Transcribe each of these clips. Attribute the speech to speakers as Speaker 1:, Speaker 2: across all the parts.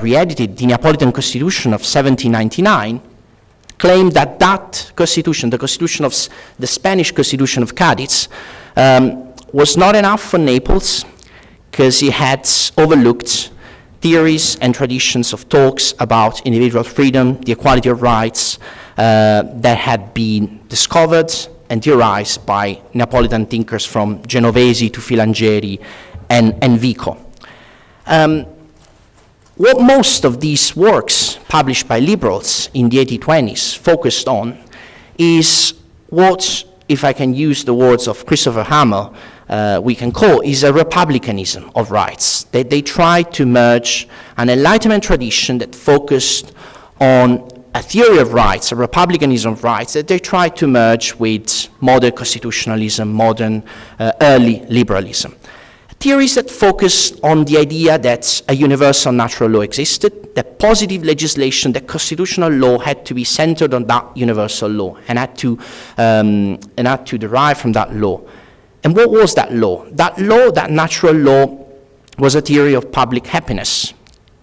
Speaker 1: re-edited the Neapolitan Constitution of 1799, claimed that that constitution, the constitution of the Spanish Constitution of Cadiz, was not enough for Naples because he had overlooked theories and traditions of talks about individual freedom, the equality of rights that had been discovered and theorized by Neapolitan thinkers from Genovesi to Filangieri and Vico. What most of these works published by liberals in the 1820s focused on is what, if I can use the words of Christopher Hammer, we can call is a republicanism of rights. They tried to merge an Enlightenment tradition that focused on a theory of rights, a republicanism of rights, that they tried to merge with modern constitutionalism, modern early liberalism. Theories that focus on the idea that a universal natural law existed, that positive legislation, that constitutional law had to be centered on that universal law and had to derive from that law. And what was that law? That law, that natural law, was a theory of public happiness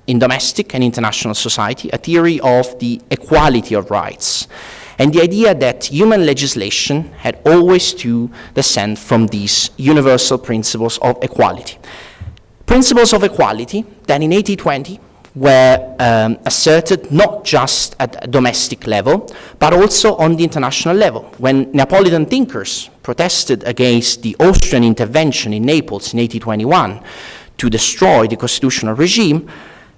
Speaker 1: in domestic and international society, a theory of the equality of rights, and the idea that human legislation had always to descend from these universal principles of equality. Principles of equality that in 1820 were asserted not just at a domestic level, but also on the international level. When Neapolitan thinkers protested against the Austrian intervention in Naples in 1821 to destroy the constitutional regime,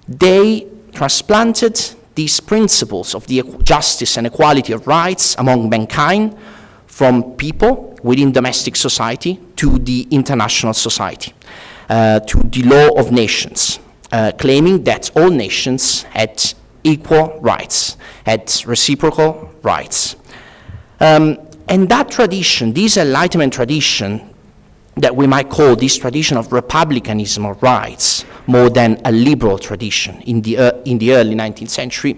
Speaker 1: they transplanted these principles of the justice and equality of rights among mankind from people within domestic society to the international society, to the law of nations, claiming that all nations had equal rights, had reciprocal rights. And that tradition, this Enlightenment tradition, that we might call this tradition of republicanism of rights, more than a liberal tradition in the early 19th century,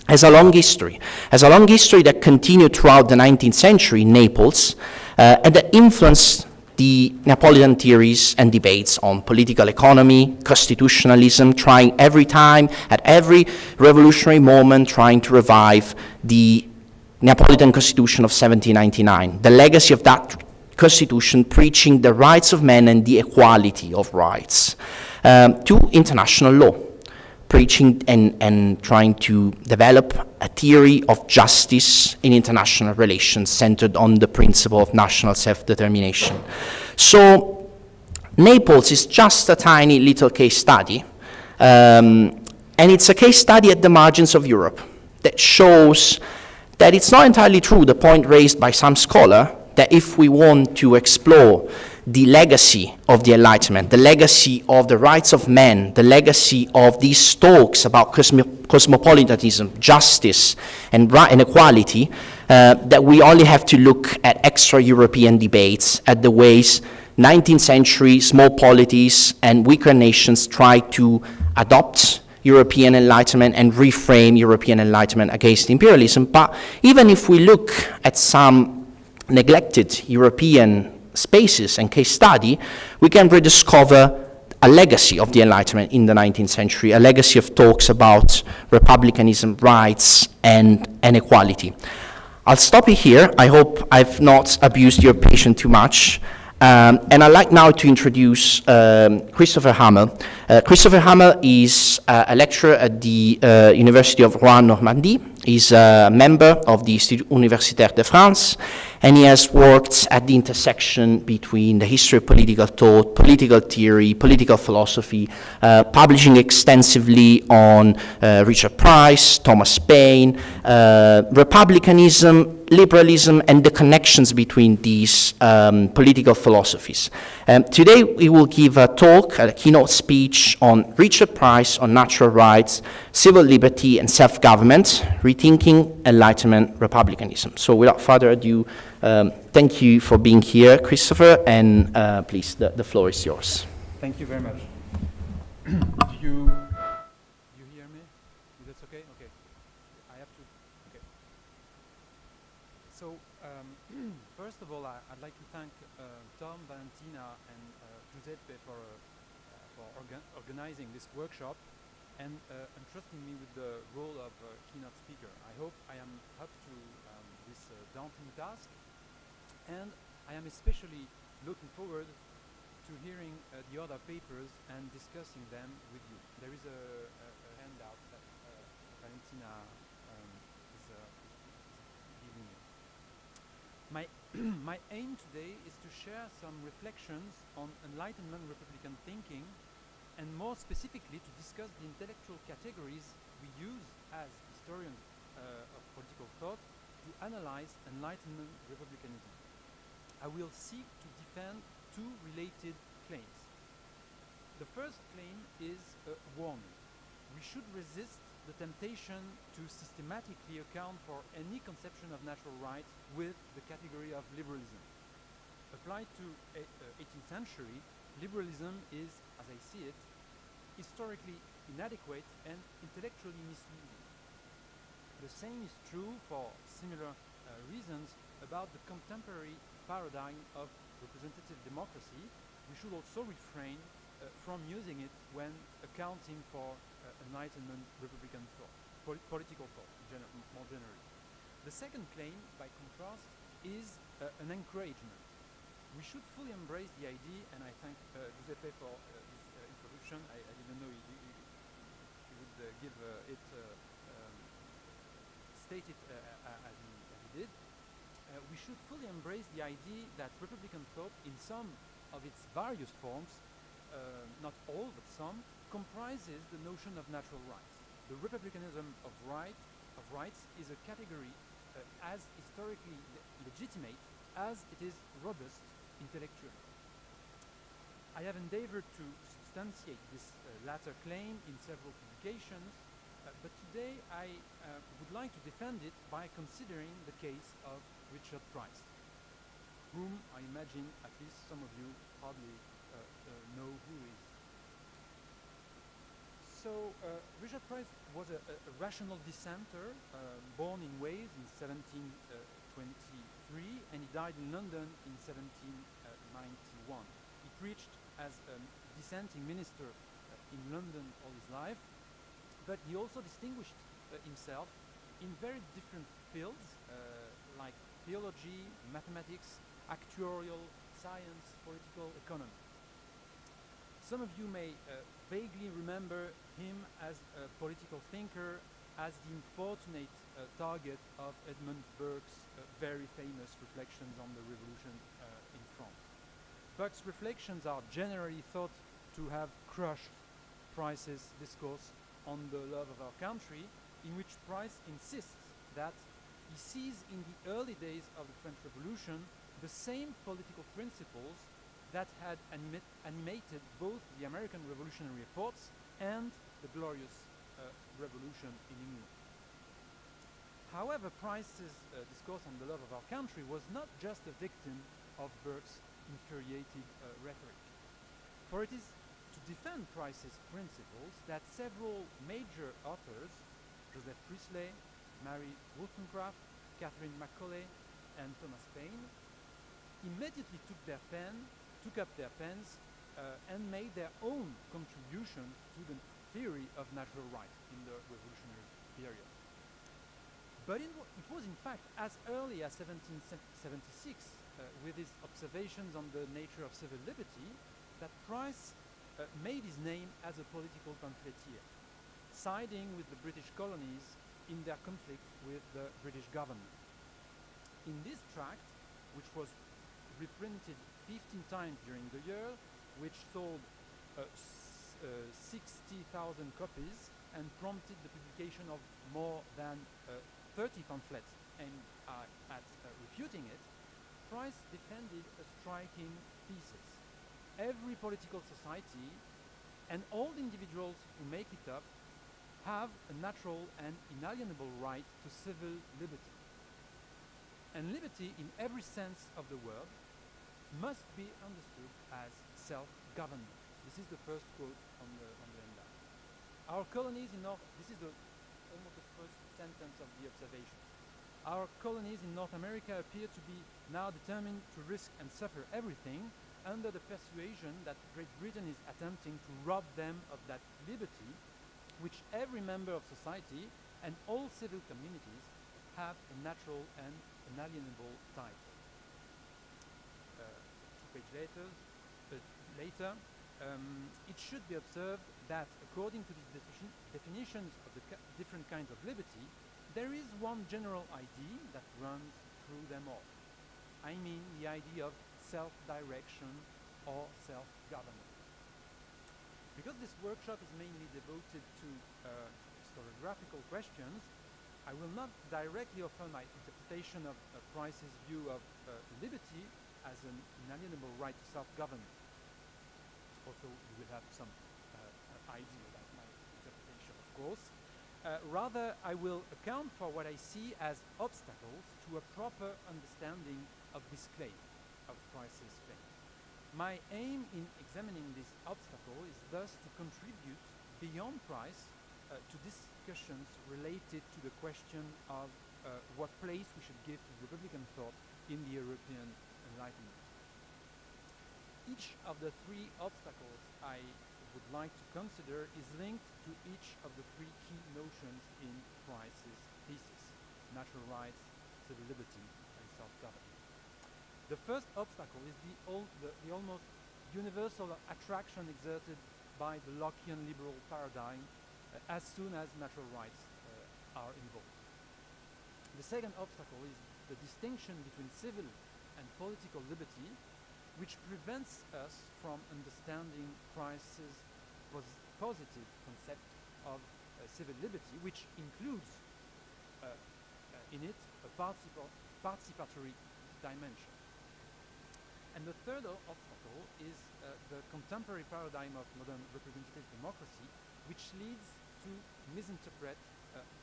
Speaker 1: has a long history. Has a long history that continued throughout the 19th century in Naples, and that influenced the Neapolitan theories and debates on political economy, constitutionalism, trying every time, at every revolutionary moment, trying to revive the Neapolitan Constitution of 1799, the legacy of that Constitution preaching the rights of men and the equality of rights, to international law, preaching and trying to develop a theory of justice in international relations centered on the principle of national self-determination. So Naples is just a tiny little case study, and it's a case study at the margins of Europe that shows that it's not entirely true, the point raised by some scholar, that if we want to explore the legacy of the Enlightenment, the legacy of the rights of men, the legacy of these talks about cosmopolitanism, justice, and equality, that we only have to look at extra-European debates, at the ways 19th century small polities and weaker nations try to adopt European Enlightenment and reframe European Enlightenment against imperialism. But even if we look at some neglected European spaces and case study, we can rediscover a legacy of the Enlightenment in the 19th century, a legacy of talks about republicanism, rights, and equality. I'll stop it here. I hope I've not abused your patience too much. And I'd like now to introduce Christopher Hammer. Christopher Hammer is a lecturer at the University of Rouen-Normandy. He's a member of the Institut Universitaire de France, and he has worked at the intersection between the history of political thought, political theory, political philosophy, publishing extensively on Richard Price, Thomas Paine, republicanism, liberalism, and the connections between these political philosophies. Today we will give a talk, a keynote speech on Richard Price on natural rights, civil liberty, and self-government, rethinking Enlightenment republicanism. So without further ado, thank you for being here, Christopher, and please, the floor is yours.
Speaker 2: Thank you very much. Do you hear me? That's okay? Okay. I have to, okay. So, first of all, I'd like to thank Tom, Valentina, and Giuseppe for organizing this workshop. and entrusting me with the role of keynote speaker. I hope I am up to this daunting task, and I am especially looking forward to hearing the other papers and discussing them with you. There is a handout that Valentina is giving you. My aim today is to share some reflections on Enlightenment Republican thinking, and more specifically to discuss the intellectual categories we use as historians of political thought to analyze Enlightenment Republicanism. I will seek to defend two related claims. The first claim is a warning. We should resist the temptation to systematically account for any conception of natural right with the category of liberalism. Applied to 18th century, liberalism is, as I see it, historically inadequate and intellectually misleading. The same is true for similar reasons about the contemporary paradigm of representative democracy. We should also refrain from using it when accounting for Enlightenment Republican thought, political thought, more generally. The second claim, by contrast, is an encouragement. We should fully embrace the idea, and I thank Giuseppe for his introduction. I didn't know he would give it stated as he did. We should fully embrace the idea that Republican thought, in some of its various forms, not all but some, comprises the notion of natural rights. The republicanism of rights is a category as historically legitimate as it is robust intellectually. I have endeavored to substantiate this latter claim in several publications, but today I would like to defend it by considering the case of Richard Price, whom I imagine at least some of you hardly know who is. So Richard Price was a rational dissenter, born in Wales in 1723, and he died in London in 1791. He preached as a dissenting minister in London all his life, but he also distinguished himself in very different fields, like theology, mathematics, actuarial, science, political economy. Some of you may vaguely remember him as a political thinker, as the unfortunate target of Edmund Burke's very famous reflections on the revolution in France. Burke's reflections are generally thought to have crushed Price's discourse on the love of our country, in which Price insists that he sees in the early days of the French Revolution the same political principles that had animated both the American revolutionary efforts and the glorious revolution in England. However, Price's discourse on the love of our country was not just a victim of Burke's infuriated rhetoric. For it is to defend Price's principles that several major authors, Joseph Priestley, Mary Wollstonecraft, Catherine Macaulay, and Thomas Paine, immediately took up their pens and made their own contributions to the theory of natural rights in the revolutionary period. But it was in fact as early as 1776, with his observations on the nature of civil liberty, that Price made his name as a political pamphleteer, siding with the British colonies in their conflict with the British government. In this tract, which was reprinted 15 times during the year, which sold 60,000 copies and prompted the publication of more than 30 pamphlets aimed at refuting it, Price defended a striking thesis. Every political society and all the individuals who make it up have a natural and inalienable right to civil liberty. And liberty, in every sense of the word, must be understood as self-government. This is the first quote on the handout. Our colonies in North, this is almost the first sentence of the observation. Our colonies in North America appear to be now determined to risk and suffer everything under the persuasion that Great Britain is attempting to rob them of that liberty which every member of society and all civil communities have a natural and inalienable title. 2 pages later, it should be observed that according to these definitions of the different kinds of liberty, there is one general idea that runs through them all. I mean the idea of self-direction or self-government. Because this workshop is mainly devoted to historiographical questions, I will not directly offer my interpretation of Price's view of liberty as an inalienable right to self-government. Also, you will have some idea about my interpretation, of course. Rather, I will account for what I see as obstacles to a proper understanding of this claim, of Price's claim. My aim in examining this obstacle is thus to contribute beyond Price to discussions related to the question of what place we should give to Republican thought in the European Enlightenment. Each of the three obstacles I would like to consider is linked to each of the three key notions in Price's thesis: natural rights, civil liberty, and self-government. The first obstacle is the almost universal attraction exerted by the Lockean liberal paradigm as soon as natural rights are involved. The second obstacle is the distinction between civil and political liberty, which prevents us from understanding Price's positive concept of civil liberty, which includes in it a participatory dimension. And the third obstacle is the contemporary paradigm of modern representative democracy, which leads to misinterpret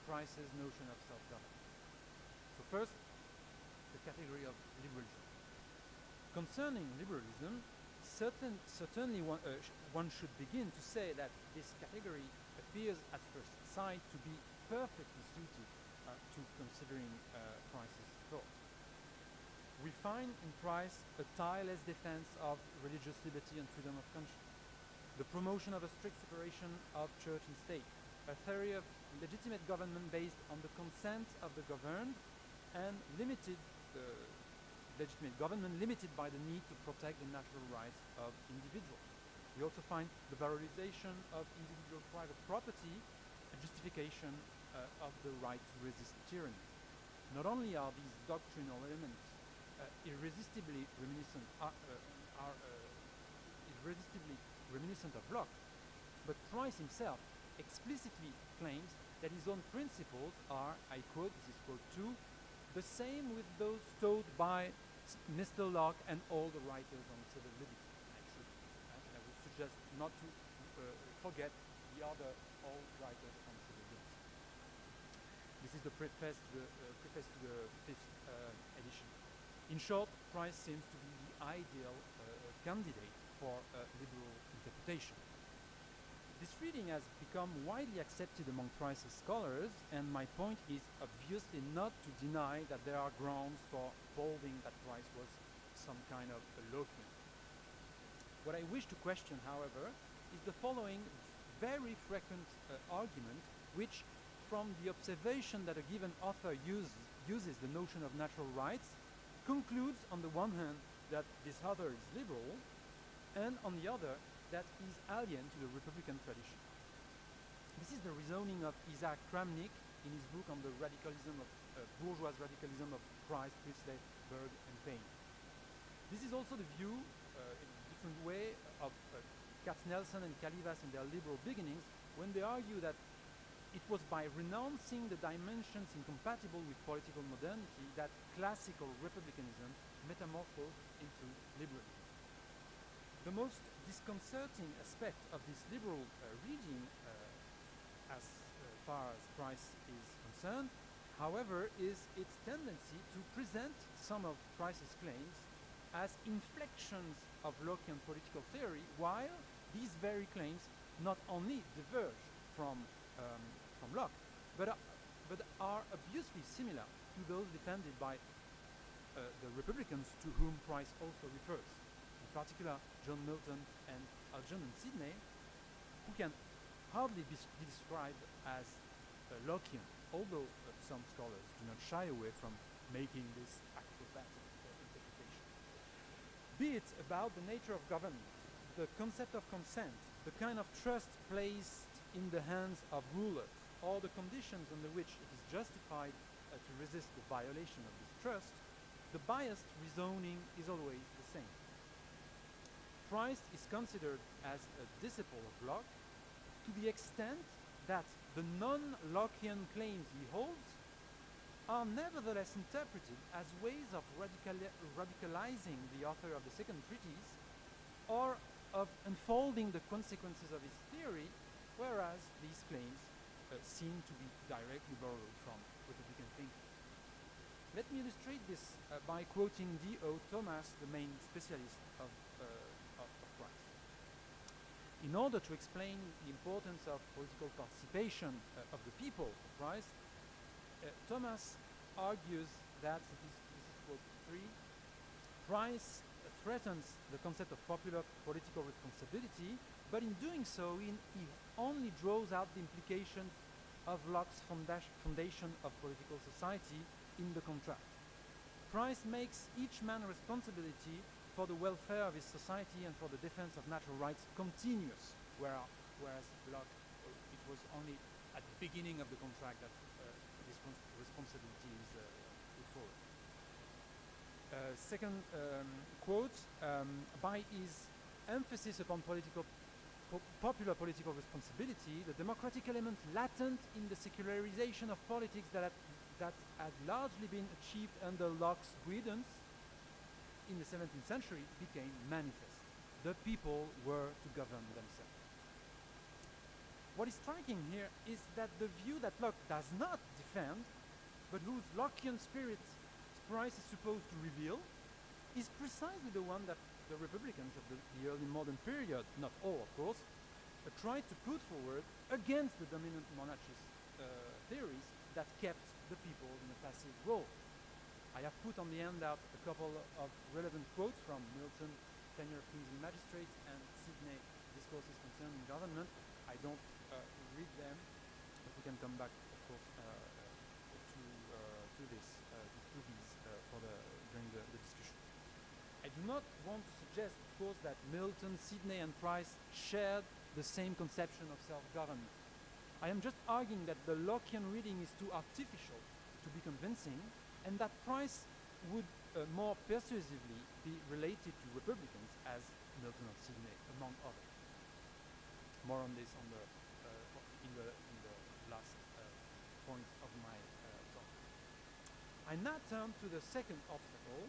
Speaker 2: Price's notion of self-government. So first, the category of liberalism. Concerning liberalism, certainly one should begin to say that this category appears at first sight to be perfectly suited to considering Price's thought. We find in Price a tireless defense of religious liberty and freedom of conscience, the promotion of a strict separation of church and state, a theory of legitimate government based on the consent of the governed, and legitimate government limited by the need to protect the natural rights of individuals. We also find the valorization of individual private property, a justification of the right to resist tyranny. Not only are these doctrinal elements irresistibly reminiscent of Locke, but Price himself explicitly claims that his own principles are, I quote, this is quote 2, the same with those taught by Mr. Locke and all the writers on civil liberty. I would suggest not to forget the other all writers on civil liberty. This is the preface to the fifth edition. In short, Price seems to be the ideal candidate for liberal interpretation. This reading has become widely accepted among Price's scholars, and my point is obviously not to deny that there are grounds for holding that Price was some kind of a Lockean. What I wish to question, however, is the following very frequent argument, which, from the observation that a given author uses the notion of natural rights, concludes on the one hand that this author is liberal, and on the other that he is alien to the Republican tradition. This is the reasoning of Isaac Kramnik in his book on the radicalism of bourgeois radicalism of Price, Priestley, Berg, and Paine. This is also the view, in a different way, of Katznelson and Calivas in their liberal beginnings, when they argue that it was by renouncing the dimensions incompatible with political modernity that classical republicanism metamorphosed into liberalism. The most disconcerting aspect of this liberal reading, as far as Price is concerned, however, is its tendency to present some of Price's claims as inflections of Lockean political theory, while these very claims not only diverge from Locke, but are obviously similar to those defended by the Republicans to whom Price also refers, in particular John Milton and Algernon Sidney, who can hardly be described as Lockean, although some scholars do not shy away from making this acrobatic interpretation. Be it about the nature of government, the concept of consent, the kind of trust placed in the hands of rulers, or the conditions under which it is justified to resist the violation of this trust, the biased reasoning is always the same. Christ is considered as a disciple of Locke to the extent that the non-Lockean claims he holds are nevertheless interpreted as ways of radicalizing the author of the second treatise or of unfolding the consequences of his theory, whereas these claims seem to be directly borrowed from republican thinking. Let me illustrate this by quoting D.O. Thomas, the main specialist of Christ. In order to explain the importance of political participation of the people of Christ, Thomas argues that, this is quote 3, Christ threatens the concept of popular political responsibility, but in doing so, he only draws out the implications of Locke's foundation of political society in the contract. Christ makes each man a responsibility for the welfare of his society and for the defense of natural rights continuous, whereas Locke, it was only at the beginning of the contract that this responsibility is put forward. Second quote, by his emphasis upon popular political responsibility, the democratic element latent in the secularization of politics that had largely been achieved under Locke's guidance in the 17th century became manifest. The people were to govern themselves. What is striking here is that the view that Locke does not defend, but whose Lockean spirit Christ is supposed to reveal, is precisely the one that the republicans of the early modern period, not all of course, tried to put forward against the dominant monarchist theories that kept the people in a passive role. I have put on the handout a couple of relevant quotes from Milton, Tenure of Kings and Magistrates, and Sidney, Discourses Concerning Government. I don't read them, but we can come back, of course, to these during the discussion. I do not want to suggest, of course, that Milton, Sidney, and Price shared the same conception of self-government. I am just arguing that the Lockean reading is too artificial to be convincing, and that Price would more persuasively be related to republicans as Milton or Sidney, among others. More on this in the last point of my talk. I now turn to the second obstacle,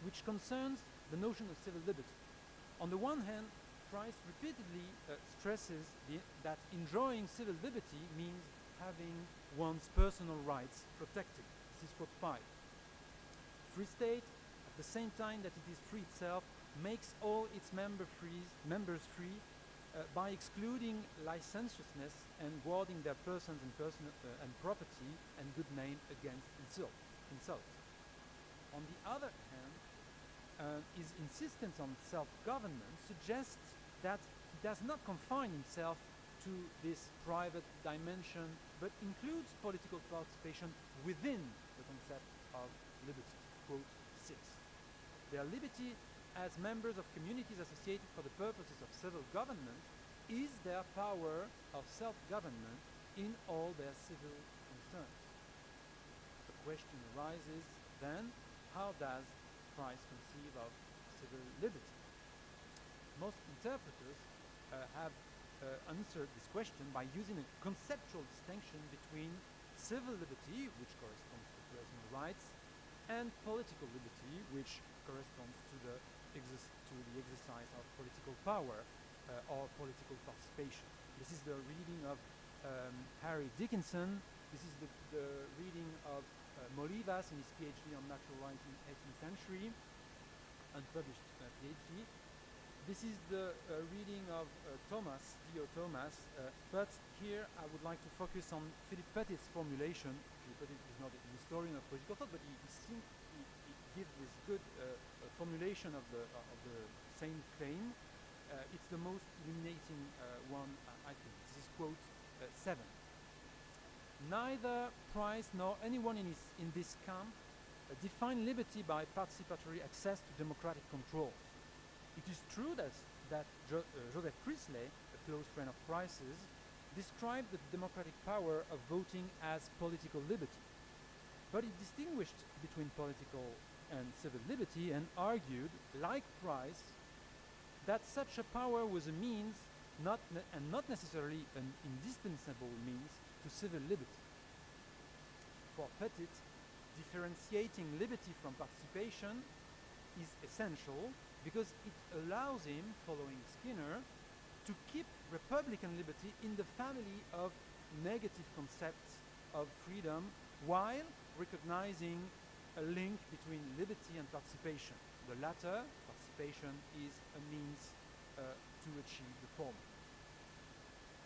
Speaker 2: which concerns the notion of civil liberty. On the one hand, Christ repeatedly stresses that enjoying civil liberty means having one's personal rights protected. This is quote 5. Free state, at the same time that it is free itself, makes all its members free by excluding licentiousness and guarding their persons and property and good name against insult. On the other hand, his insistence on self-government suggests that he does not confine himself to this private dimension, but includes political participation within the concept of liberty. Quote 6. Their liberty as members of communities associated for the purposes of civil government is their power of self-government in all their civil concerns. The question arises then, how does Christ conceive of civil liberty? Most interpreters have answered this question by using a conceptual distinction between civil liberty, which corresponds to personal rights, and political liberty, which corresponds to the exercise of political power or political participation. This is the reading of Harry Dickinson. This is the reading of Molivas in his PhD on natural rights in the 18th century, unpublished PhD. This is the reading of Thomas, D.O. Thomas, but here I would like to focus on Philip Petit's formulation. Philip Petit is not an historian of political thought, but he gives this good formulation of the same claim. it's the most illuminating one, I think. This is quote 7. Neither Price nor anyone in this camp define liberty by participatory access to democratic control. It is true that Joseph Priestley, a close friend of Price's, described the democratic power of voting as political liberty. But he distinguished between political and civil liberty and argued, like Price, that such a power was a means and not necessarily an indispensable means to civil liberty. For Petit, differentiating liberty from participation is essential because it allows him, following Skinner, to keep republican liberty in the family of negative concepts of freedom while recognizing a link between liberty and participation. The latter, participation, is a means to achieve the former.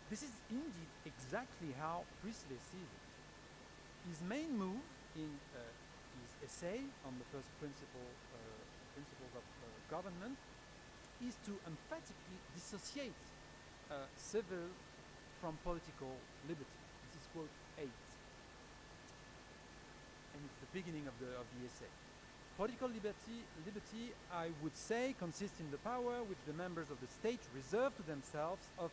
Speaker 2: This is indeed exactly how Priestley sees it. His main move in his essay on the first principles of government is to emphatically dissociate civil from political liberty. This is quote 8. And it's the beginning of the essay. Political liberty, I would say, consists in the power which the members of the state reserve to themselves of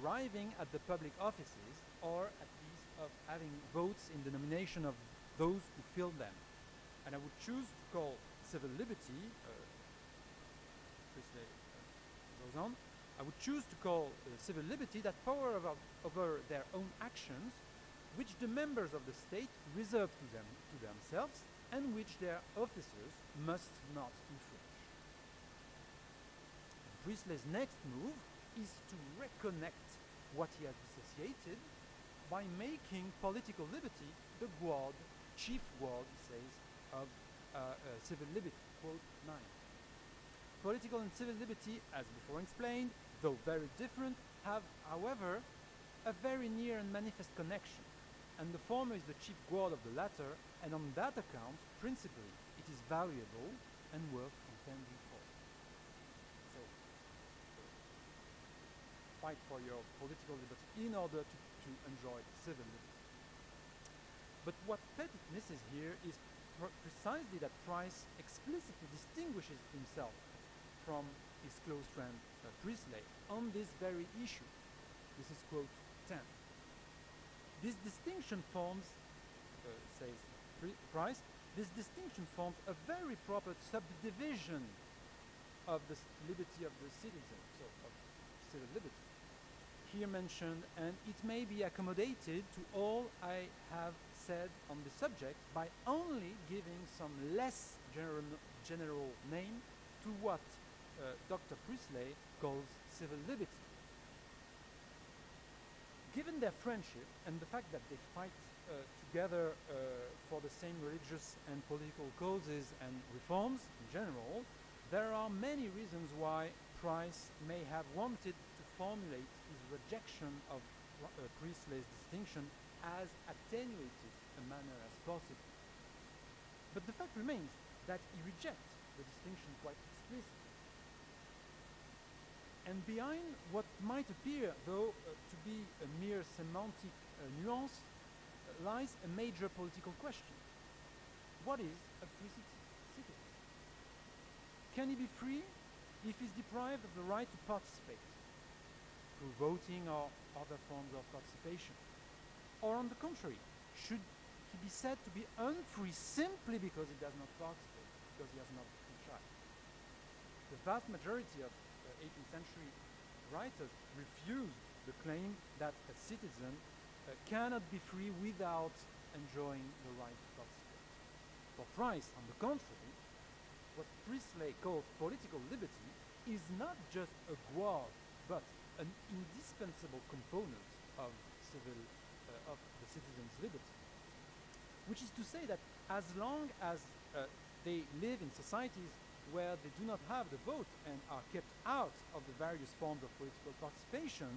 Speaker 2: arriving at the public offices, or at least of having votes in the nomination of those who fill them. And I would choose to call civil liberty, Priestley goes on, I would choose to call civil liberty that power over their own actions, which the members of the state reserve to themselves, and which their officers must not infringe. Priestley's next move is to reconnect what he has dissociated by making political liberty the chief guard, he says, of civil liberty. Quote 9. Political and civil liberty, as before explained, though very different, have, however, a very near and manifest connection, and the former is the chief guard of the latter, and on that account, principally, it is valuable and worth contending for. So, fight for your political liberty in order to enjoy civil liberty. But what Petit misses here is precisely that Price explicitly distinguishes himself from his close friend Priestley on this very issue. This is quote 10. This distinction forms, says Price, this distinction forms a very proper subdivision of the liberty of the citizen, so of civil liberty, here mentioned, and it may be accommodated to all I have said on the subject by only giving some less general name to what Dr. Priestley calls civil liberty. Given their friendship and the fact that they fight together for the same religious and political causes and reforms in general, there are many reasons why Price may have wanted to formulate his rejection of Priestley's distinction as attenuated a manner as possible. But the fact remains that he rejects the distinction quite explicitly. And behind what might appear, though, to be a mere semantic nuance, lies a major political question. What is a free citizen? Can he be free if he is deprived of the right to participate through voting or other forms of participation? Or on the contrary, should he be said to be unfree simply because he does not participate, because he has not the free child? The vast majority of 18th century writers refused the claim that a citizen cannot be free without enjoying the right to participate. For Price, on the contrary, what Priestley calls political liberty is not just a guard, but an indispensable component of the citizen's liberty. Which is to say that as long as they live in societies where they do not have the vote and are kept out of the various forms of political participation,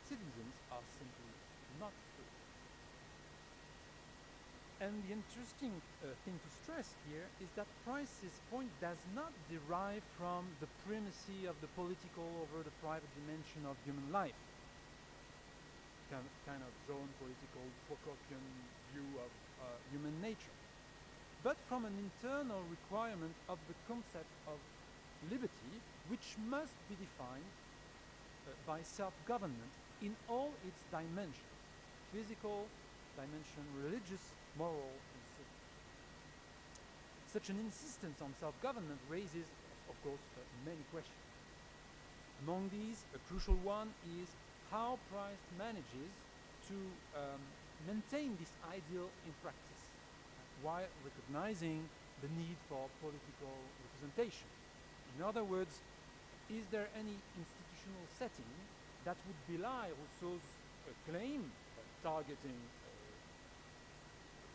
Speaker 2: citizens are simply not free. And the interesting thing to stress here is that Price's point does not derive from the primacy of the political over the private dimension of human life, kind of zone political Procopian view of human nature, but from an internal requirement of the concept of liberty, which must be defined by self-government in all its dimensions: physical dimension, religious, moral, and civil. Such an insistence on self-government raises, of course, many questions. Among these, a crucial one is how Price manages to maintain this ideal in practice, while recognizing the need for political representation. In other words, is there any institutional setting that would belie Rousseau's claim, targeting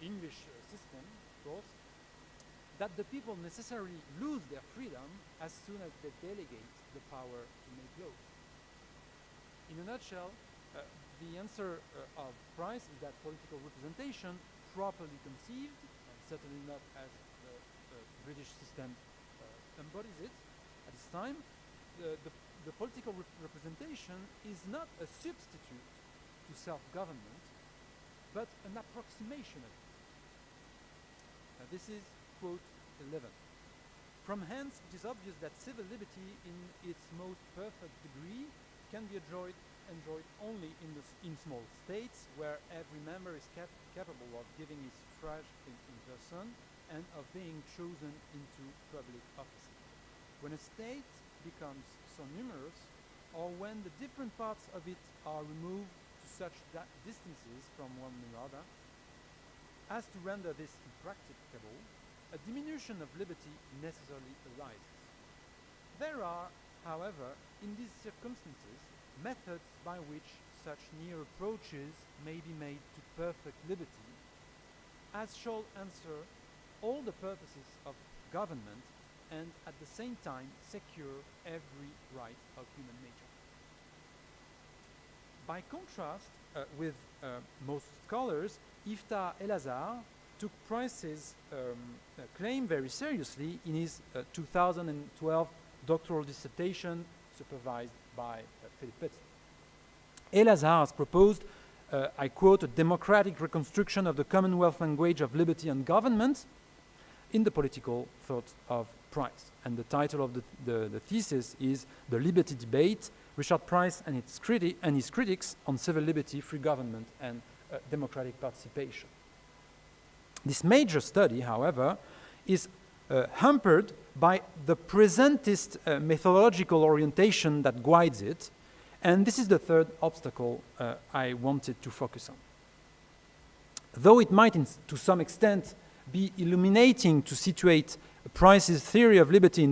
Speaker 2: English system, of course, that the people necessarily lose their freedom as soon as they delegate the power to make laws? In a nutshell, the answer of Price is that political representation, properly conceived, and certainly not as the British system embodies it at this time, the political representation is not a substitute to self-government, but an approximation of it. This is quote 11. From hence, it is obvious that civil liberty in its most perfect degree can be enjoyed only in small states, where every member is capable of giving his suffrage in person and of being chosen into public offices. When a state becomes so numerous, or when the different parts of it are removed to such distances from one another as to render this impracticable, a diminution of liberty necessarily arises. There are, however, in these circumstances, methods by which such near approaches may be made to perfect liberty, as shall answer all the purposes of government and at the same time secure every right of human nature. By contrast with most scholars, Iftar Elazar took Price's claim very seriously in his 2012 doctoral dissertation supervised by Philip Pettit. Elazar has proposed, I quote, a democratic reconstruction of the Commonwealth language of liberty and government in the political thought of Price. And the title of the thesis is The Liberty Debate, Richard Price and his critics on civil liberty, free government, and democratic participation. This major study, however, is hampered by the presentist methodological orientation that guides it, and this is the third obstacle I wanted to focus on. Though it might, to some extent, be illuminating to situate Price's theory of liberty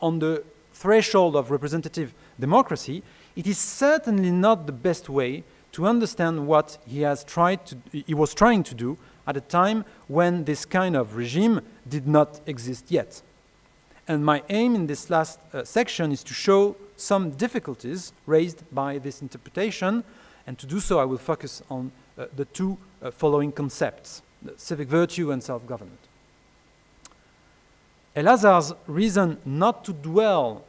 Speaker 2: on the threshold of representative democracy, it is certainly not the best way to understand what he was trying to do at a time when this kind of regime did not exist yet. And my aim in this last section is to show some difficulties raised by this interpretation, and to do so I will focus on the two following concepts: civic virtue and self-government. Elazar's reason not to dwell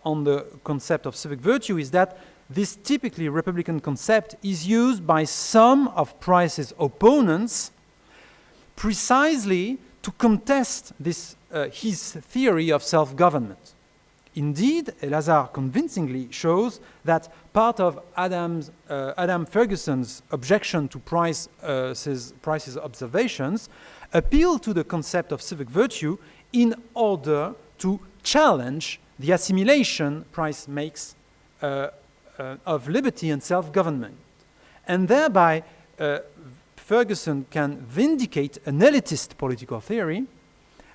Speaker 2: on the concept of civic virtue is that this typically Republican concept is used by some of Price's opponents precisely to contest his theory of self-government. Indeed, Elazar convincingly shows that part of Adam Ferguson's objection to Price's observations appeal to the concept of civic virtue in order to challenge the assimilation Price makes of liberty and self-government. And thereby, Ferguson can vindicate an elitist political theory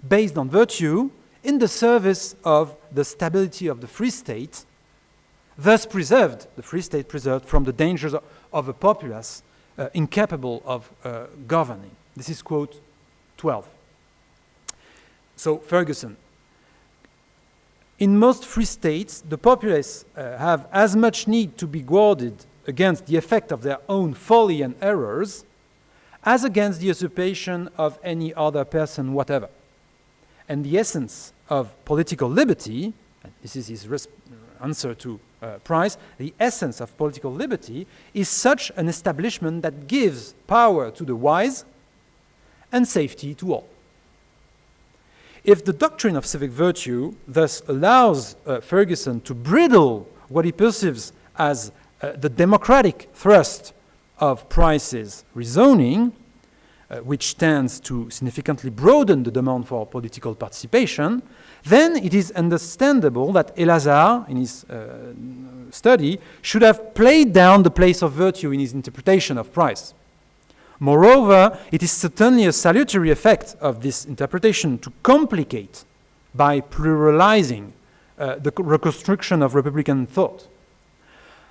Speaker 2: based on virtue in the service of the stability of the Free State, thus the Free State preserved from the dangers of a populace incapable of governing. This is quote 12. So Ferguson: in most free states, the populace have as much need to be guarded against the effect of their own folly and errors as against the usurpation of any other person whatever. And the essence of political liberty, and this is his answer to Price, the essence of political liberty is such an establishment that gives power to the wise and safety to all. If the doctrine of civic virtue thus allows Ferguson to bridle what he perceives as the democratic thrust of Price's reasoning, which tends to significantly broaden the demand for political participation, then it is understandable that Elazar, in his study, should have played down the place of virtue in his interpretation of Price. Moreover, it is certainly a salutary effect of this interpretation to complicate, by pluralizing, the reconstruction of Republican thought.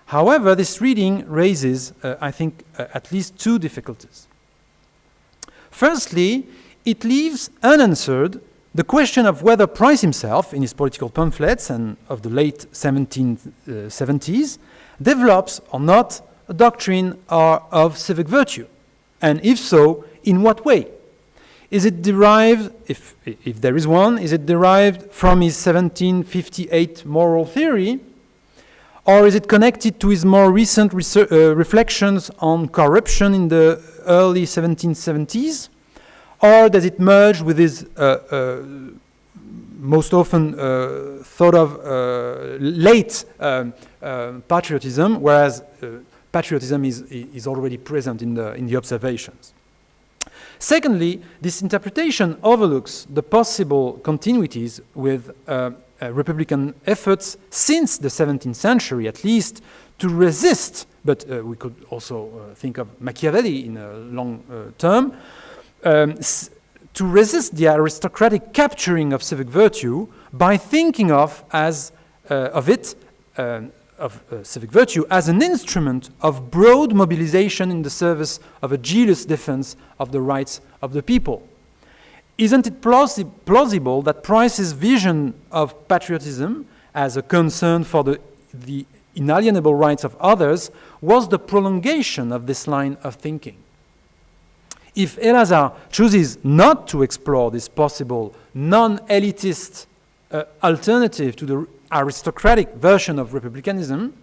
Speaker 2: However, this reading raises, I think, at least two difficulties. Firstly, it leaves unanswered the question of whether Price himself, in his political pamphlets and of the late 1770s, develops or not a doctrine of civic virtue, and if so, in what way? Is it derived, if there is one, is it derived from his 1758 moral theory, or is it connected to his more recent reflections on corruption in the early 1770s? Or does it merge with his most often thought of late patriotism, whereas patriotism is already present in the observations? Secondly, this interpretation overlooks the possible continuities with Republican efforts since the 17th century, at least, to resist, but we could also think of Machiavelli in a long term, to resist the aristocratic capturing of civic virtue by thinking of civic virtue as an instrument of broad mobilization in the service of a jealous defense of the rights of the people. Isn't it plausible that Price's vision of patriotism as a concern for the inalienable rights of others was the prolongation of this line of thinking? If Elazar chooses not to explore this possible non-elitist alternative to the aristocratic version of republicanism,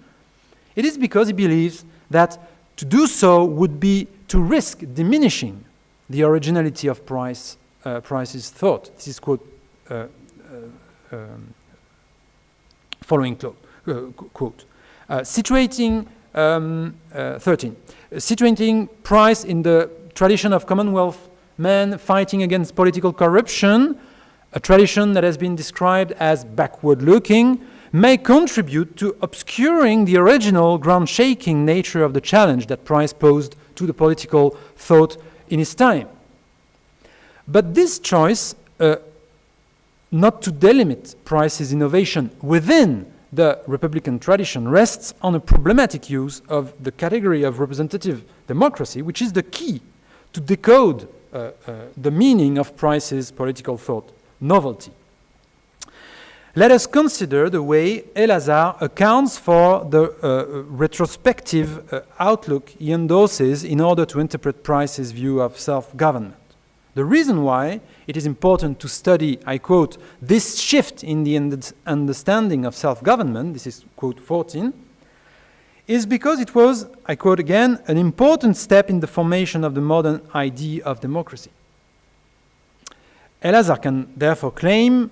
Speaker 2: it is because he believes that to do so would be to risk diminishing the originality of Price's thought. This is quote, following quote. Situating 13. Situating Price in the tradition of Commonwealth men fighting against political corruption, a tradition that has been described as backward-looking, may contribute to obscuring the original ground-shaking nature of the challenge that Price posed to the political thought in his time. But this choice, not to delimit Price's innovation within the Republican tradition, rests on a problematic use of the category of representative democracy, which is the key to decode the meaning of Price's political thought, novelty. Let us consider the way Elazar accounts for the retrospective outlook he endorses in order to interpret Price's view of self-government. The reason why it is important to study, I quote, this shift in the understanding of self-government, this is quote 14, is because it was, I quote again, an important step in the formation of the modern idea of democracy. Elazar can therefore claim,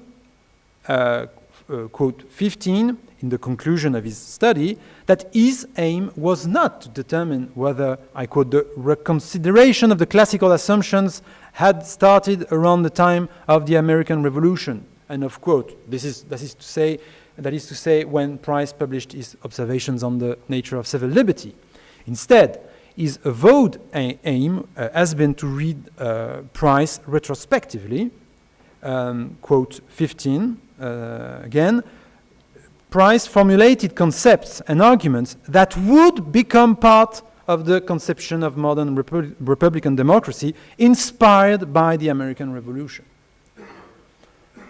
Speaker 2: quote 15, in the conclusion of his study, that his aim was not to determine whether, I quote, the reconsideration of the classical assumptions had started around the time of the American Revolution, end of quote. That is to say, when Price published his observations on the nature of civil liberty. Instead, his avowed aim has been to read Price retrospectively. Quote 15, again, Price formulated concepts and arguments that would become part of the conception of modern Republican democracy inspired by the American Revolution.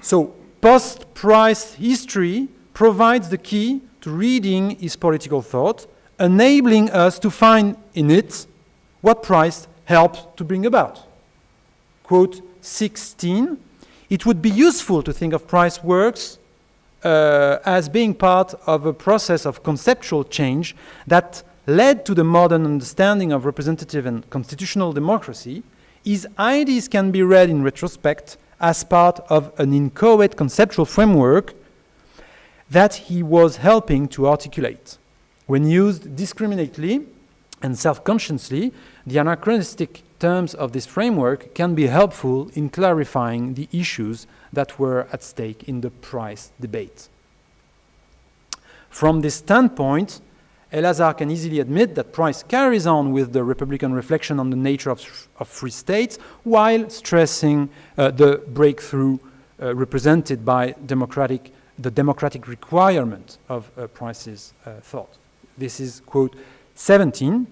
Speaker 2: So, post-Price history provides the key to reading his political thought, enabling us to find in it what Price helped to bring about. Quote 16, it would be useful to think of price works as being part of a process of conceptual change that led to the modern understanding of representative and constitutional democracy. His ideas can be read in retrospect as part of an inchoate conceptual framework that he was helping to articulate. When used discriminately and self-consciously, the anachronistic terms of this framework can be helpful in clarifying the issues that were at stake in the price debate. From this standpoint, Elazar can easily admit that Price carries on with the Republican reflection on the nature of free states while stressing the breakthrough represented by the democratic requirement of Price's thought. This is, quote, 17.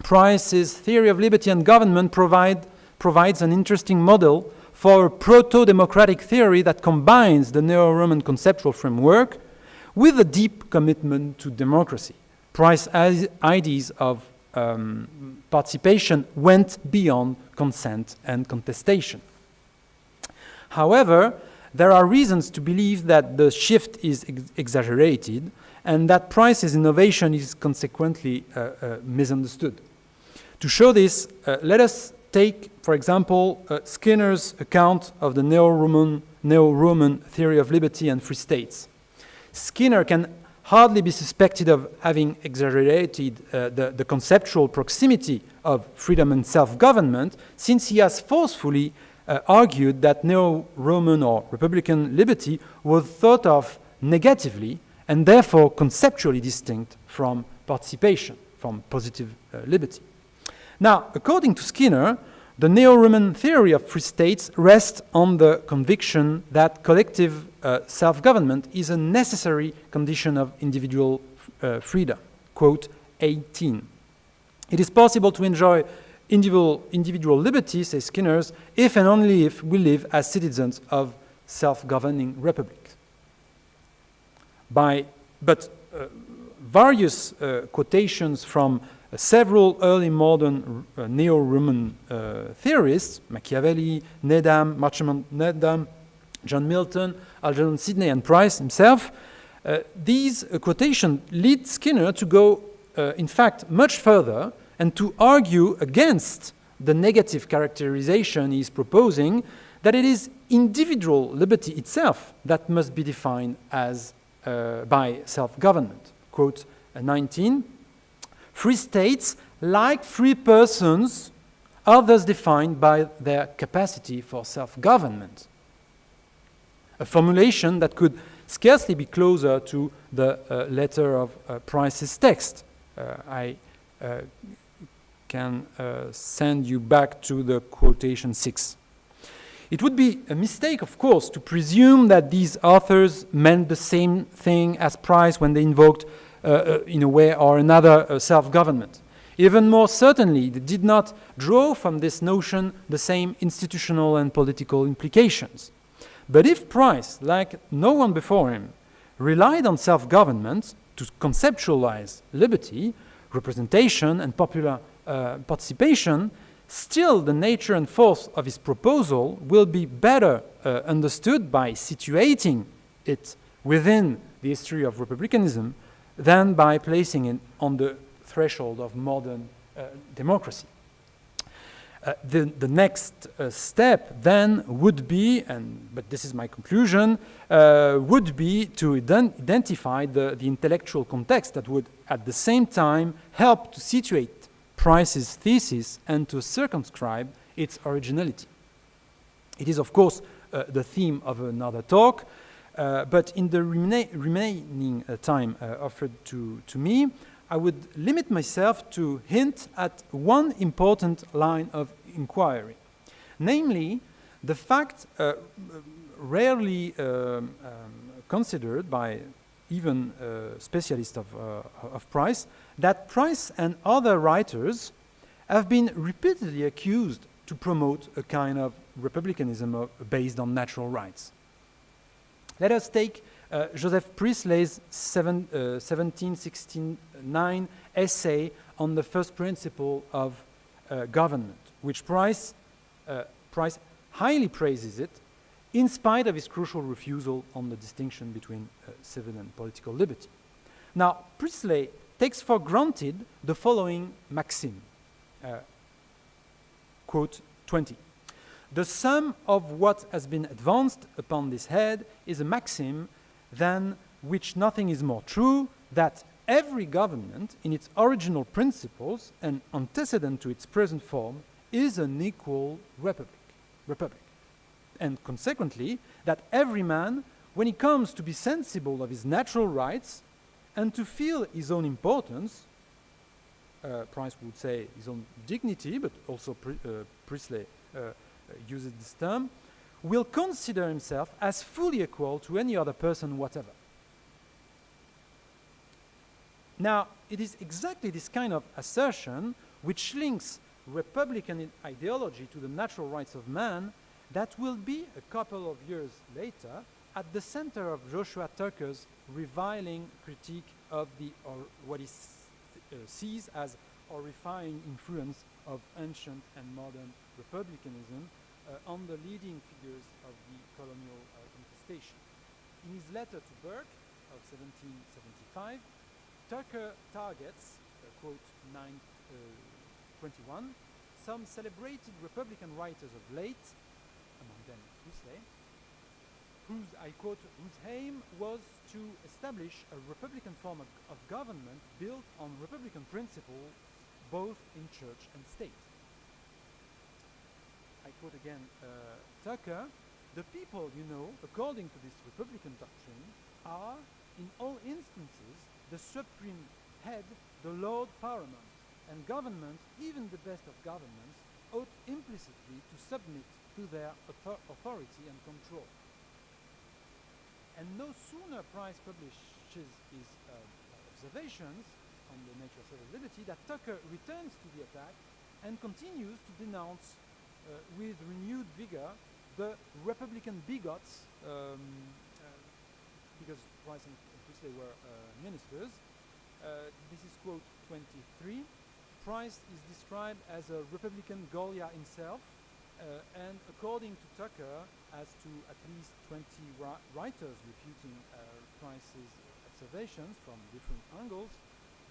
Speaker 2: Price's theory of liberty and government provides an interesting model for a proto-democratic theory that combines the Neo-Roman conceptual framework with a deep commitment to democracy. Price's ideas of participation went beyond consent and contestation. However, there are reasons to believe that the shift is exaggerated and that Price's innovation is consequently misunderstood. To show this, let us take, for example, Skinner's account of the Neo-Roman theory of liberty and free states. Skinner can hardly be suspected of having exaggerated the conceptual proximity of freedom and self-government, since he has forcefully argued that Neo-Roman or Republican liberty was thought of negatively and therefore conceptually distinct from participation, from positive liberty. Now, according to Skinner, the Neo-Roman theory of free states rests on the conviction that collective self-government is a necessary condition of individual freedom. Quote 18. It is possible to enjoy individual liberty, says Skinner, if and only if we live as citizens of self-governing republics. But various quotations from several early modern Neo-Roman theorists, Machiavelli, Needham, Needham, John Milton, Algernon Sidney, and Price himself, these quotations lead Skinner to go, in fact, much further and to argue against the negative characterization he is proposing, that it is individual liberty itself that must be defined as by self-government. Quote 19, free states, like free persons, are thus defined by their capacity for self-government. A formulation that could scarcely be closer to the letter of Price's text. I can send you back to the quotation 6. It would be a mistake, of course, to presume that these authors meant the same thing as Price when they invoked, in a way or another, self-government. Even more certainly, they did not draw from this notion the same institutional and political implications. But if Price, like no one before him, relied on self-government to conceptualize liberty, representation, and popular participation, still the nature and force of his proposal will be better understood by situating it within the history of republicanism than by placing it on the threshold of modern democracy. The next step then would be, but this is my conclusion, would be to identify the intellectual context that would at the same time help to situate Price's thesis and to circumscribe its originality. It is, of course, the theme of another talk, but in the remaining time offered to me, I would limit myself to hint at one important line of inquiry, namely the fact rarely considered by even specialists of Price, that Price and other writers have been repeatedly accused to promote a kind of republicanism based on natural rights. Let us take Joseph Priestley's 1769 essay on the first principle of government, which Price highly praises it, in spite of his crucial refusal on the distinction between civil and political liberty. Now, Priestley takes for granted the following maxim, quote 20. The sum of what has been advanced upon this head is a maxim than which nothing is more true, that every government in its original principles and antecedent to its present form is an equal republic. And consequently, that every man, when he comes to be sensible of his natural rights and to feel his own importance, Price would say his own dignity, but also Priestley uses this term, will consider himself as fully equal to any other person whatever. Now, it is exactly this kind of assertion which links republican ideology to the natural rights of man that will be, a couple of years later, at the center of Joshua Tucker's reviling critique of what he sees as horrifying influence of ancient and modern republicanism on the leading figures of the colonial contestation. In his letter to Burke of 1775, Tucker targets, quote 921, some celebrated Republican writers of late, among them Priestley, whose, I quote, whose aim was to establish a Republican form of government built on Republican principles both in church and state. I quote again Tucker, the people, you know, according to this Republican doctrine, are, in all instances, the supreme head, the Lord paramount, and government, even the best of governments, ought implicitly to submit to their authority and control. And no sooner Price publishes his observations on the nature of civil liberty that Tucker returns to the attack and continues to denounce with renewed vigor the Republican bigots, because Price and Priestley were ministers. This is quote 23. Price is described as a Republican Goliath himself, and according to Tucker, as to at least 20 writers refuting Price's observations from different angles,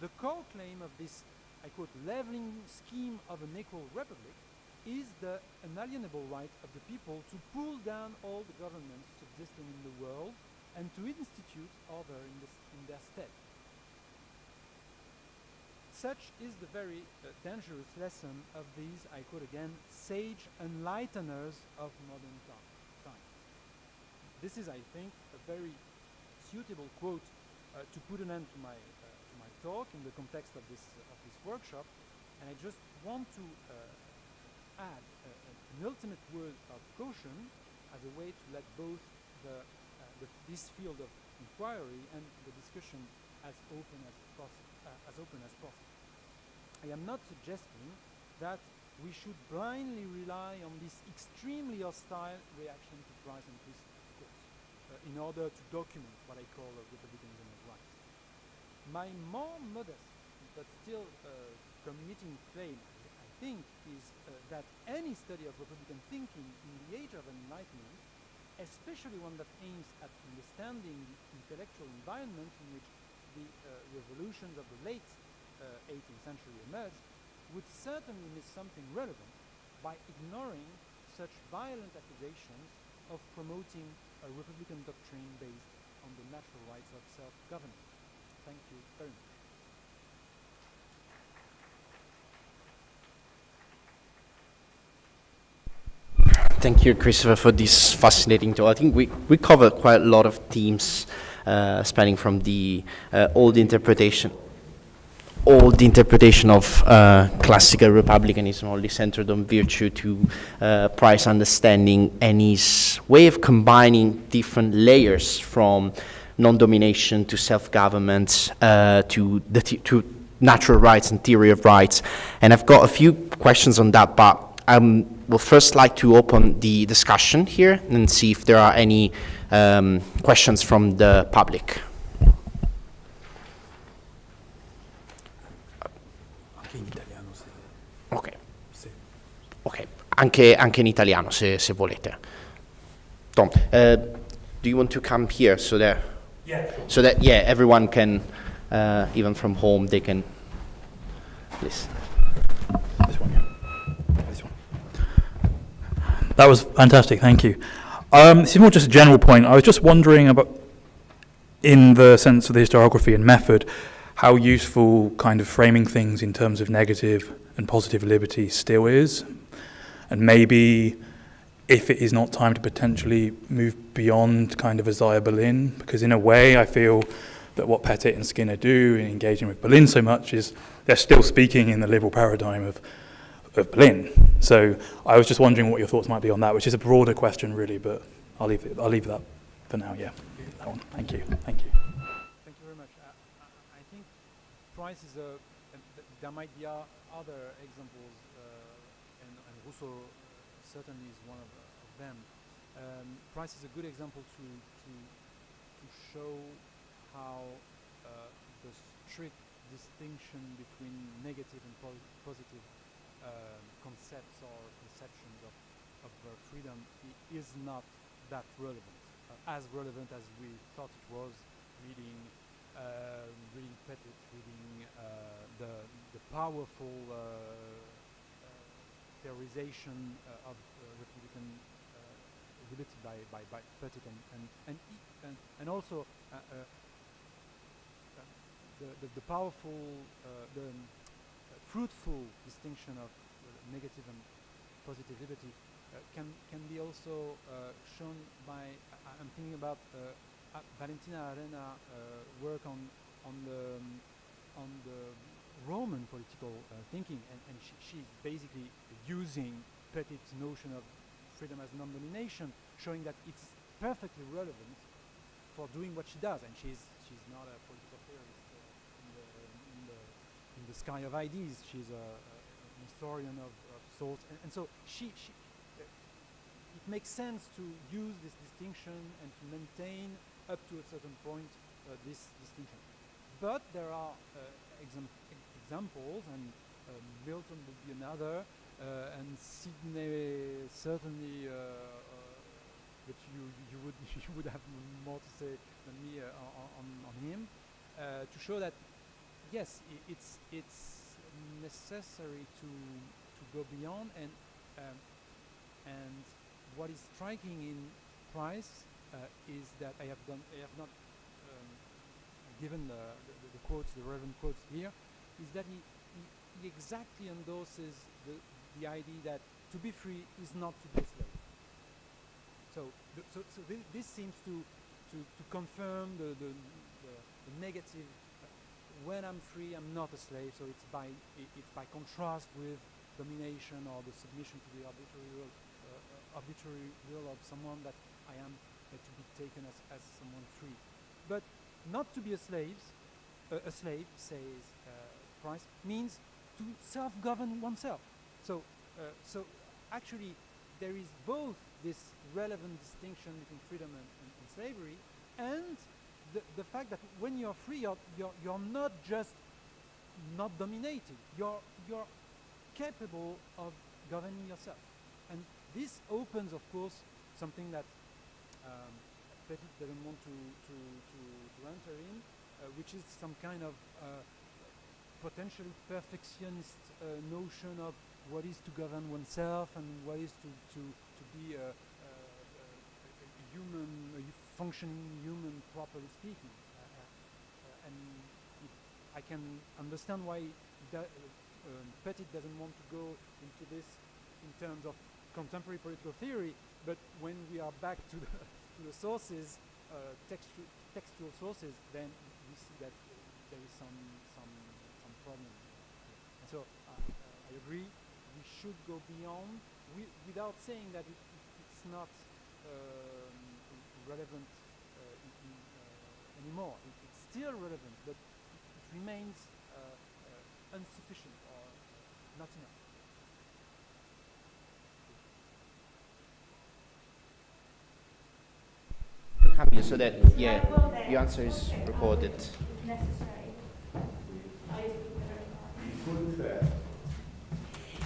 Speaker 2: the core claim of this, I quote, leveling scheme of an equal republic is the inalienable right of the people to pull down all the governments subsisting in the world and to institute other in their stead. Such is the very dangerous lesson of these, I quote again, sage enlighteners of modern time. This is, I think, a very suitable quote to put an end to my talk in the context of this workshop, and I just want to add an ultimate word of caution as a way to let both this field of inquiry and the discussion as open as possible. I am not suggesting that we should blindly rely on this extremely hostile reaction to Price and Priestley, of course, in order to document what I call republicanism of rights. My more modest, but still committing claim, I think, is that any study of Republican thinking in the age of Enlightenment, especially one that aims at understanding the intellectual environment in which the revolutions of the late 18th century emerged, would certainly miss something relevant by ignoring such violent accusations of promoting a Republican doctrine based on the natural rights of self-government. Thank you very much.
Speaker 1: Thank you, Christopher, for this fascinating talk. I think we covered quite a lot of themes spanning from the old interpretation of classical republicanism, only centered on virtue, to Price understanding and his way of combining different layers from non-domination to self-government to natural rights and theory of rights. And I've got a few questions on that, but I will first like to open the discussion here and see if there are any questions from the public. Okay. anche in italiano se volete. Tom, do you want to come here so that everyone can, even from home, they can, please.
Speaker 3: This one, yeah. This one. That was fantastic, thank you. This is more just a general point. I was just wondering about, in the sense of the historiography and method, how useful kind of framing things in terms of negative and positive liberty still is, and maybe if it is not time to potentially move beyond kind of Isaiah Berlin, because in a way I feel that what Pettit and Skinner do in engaging with Berlin so much is they're still speaking in the liberal paradigm of Berlin. So I was just wondering what your thoughts might be on that, which is a broader question really, but I'll leave that for now, yeah. That one. Thank you.
Speaker 2: Thank you very much. I think Price is there might be other examples, and Rousseau certainly is one of them. Price is a good example to show how the strict distinction between negative and positive concepts or conceptions of freedom is not that relevant, as relevant as we thought it was reading Pettit, reading the powerful theorization of Republican liberty by Pettit and also the powerful, fruitful distinction of negative and positive liberty can be also shown by, I'm thinking about Valentina Arena work on the Roman political thinking, and she's basically using Pettit's notion of freedom as non-domination, showing that it's perfectly relevant for doing what she does, and she's not a political theorist in the sky of ideas. She's an historian of sorts, and so it makes sense to use this distinction and to maintain up to a certain point this distinction. But there are examples, and Milton would be another, and Sidney certainly, but you would have more to say than me on him, to show that yes, it's necessary to go beyond, and what is striking in Price is that I have not given the quotes, the relevant quotes here, is that he exactly endorses the idea that to be free is not to be a slave. So this seems to confirm the negative. When I'm free, I'm not a slave. So it's by contrast with domination or the submission to the arbitrary will of someone that I am to be taken as someone free. But not to be a slave, says Price, means to self-govern oneself. So actually, there is both this relevant distinction between freedom and slavery, and the fact that when you're free, you're not just not dominated. You're capable of governing yourself, and this opens, of course, something that Pettit doesn't want to enter in, which is some kind of potentially perfectionist notion of what is to govern oneself and what is to be a human, a functioning human, properly speaking. And I can understand why Pettit doesn't want to go into this in terms of contemporary political theory, but when we are back to the sources, textual sources, then we see that there is some problem. And so I agree, we should go beyond, without saying that it's not relevant anymore. It's still relevant, but it remains insufficient or not enough.
Speaker 1: So that, your answer is recorded.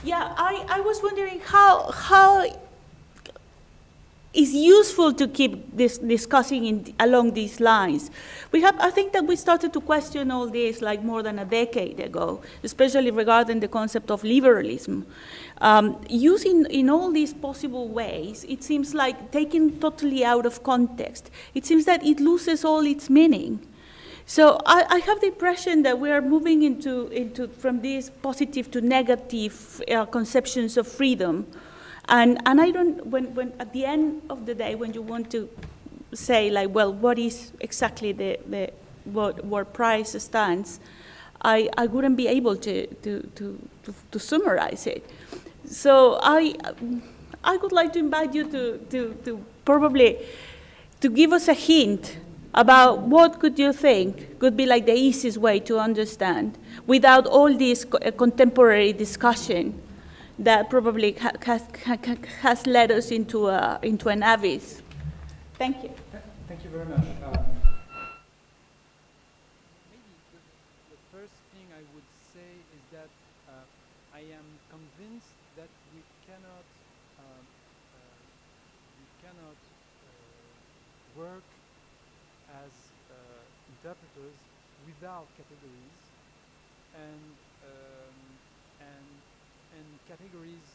Speaker 4: Yeah, I was wondering how it's useful to keep this discussing along these lines. I think that we started to question all this like more than a decade ago, especially regarding the concept of liberalism. Using in all these possible ways, it seems like taken totally out of context. It seems that it loses all its meaning. So I have the impression that we are moving into from these positive to negative conceptions of freedom. And I don't, when at the end of the day, when you want to say like, well, what is exactly where price stands, I wouldn't be able to summarize it. So I would like to invite you to probably to give us a hint about what could you think could be like the easiest way to understand without all this contemporary discussion that probably has led us into an abyss. Thank you.
Speaker 2: Thank you very much. Maybe the first thing I would say is that I am convinced that we cannot work as interpreters without categories, and categories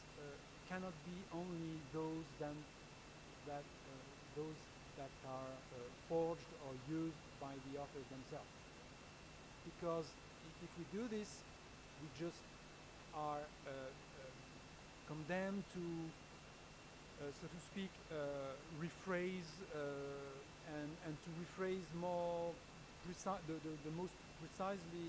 Speaker 2: cannot be only those that are forged or used by the authors themselves. Because if we do this, we just are condemned to, so to speak, rephrase and to rephrase more the most precisely.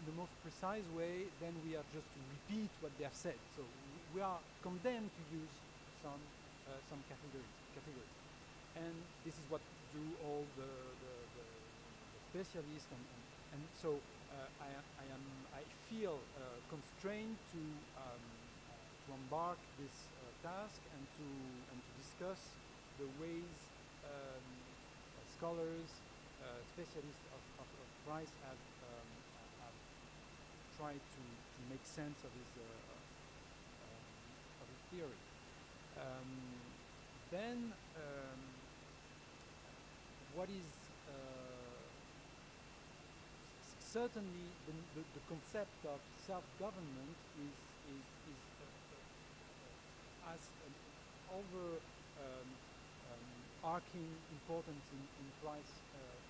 Speaker 2: The most precise way, then we are just to repeat what they have said. So we are condemned to use some categories, and this is what do all the specialists, and so I feel constrained to embark this task and to discuss the ways scholars, specialists of price have tried to make sense of his theory. Then what is certainly the concept of self-government has an arcing importance in price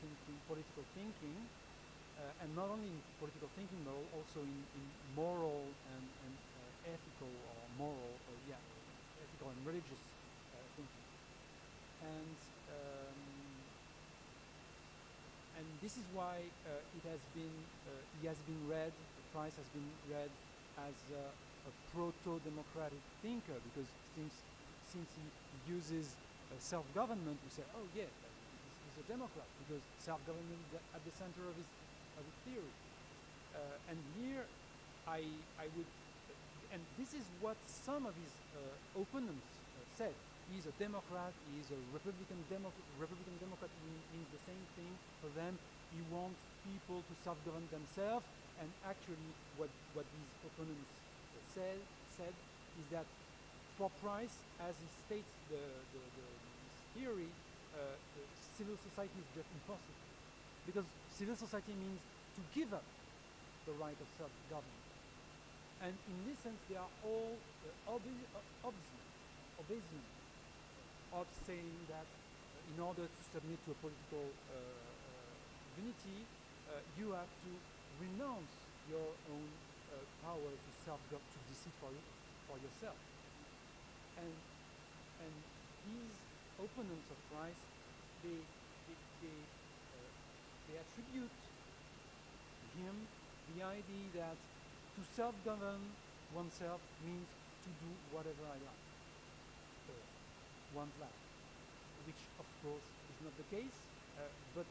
Speaker 2: thinking, political thinking. And not only in political thinking, but also in moral and ethical or moral, ethical and religious thinking. And this is why he has been read. Price has been read as a proto-democratic thinker, because since he uses self-government, we say, oh yeah, he's a democrat, because self-government is at the center of his theory. And here I would, and this is what some of his opponents said. He's a Democrat, he's a Republican Democrat means the same thing for them. He wants people to self-govern themselves, and actually what these opponents said is that for Price, as he states his theory, civil society is just impossible. Because civil society means to give up the right of self-government. And in this sense, they are all obscene of saying that in order to submit to a political unity, you have to renounce your own power to decide for yourself. And these opponents of Christ, they attribute to him the idea that to self-govern oneself means to do whatever I like for one's life, which of course is not the case, but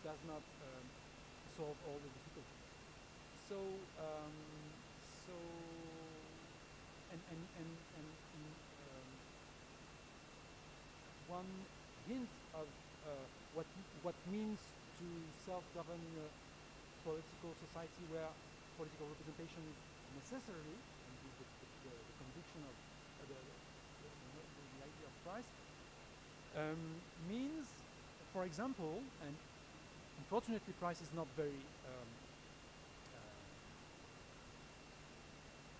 Speaker 2: does not solve all the difficulties. One hint of what means to self-govern political society where political representation is necessary, and the conviction of the idea of Price, means, for example, and unfortunately Price is not very,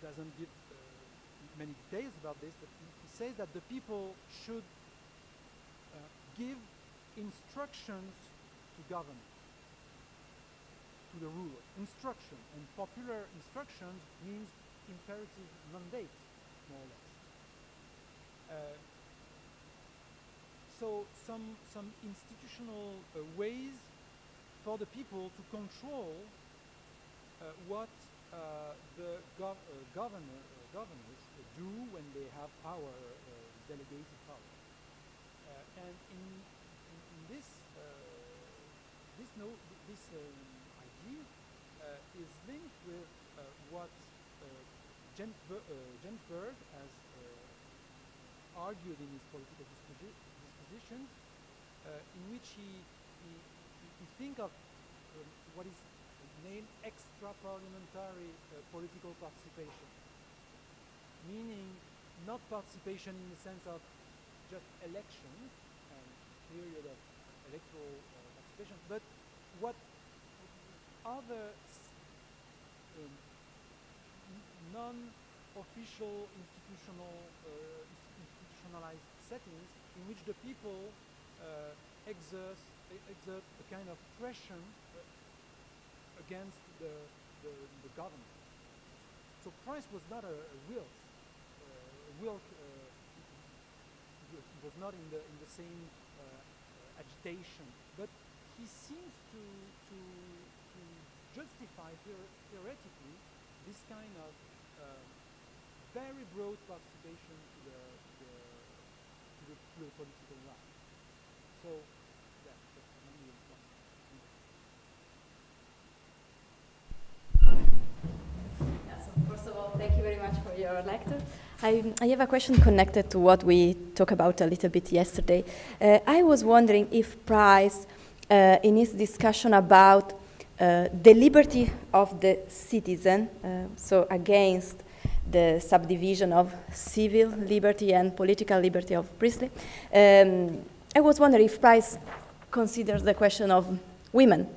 Speaker 2: doesn't give many details about this, but he says that the people should give instructions to government, to the rulers. Instruction, and popular instructions means imperative mandate, more or less. So some institutional ways for the people to control what the governors do when they have power, delegated power. And in this idea is linked with what Ginsburg has argued in his political dispositions, in which he think of what is named extra-parliamentary political participation, meaning not participation in the sense of just elections and period of electoral participation, but what other non-official institutionalized settings in which the people exert a kind of pressure against the government. So Price was not a Wilkes. Wilkes was not in the same agitation, but he seems to justify theoretically this kind of very broad participation to the political life. So that's mainly one.
Speaker 5: Yeah, so first of all, thank you very much for your lecture. I have a question connected to what we talked about a little bit yesterday. I was wondering if Price, in his discussion about the liberty of the citizen, so against the subdivision of civil liberty and political liberty of Priestley, I was wondering if Price considers the question of women,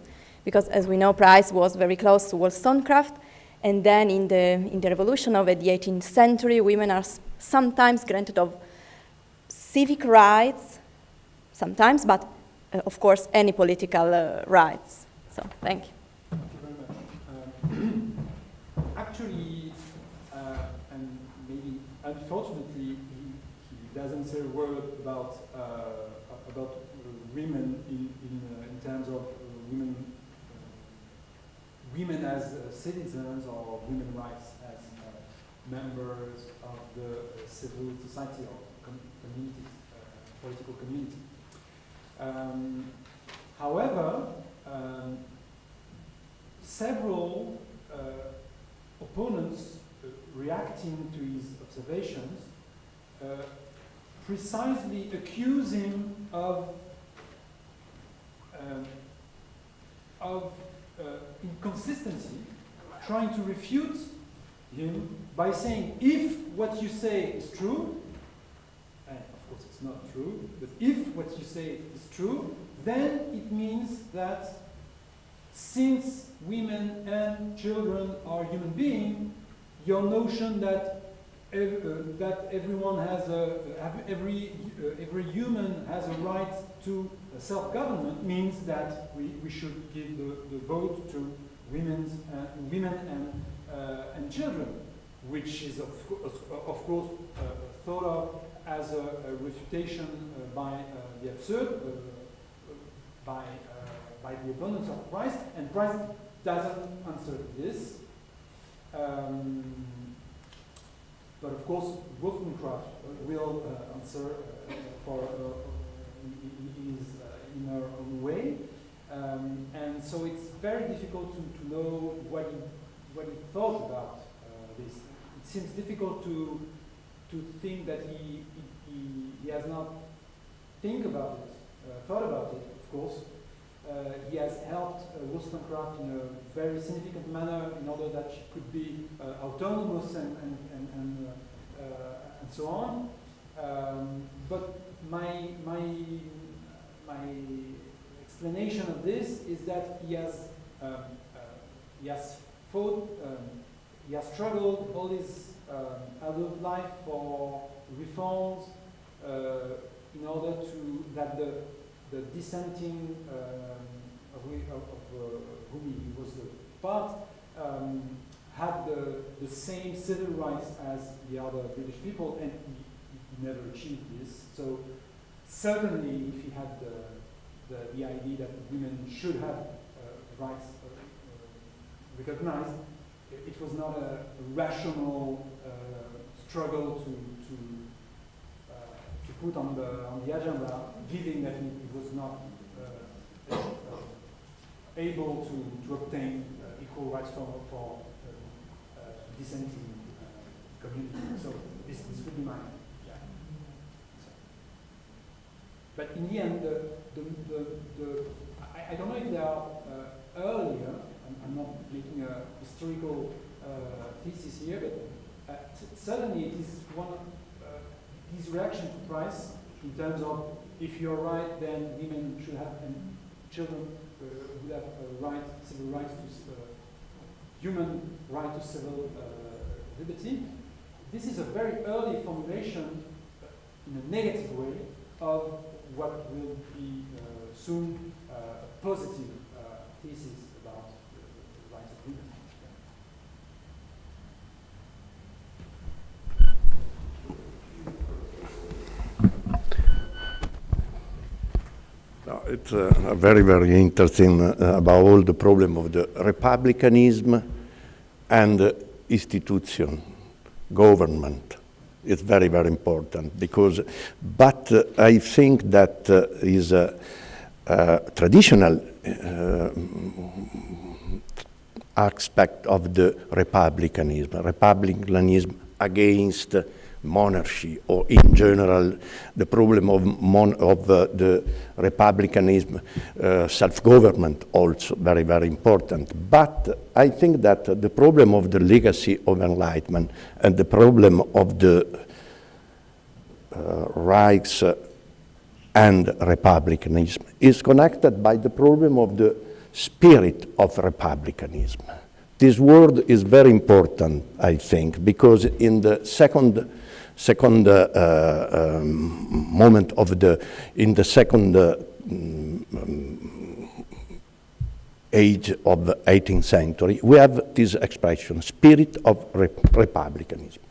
Speaker 5: because as we know, Price was very close to Wollstonecraft, and then in the revolution of the 18th century, women are sometimes granted of civic rights, sometimes, but of course any political rights. So thank you.
Speaker 2: Thank you very much. Actually, and maybe unfortunately, he doesn't say a word about women in terms of women as citizens or women's rights as members of the civil society or communities, political community. However, several opponents reacting to his observations precisely accuse him of inconsistency, trying to refute him by saying, if what you say is true, and of course it's not true, but if what you say is true, then it means that since women and children are human beings, your notion that everyone has every human has a right to self-government means that we should give the vote to women and children, which is of course thought of as a refutation by the absurd, by the opponents of Price, and Price doesn't answer this. But of course, Wollstonecraft will answer for in her own way, and so it's very difficult to know what he thought about this. It seems difficult to think that he has not thought about it, of course. He has helped Wollstonecraft in a very significant manner in order that she could be autonomous and so on. But my explanation of this is that he has fought, he has struggled all his adult life for reforms in order to that the dissenting of whom he was a part had the same civil rights as the other British people, and he never achieved this. So certainly, if he had the idea that women should have rights recognized, it was not a rational struggle to put on the agenda, given that he was not able to obtain equal rights for dissenting community. So this would be mine. Yeah. But in the end, I don't know if there are earlier. I'm not making a historical thesis here, but certainly it is one of his reaction to Price in terms of if you're right, then women should have and children would have civil rights to human right to civil liberty. This is a very early formulation in a negative way of what will be soon a positive thesis about the rights of women.
Speaker 6: It's very, very interesting about all the problem of the republicanism and institution, government. It's very, very important because, but I think that is a traditional aspect of the republicanism against monarchy, or in general, the problem of the republicanism, self-government also very, very important. But I think that the problem of the legacy of Enlightenment and the problem of the rights and republicanism is connected by the problem of the spirit of republicanism. This word is very important, I think, because in the second moment of in the second age of the 18th century, we have this expression, spirit of republicanism.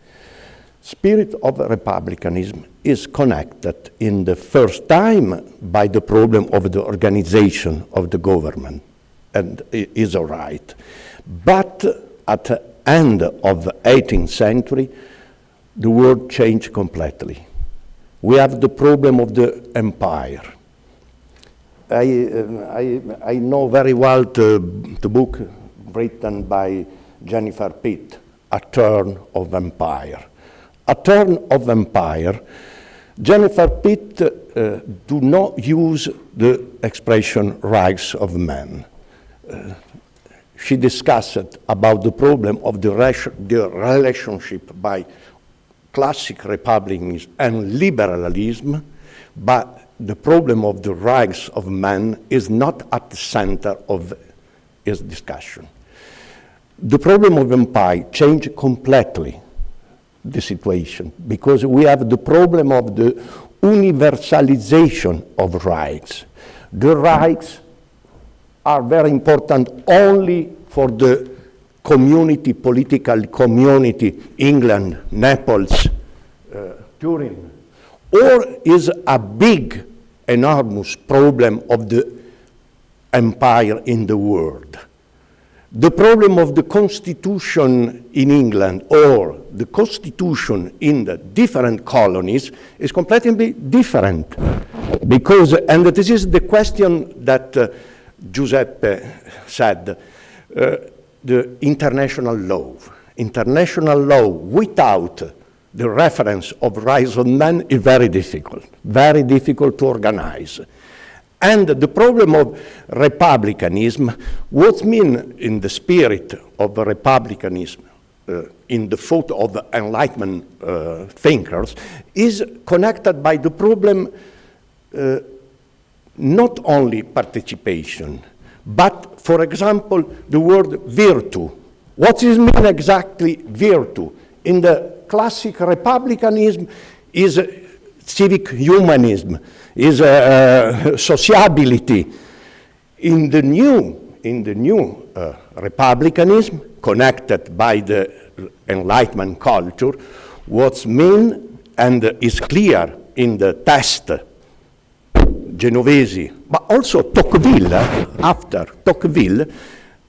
Speaker 6: Spirit of republicanism is connected in the first time by the problem of the organization of the government, and it is all right. But at the end of the 18th century, the world changed completely. We have the problem of the empire. I know very well the book written by Jennifer Pitt, A Turn of Empire. A Turn of Empire, Jennifer Pitt do not use the expression rights of man. She discussed about the problem of the relationship by classic republicanism and liberalism, but the problem of the rights of man is not at the center of his discussion. The problem of empire changed completely the situation because we have the problem of the universalization of rights. The rights are very important only for the community, political community, England, Naples, Turin, or is a big, enormous problem of the empire in the world. The problem of the constitution in England or the constitution in the different colonies is completely different because, and this is the question that Giuseppe said, the international law. International law without the reference of rights of man is very difficult to organize. And the problem of republicanism, what mean in the spirit of republicanism, in the thought of Enlightenment thinkers, is connected by the problem not only participation, but, for example, the word virtue. What does it mean exactly, virtue? In the classic republicanism is civic humanism, is sociability. In the new republicanism, connected by the Enlightenment culture, what's mean and is clear in the test Genovese, but also Tocqueville, after Tocqueville,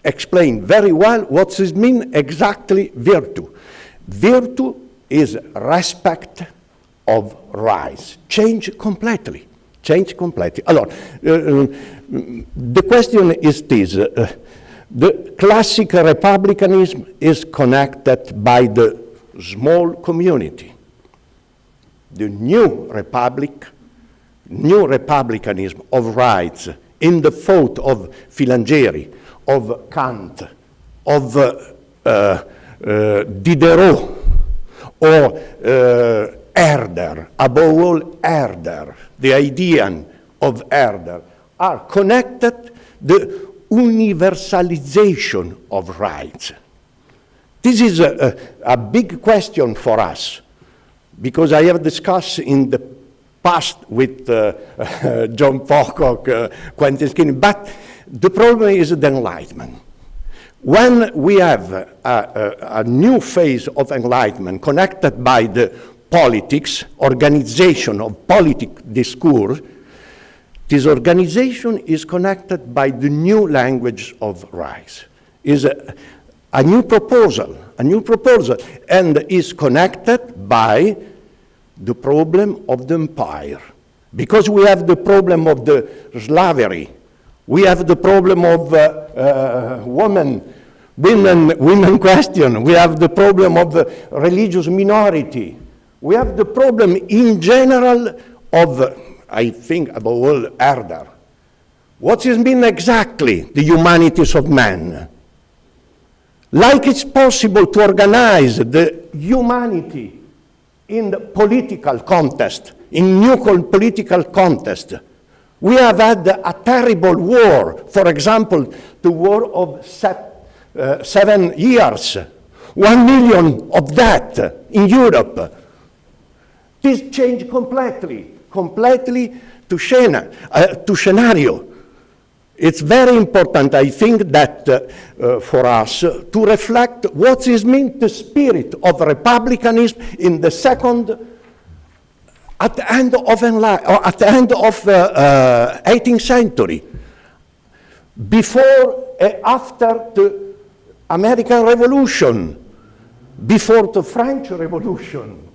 Speaker 6: explained very well what does mean exactly virtue. Virtue is respect of rights. Change completely. Alors, the question is this. The classic republicanism is connected by the small community. The new republicanism of rights in the thought of Filangieri, of Kant, of Diderot, or Herder, above all Herder, the idea of Herder, are connected the universalization of rights. This is a big question for us, because I have discussed in the past with John Pocock, Quentin Skinner, but the problem is the Enlightenment. When we have a new phase of Enlightenment connected by the politics, organization of politic discourse, this organization is connected by the new language of rights. Is a new proposal, and is connected by the problem of the empire. Because we have the problem of the slavery, we have the problem of women question, we have the problem of religious minority, we have the problem in general of, I think, above all, Herder. What does it mean exactly, the humanities of man? Like it's possible to organize the humanity in the political contest, in new political contest. We have had a terrible war, for example, the war of 7 years, 1 million of that in Europe. This changed completely to scenario. It's very important, I think, that for us to reflect what is meant the spirit of republicanism in the at the end of 18th century, before and after the American Revolution, before the French Revolution,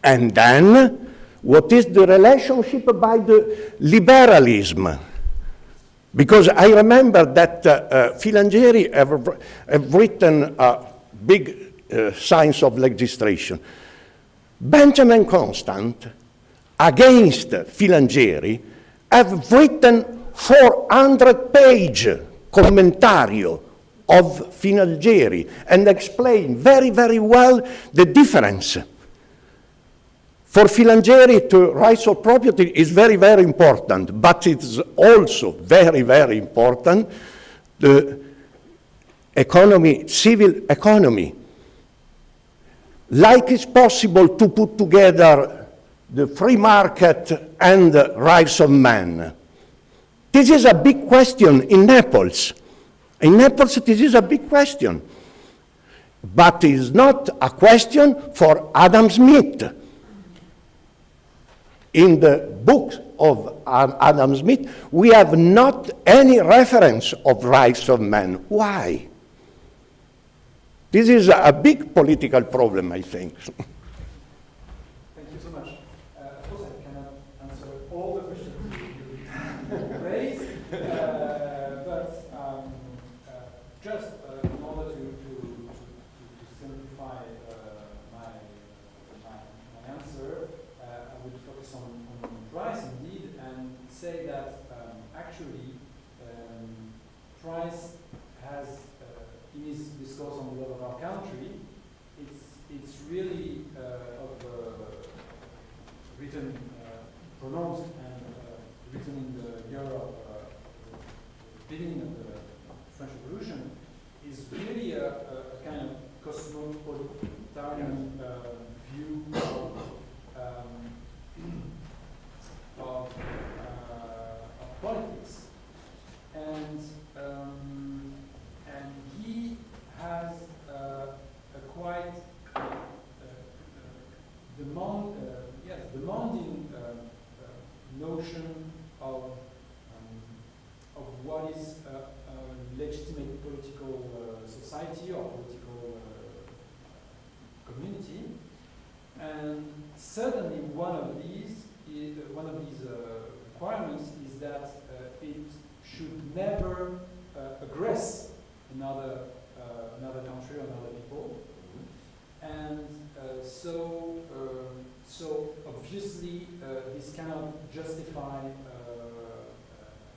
Speaker 6: and then what is the relationship by the liberalism. Because I remember that Filangieri have written a big science of legislation. Benjamin Constant, against Filangieri, have written 400-page commentario of Filangieri and explain very, very well the difference. For Filangieri, the rights of property is very, very important, but it's also very, very important the economy, civil economy. Like it's possible to put together the free market and the rights of man. This is a big question in Naples. In Naples, this is a big question. But it is not a question for Adam Smith. In the books of Adam Smith, we have not any reference of rights of man. Why? This is a big political problem, I think.
Speaker 2: Thank you so much. Of course, I cannot answer all the questions you raised, but just in order to simplify my answer, I would focus on price indeed and say that actually, Price has, in his discourse on the love of our country, it's really written, pronounced and written in the year of the beginning of the French Revolution, is really a kind of cosmopolitan view of politics, and he has a quite demanding notion of what is a legitimate political society or political community, and certainly one of these requirements is that it should never aggress another country or another people, and so obviously this cannot justify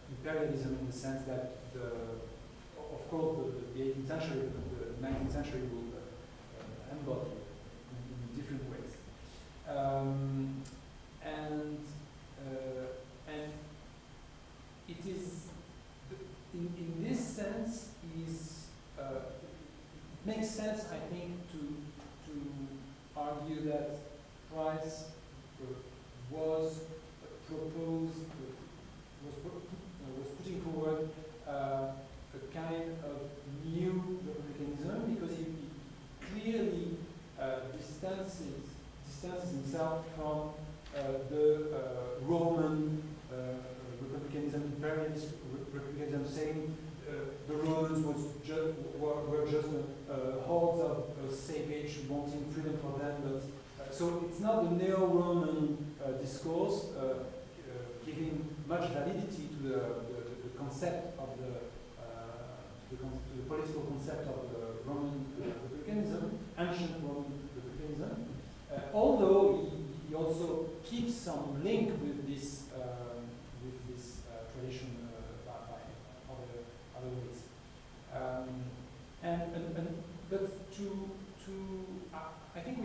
Speaker 2: imperialism in the sense that of course the 18th century, the 19th century will embody in different ways, and it is in this sense makes sense, I think, to argue that Price was putting forward a kind of new republicanism, because he clearly distances himself from the Roman republicanism, imperialist republicanism, saying the Romans were just hordes of savage wanting freedom for them. But so it's not the neo-Roman discourse giving much validity to the concept of the political concept of the Roman republicanism, ancient Roman republicanism. Although he also keeps some link with this tradition by other ways. But I think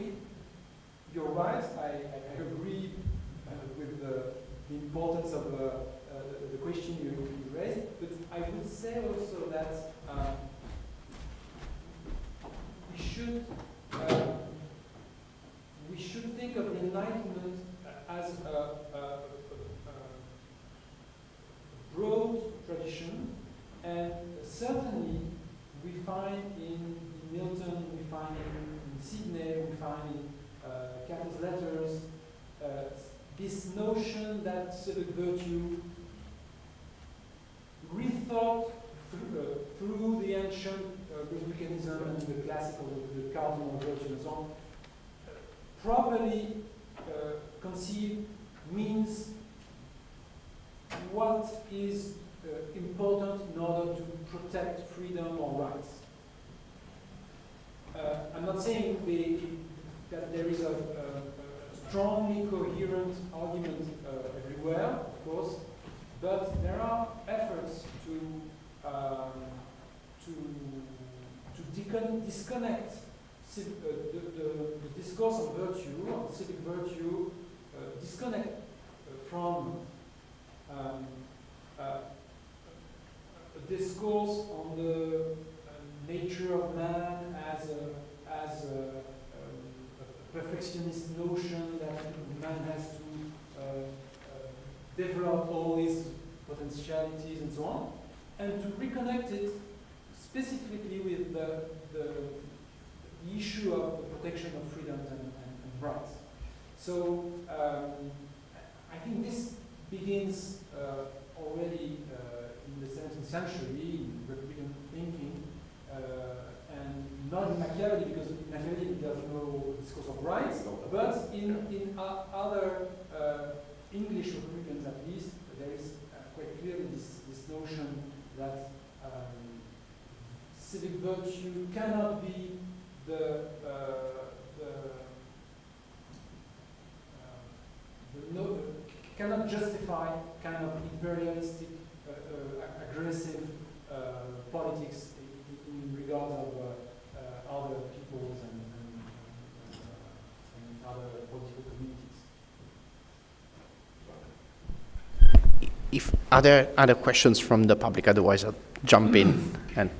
Speaker 2: you're right. I agree with the importance of the question you raised. But I would say also that we should think of the Enlightenment as a broad tradition, and certainly we find in Milton, we find in Sidney, we find in Cato's letters this notion that civic virtue, rethought through the ancient republicanism and the classical, the cardinal virtue and so on, properly conceived means what is important in order to protect freedom or rights. I'm not saying that there is a strongly coherent argument everywhere, of course, but there are efforts to disconnect the discourse of virtue, of civic virtue, disconnect from a discourse on the nature of man as a perfectionist notion that man has to develop all his potentialities and so on, and to reconnect it specifically with the issue of the protection of freedoms and rights. So I think this begins already in the 17th century in Republican thinking, and not in Machiavelli, because in Machiavelli there's no discourse of rights, but in other English Republicans at least, there is quite clearly this notion that civic virtue cannot be cannot justify kind of imperialistic aggressive politics in regards of other peoples and other political communities.
Speaker 1: If are there other questions from the public, otherwise I'll jump in and.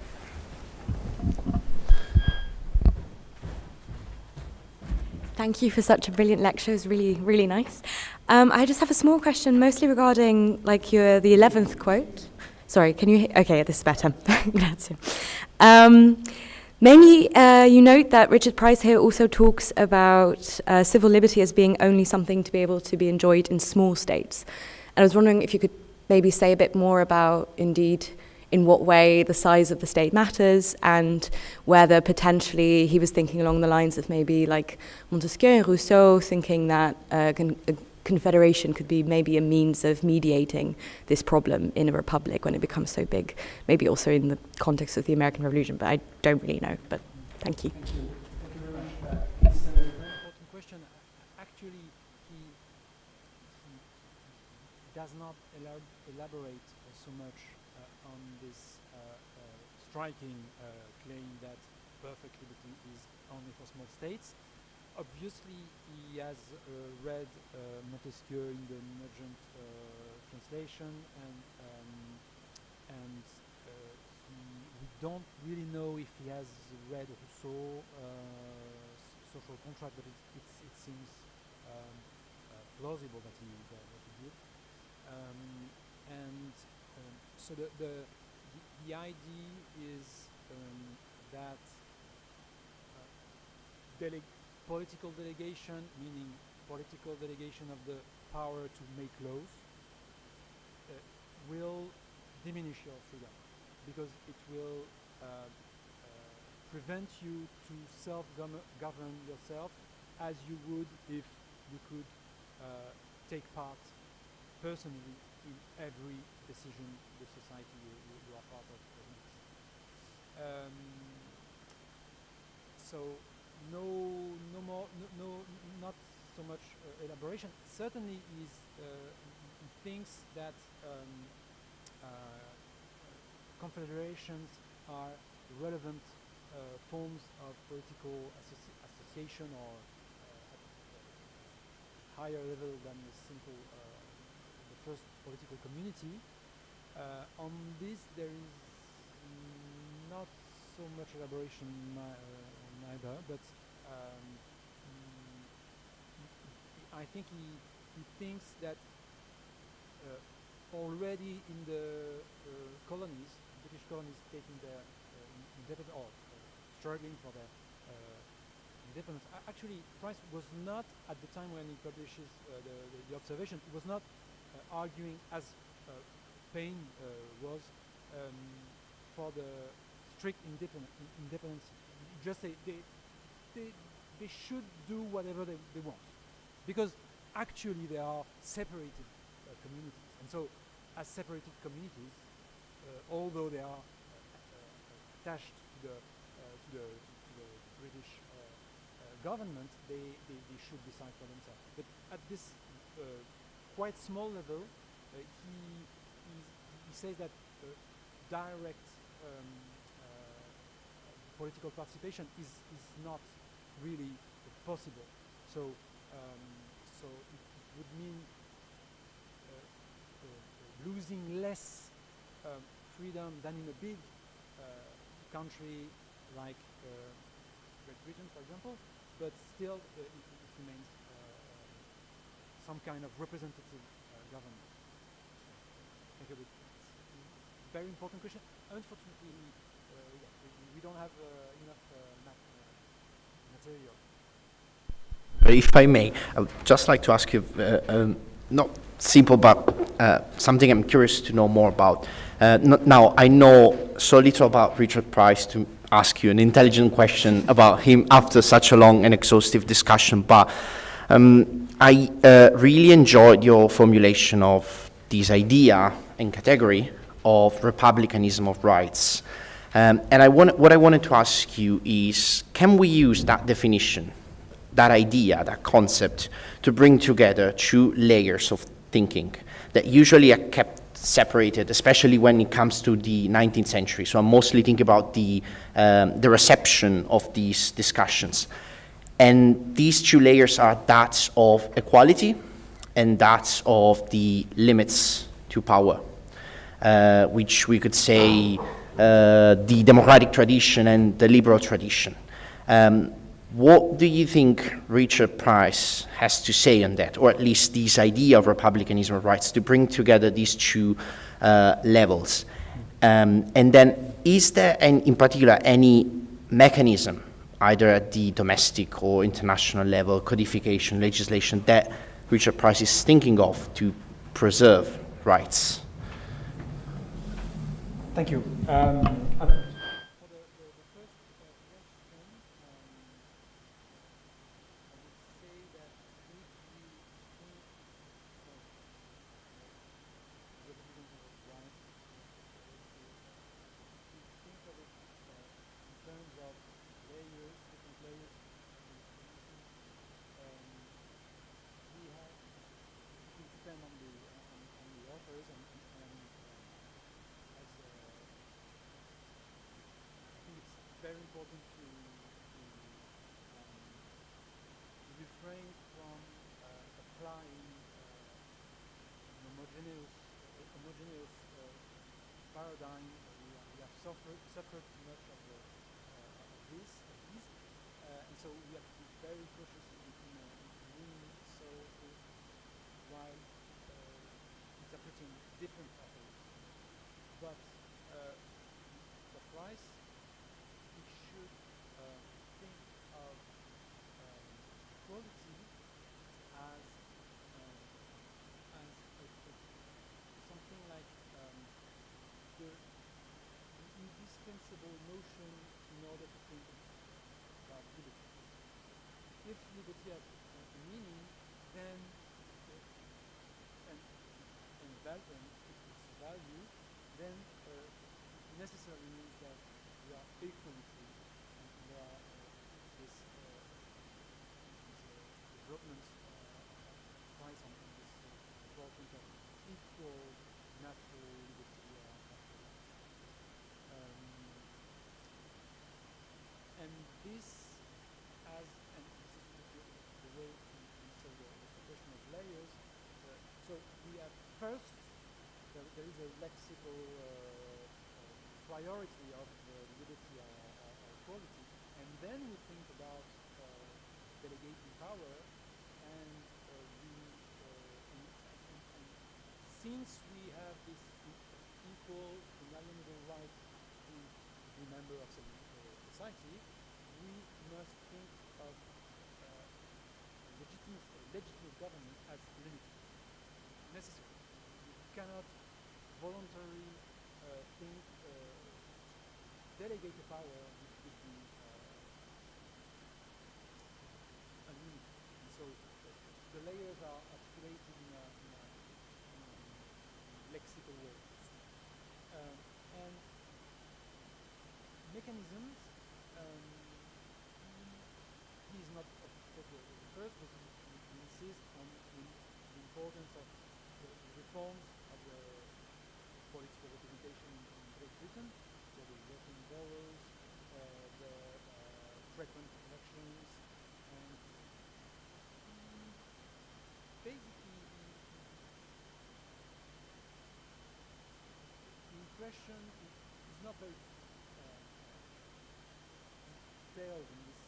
Speaker 7: Thank you for such a brilliant lecture. It was really, really nice. I just have a small question, mostly regarding like the 11th quote. Sorry, can you? Okay, this is better. Grazie. Mainly, you note that Richard Price here also talks about civil liberty as being only something to be able to be enjoyed in small states. And I was wondering if you could maybe say a bit more about, indeed, in what way the size of the state matters, and whether potentially he was thinking along the lines of maybe like Montesquieu and Rousseau, thinking that a confederation could be maybe a means of mediating this problem in a republic when it becomes so big, maybe also in the context of the American Revolution, but I don't really know, but thank you.
Speaker 2: Thank you. Thank you very much. It's a very important question. Actually, he does not elaborate so much on this striking claim that perfect liberty is only for small states. Obviously, he has read Montesquieu in the Nugent translation, and we don't really know if he has read Rousseau, Social Contract, but it seems plausible that he did. So the idea is that political delegation, meaning political delegation of the power to make laws, will diminish your freedom, because it will prevent you to self-govern yourself as you would if you could take part personally in every decision the society you are part of makes. So not so much elaboration. Certainly, he thinks that confederations are relevant forms of political association, or at higher level than the simple the first political community. On this, there is not so much elaboration neither, but I think he thinks that already in the colonies, British colonies taking their independence, or struggling for their independence. Actually, Price was not, at the time when he publishes the observation, he was not arguing, as Paine was, for the strict independence. Just say they should do whatever they want, because actually they are separated communities, and so as separated communities, although they are attached to the British government, they should decide for themselves. But at this quite small level, he says that direct political participation is not really possible. So it would mean losing less freedom than in a big country like Great Britain, for example, but still it remains some kind of representative government. Thank you. Very important question. Unfortunately, we don't have enough material.
Speaker 1: If I may, I would just like to ask you, not simple, but something I'm curious to know more about. Now, I know so little about Richard Price to ask you an intelligent question about him after such a long and exhaustive discussion, but I really enjoyed your formulation of this idea and category of republicanism of rights. And what I wanted to ask you is, can we use that definition, that idea, that concept, to bring together two layers of thinking that usually are kept separated, especially when it comes to the 19th century. So I'm mostly thinking about the reception of these discussions. And these two layers are that of equality and that of the limits to power, which we could say the democratic tradition and the liberal tradition. What do you think Richard Price has to say on that, or at least this idea of republicanism of rights, to bring together these two levels? And then, is there, in particular, any mechanism, either at the domestic or international level, codification, legislation, that Richard Price is thinking of to preserve rights?
Speaker 2: Thank you. Very important to refrain from applying an homogeneous paradigm. We have suffered too much of this, and so we have to be very cautious in doing so while interpreting different authors. But for Price, should think of equality as something like the indispensable notion in order to think about liberty. If liberty has a meaning, then and its value, then necessarily means that we are equally free. There are this development price on this development of equal natural liberty. And this has, and this is the way to answer the question of layers. So we have first, there is a lexical priority of liberty or equality, and then we think about delegating power, and since we have this equal, inalienable right to be a member of society, we must think of legitimate government as limited, necessary. You cannot voluntarily think delegate the power which would be unlimited. And so the layers are articulated in a lexical way. And mechanisms, he is not, of course, the first, but he insists on the importance of the reforms of the political representation in Great Britain, so the working boroughs, the frequent elections, and basically the impression is not very detailed in this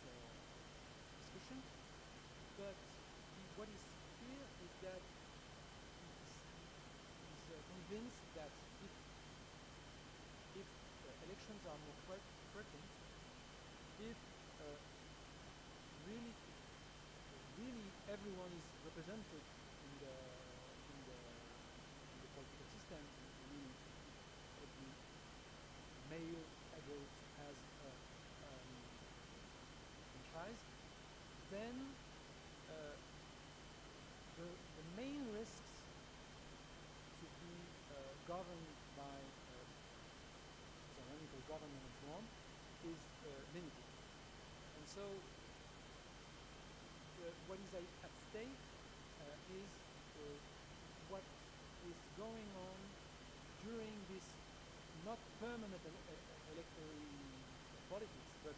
Speaker 2: discussion, but what is clear is that he's convinced that if elections are more frequent, if really everyone is represented in the political system, meaning every male adult has franchise, then the main risks to be governed by tyrannical government and so on is limited. And so what is at stake is what is going on during this not permanent electoral politics, but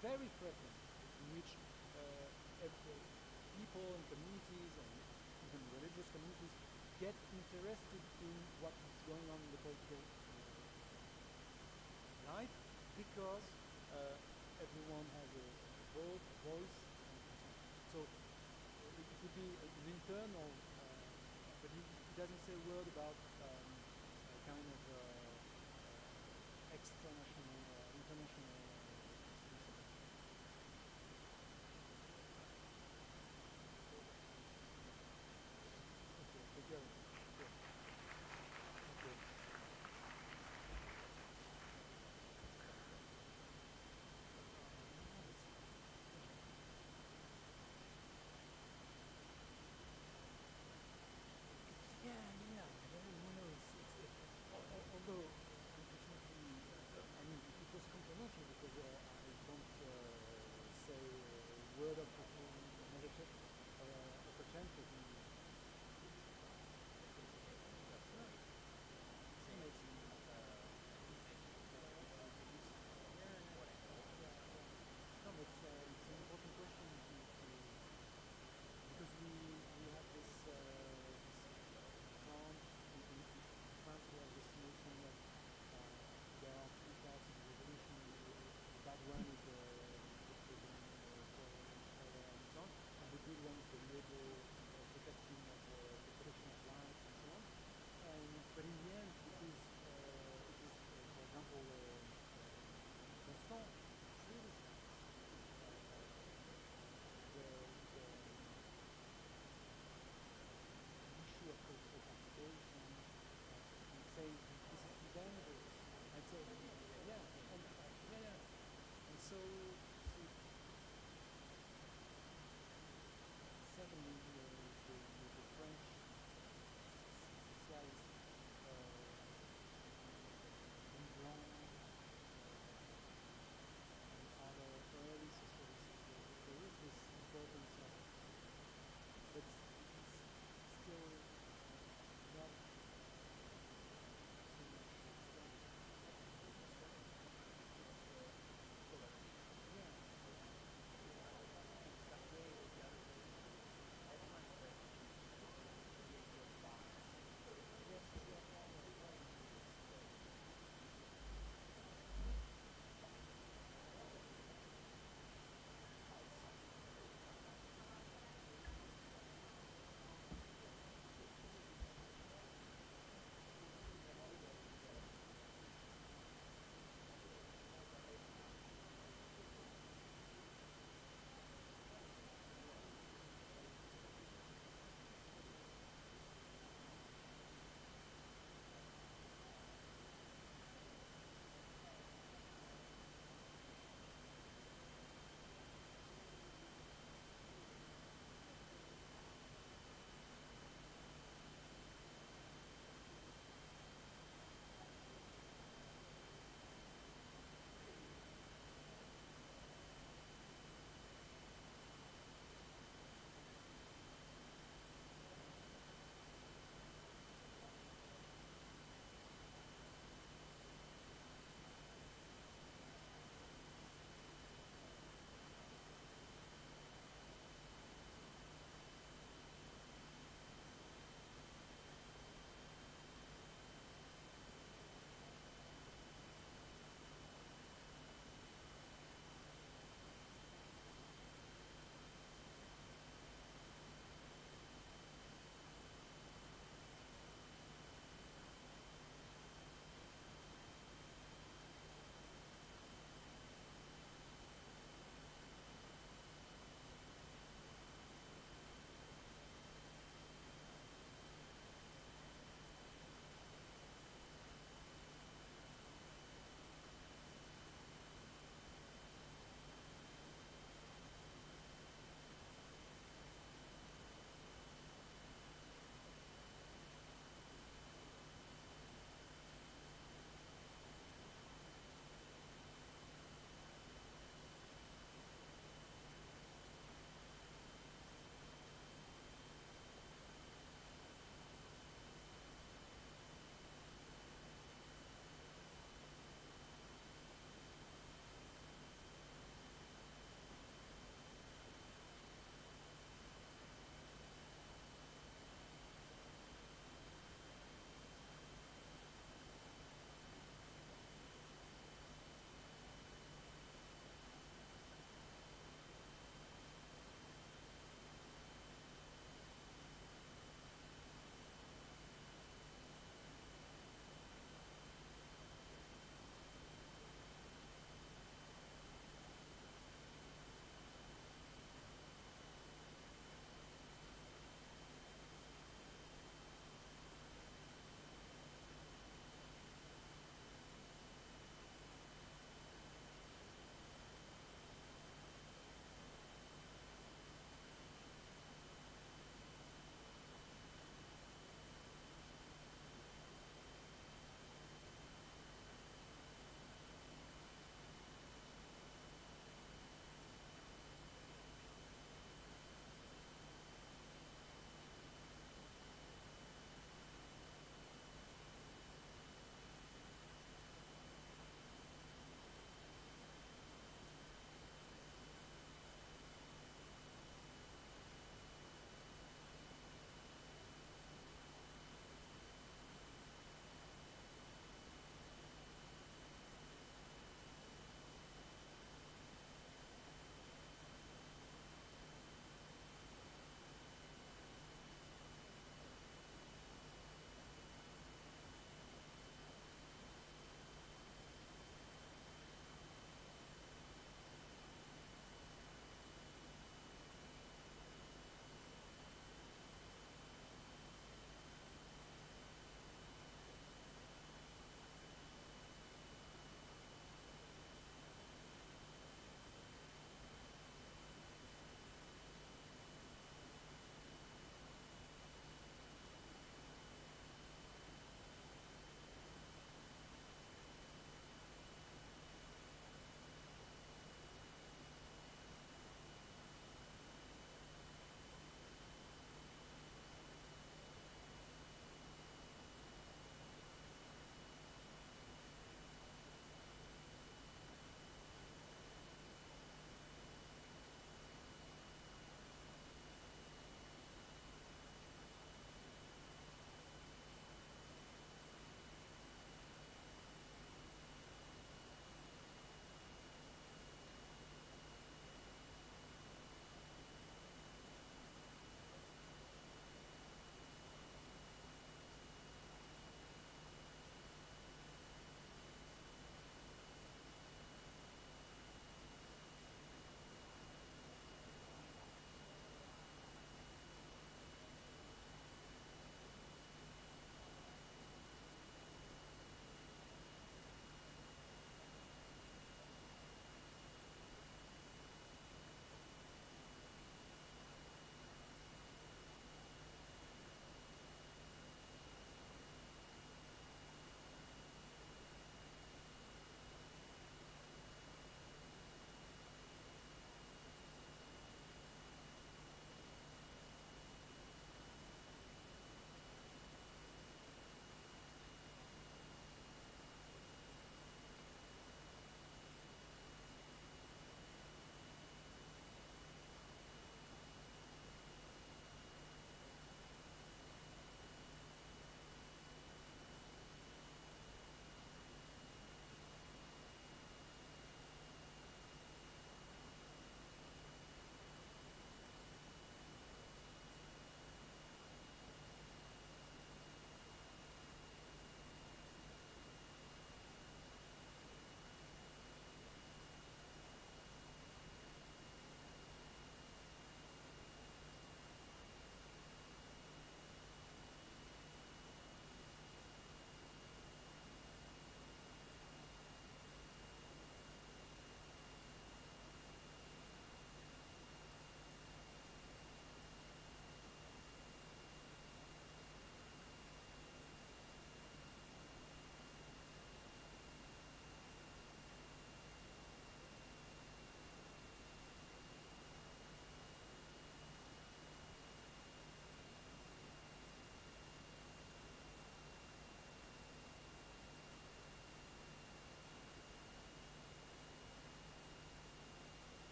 Speaker 2: very frequent, in which people and communities and even religious communities get interested in what is going on in the political life, because everyone has a vote, a voice, and so on. So it could be an internal, but he doesn't say a word about a kind of extra-national, international solution. Okay, thank you. Sure. Okay. No, it's although unfortunately, I mean, it was controversial because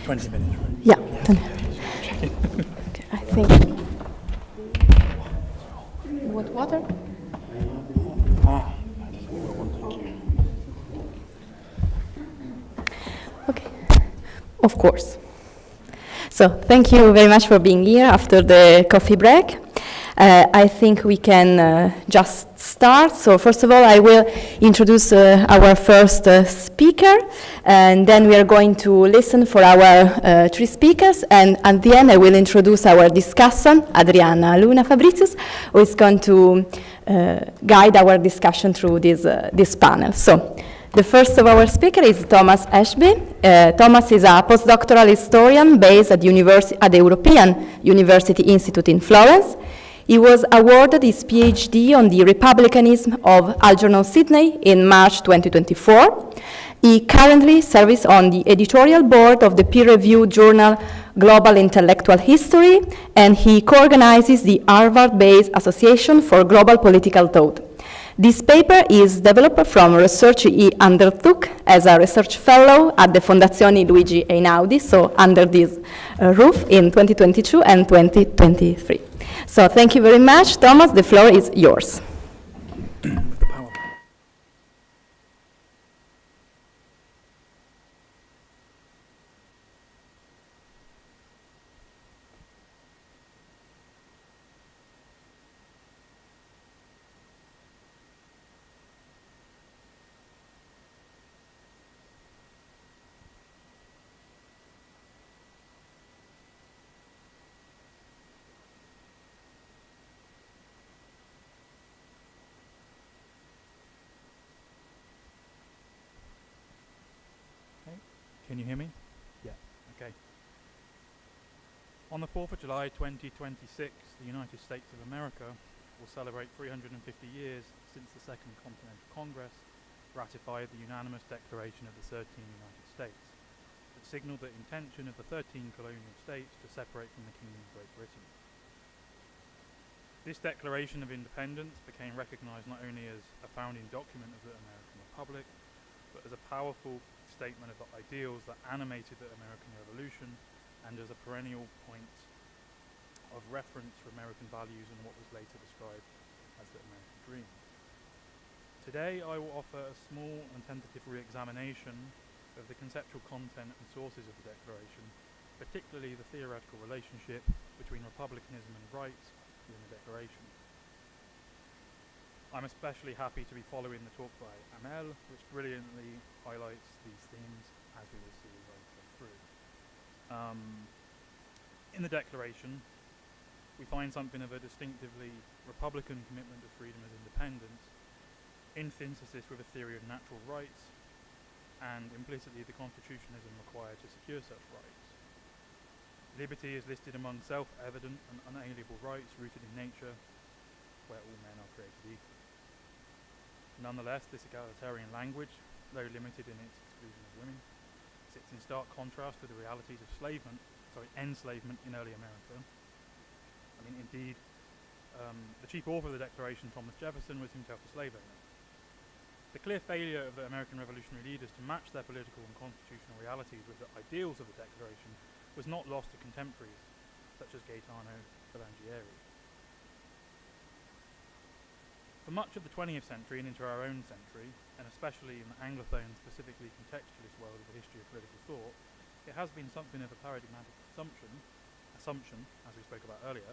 Speaker 3: 20 minutes, right?
Speaker 5: Yeah. Okay, I think. You want water? Okay. Of course. So thank you very much for being here after the coffee break. I think we can just start. So first of all, I will introduce our first speaker, and then we are going to listen for our three speakers, and at the end I will introduce our discussant, Adriana Luna Fabricius, who is going to guide our discussion through this panel. So the first of our speakers is Thomas Ashby. Thomas is a postdoctoral historian based at the European University Institute in Florence. He was awarded his PhD on the republicanism of Algernon Sidney in March 2024. He currently serves on the editorial board of the peer-reviewed journal Global Intellectual History, and he co-organizes the Harvard-based Association for Global Political Thought. This paper is developed from research he undertook as a research fellow at the Fondazione Luigi Einaudi, so under this roof in 2022 and 2023. So thank you very much, Thomas. The floor is yours.
Speaker 3: Can you hear me? Yeah, okay. On the 4th of July 2026, the United States of America will celebrate 350 years since the Second Continental Congress ratified the unanimous declaration of the 13 United States that signaled the intention of the 13 colonial states to separate from the Kingdom of Great Britain. This Declaration of Independence became recognized not only as a founding document of the American Republic, but as a powerful statement of the ideals that animated the American Revolution and as a perennial point of reference for American values and what was later described as the American Dream. Today I will offer a small and tentative re-examination of the conceptual content and sources of the Declaration, particularly the theoretical relationship between republicanism and rights within the Declaration. I'm especially happy to be following the talk by Amel, which brilliantly highlights these themes, as we will see as I go through. In the Declaration, we find something of a distinctively Republican commitment to freedom as independence, in synthesis with a theory of natural rights, and implicitly the constitutionalism required to secure such rights. Liberty is listed among self-evident and unalienable rights rooted in nature, where all men are created equal. Nonetheless, this egalitarian language, though limited in its exclusion of women, sits in stark contrast with the realities of enslavement in early America. I mean, indeed, the chief author of the Declaration, Thomas Jefferson, was himself a slave owner. The clear failure of the American revolutionary leaders to match their political and constitutional realities with the ideals of the Declaration was not lost to contemporaries, such as Gaetano Filangieri. For much of the 20th century and into our own century, and especially in the Anglophone, specifically contextualist world of the history of political thought, it has been something of a paradigmatic assumption, as we spoke about earlier,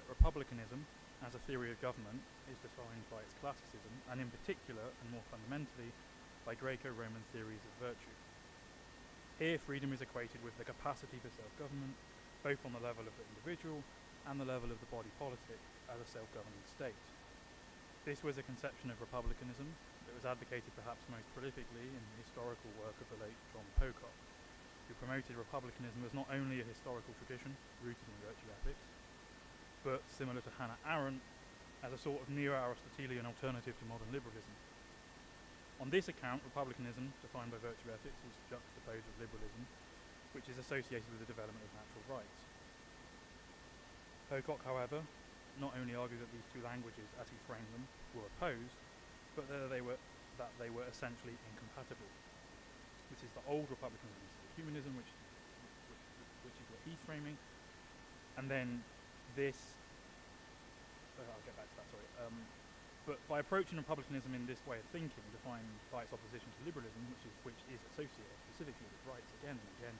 Speaker 3: that republicanism, as a theory of government, is defined by its classicism, and in particular, and more fundamentally, by Greco-Roman theories of virtue. Here, freedom is equated with the capacity for self-government, both on the level of the individual and the level of the body politic as a self-governing state. This was a conception of republicanism that was advocated perhaps most prolifically in the historical work of the late John Pocock, who promoted republicanism as not only a historical tradition rooted in virtue ethics, but, similar to Hannah Arendt, as a sort of neo-Aristotelian alternative to modern liberalism. On this account, republicanism, defined by virtue ethics, is juxtaposed with liberalism, which is associated with the development of natural rights. Pocock, however, not only argued that these two languages, as he framed them, were opposed, but that they were essentially incompatible. which is the old republicanism and civic humanism, which is what he's framing, and then this. I'll get back to that. Sorry. But by approaching republicanism in this way of thinking, defined by its opposition to liberalism, which is associated specifically with rights again and again,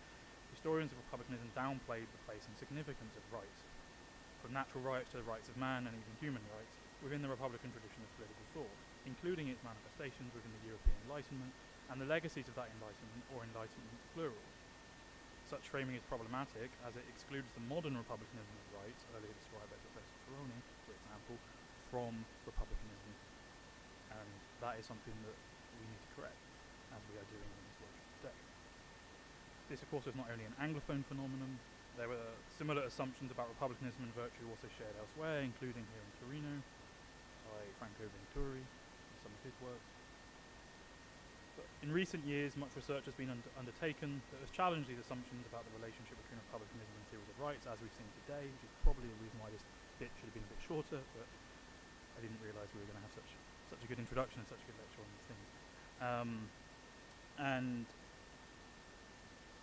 Speaker 3: historians of republicanism downplayed the place and significance of rights, from natural rights to the rights of man and even human rights, within the republican tradition of political thought, including its manifestations within the European Enlightenment and the legacies of that Enlightenment, or Enlightenment plural. Such framing is problematic as it excludes the modern republicanism of rights, earlier described by Professor Ferroni, for example, from republicanism, and that is something that we need to correct, as we are doing in this workshop today. This, of course, is not only an Anglophone phenomenon. There were similar assumptions about republicanism and virtue also shared elsewhere, including here in Torino, by Franco Venturi and some of his works. But in recent years, much research has been undertaken that has challenged these assumptions about the relationship between republicanism and theories of rights, as we've seen today, which is probably the reason why this bit should have been a bit shorter, but I didn't realise we were going to have such a good introduction and such a good lecture on these things. And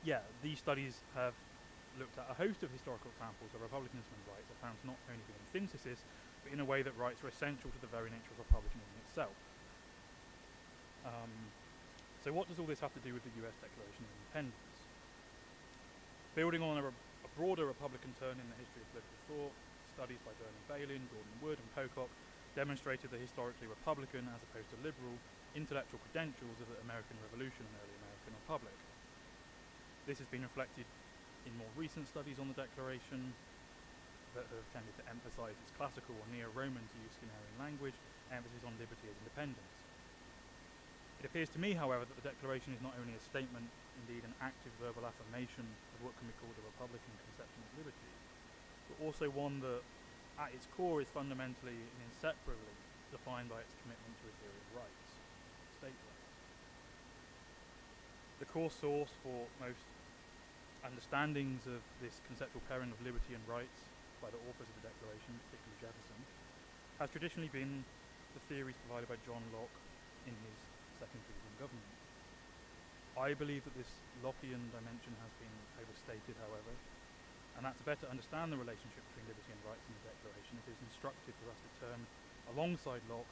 Speaker 3: yeah, these studies have looked at a host of historical examples of republicanism and rights are found to not only be in synthesis, but in a way that rights are essential to the very nature of republicanism itself. So what does all this have to do with the US Declaration of Independence? Building on a broader Republican turn in the history of political thought, studies by Vernon Bailyn, Gordon Wood and Pocock demonstrated the historically Republican, as opposed to liberal, intellectual credentials of the American Revolution and early American Republic. This has been reflected in more recent studies on the Declaration that have tended to emphasise its classical or neo-Roman, to use Skinnerian language, emphasis on liberty as independence. It appears to me, however, that the Declaration is not only a statement, indeed an active verbal affirmation of what can be called a Republican conception of liberty, but also one that, at its core, is fundamentally and inseparably defined by its commitment to a theory of rights, state rights. The core source for most understandings of this conceptual pairing of liberty and rights by the authors of the Declaration, particularly Jefferson, has traditionally been the theories provided by John Locke in his Second Freedom Government. I believe that this Lockean dimension has been overstated, however, and that to better understand the relationship between liberty and rights in the Declaration, it is instructive for us to turn alongside Locke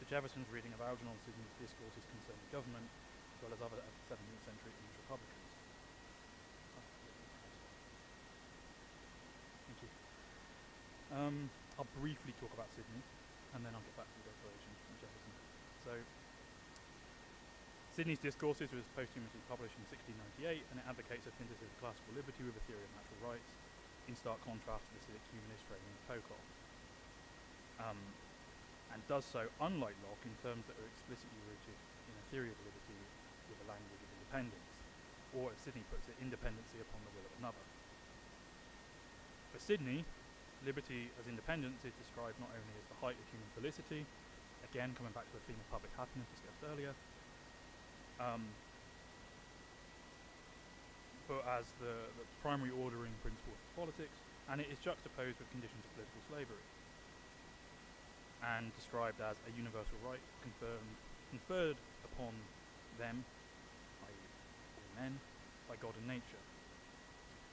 Speaker 3: to Jefferson's reading of Algernon Sidney's discourses concerning government, as well as other 17th century English Republicans. Thank you. I'll briefly talk about Sidney, and then I'll get back to the Declaration from Jefferson. So, Sidney's Discourses was posthumously published in 1698, and it advocates a synthesis of classical liberty with a theory of natural rights, in stark contrast to the civic humanist framing of Pocock. And does so, unlike Locke, in terms that are explicitly rooted in a theory of liberty with a language of independence, or, as Sidney puts it, independency upon the will of another. For Sidney, liberty as independence is described not only as the height of human felicity, again coming back to the theme of public happiness discussed earlier, but as the primary ordering principle of politics, and it is juxtaposed with conditions of political slavery, and described as a universal right conferred upon them, i.e. all men, by God and nature.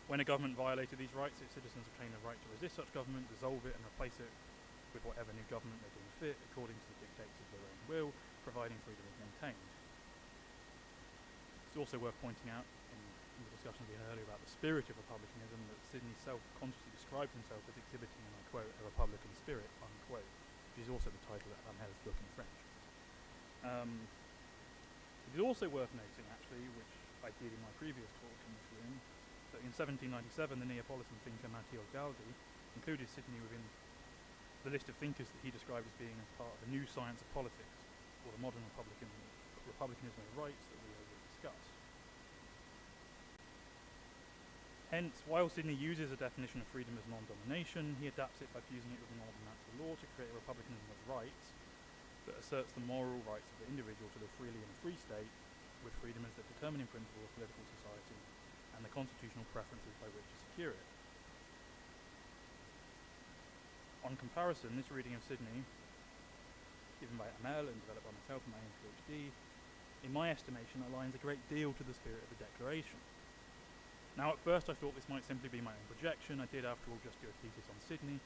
Speaker 3: When a government violated these rights, its citizens obtained the right to resist such government, dissolve it, and replace it with whatever new government they deem fit, according to the dictates of their own will, providing freedom is maintained. It's also worth pointing out, in the discussion we had earlier about the spirit of republicanism, that Sidney self-consciously described himself as exhibiting, and I quote, a republican spirit, unquote, which is also the title of Amhel's book in French. It is also worth noting, actually, which I did in my previous talk in this room, that in 1797 the Neapolitan thinker Matteo Galdi included Sidney within the list of thinkers that he described as being part of the new science of politics, or the modern republicanism of rights that we already discussed. Hence, while Sidney uses a definition of freedom as non-domination, he adapts it by fusing it with northern natural law to create a republicanism of rights that asserts the moral rights of the individual to live freely in a free state, with freedom as the determining principle of political society, and the constitutional preferences by which to secure it. On comparison, this reading of Sidney, given by Amhel and developed by myself in my own PhD, in my estimation, aligns a great deal to the spirit of the Declaration. Now, at first I thought this might simply be my own projection. I did, after all, just do a thesis on Sydney.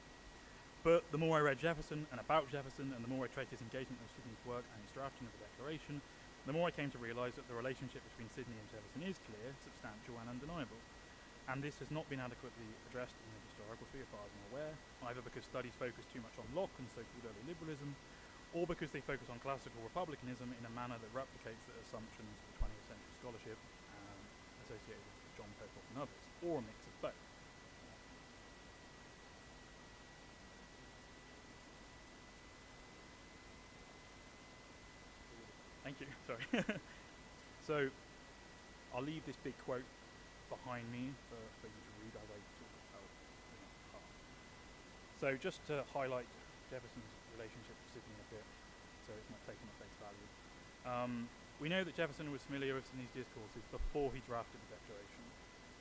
Speaker 3: But the more I read Jefferson and about Jefferson, and the more I traced his engagement with Sydney's work and his drafting of the Declaration, the more I came to realise that the relationship between Sydney and Jefferson is clear, substantial and undeniable. And this has not been adequately addressed in the historiography, as far as I'm aware, either because studies focus too much on Locke and so-called early liberalism, or because they focus on classical republicanism in a manner that replicates the assumptions of 20th century scholarship associated with John Pocock and others, or a mix of both. Thank you, sorry. So, I'll leave this big quote behind me for you to read as I sort of tell the part. So, just to highlight Jefferson's relationship with Sydney a bit, so it's not taken at face value. We know that Jefferson was familiar with Sydney's discourses before he drafted the Declaration.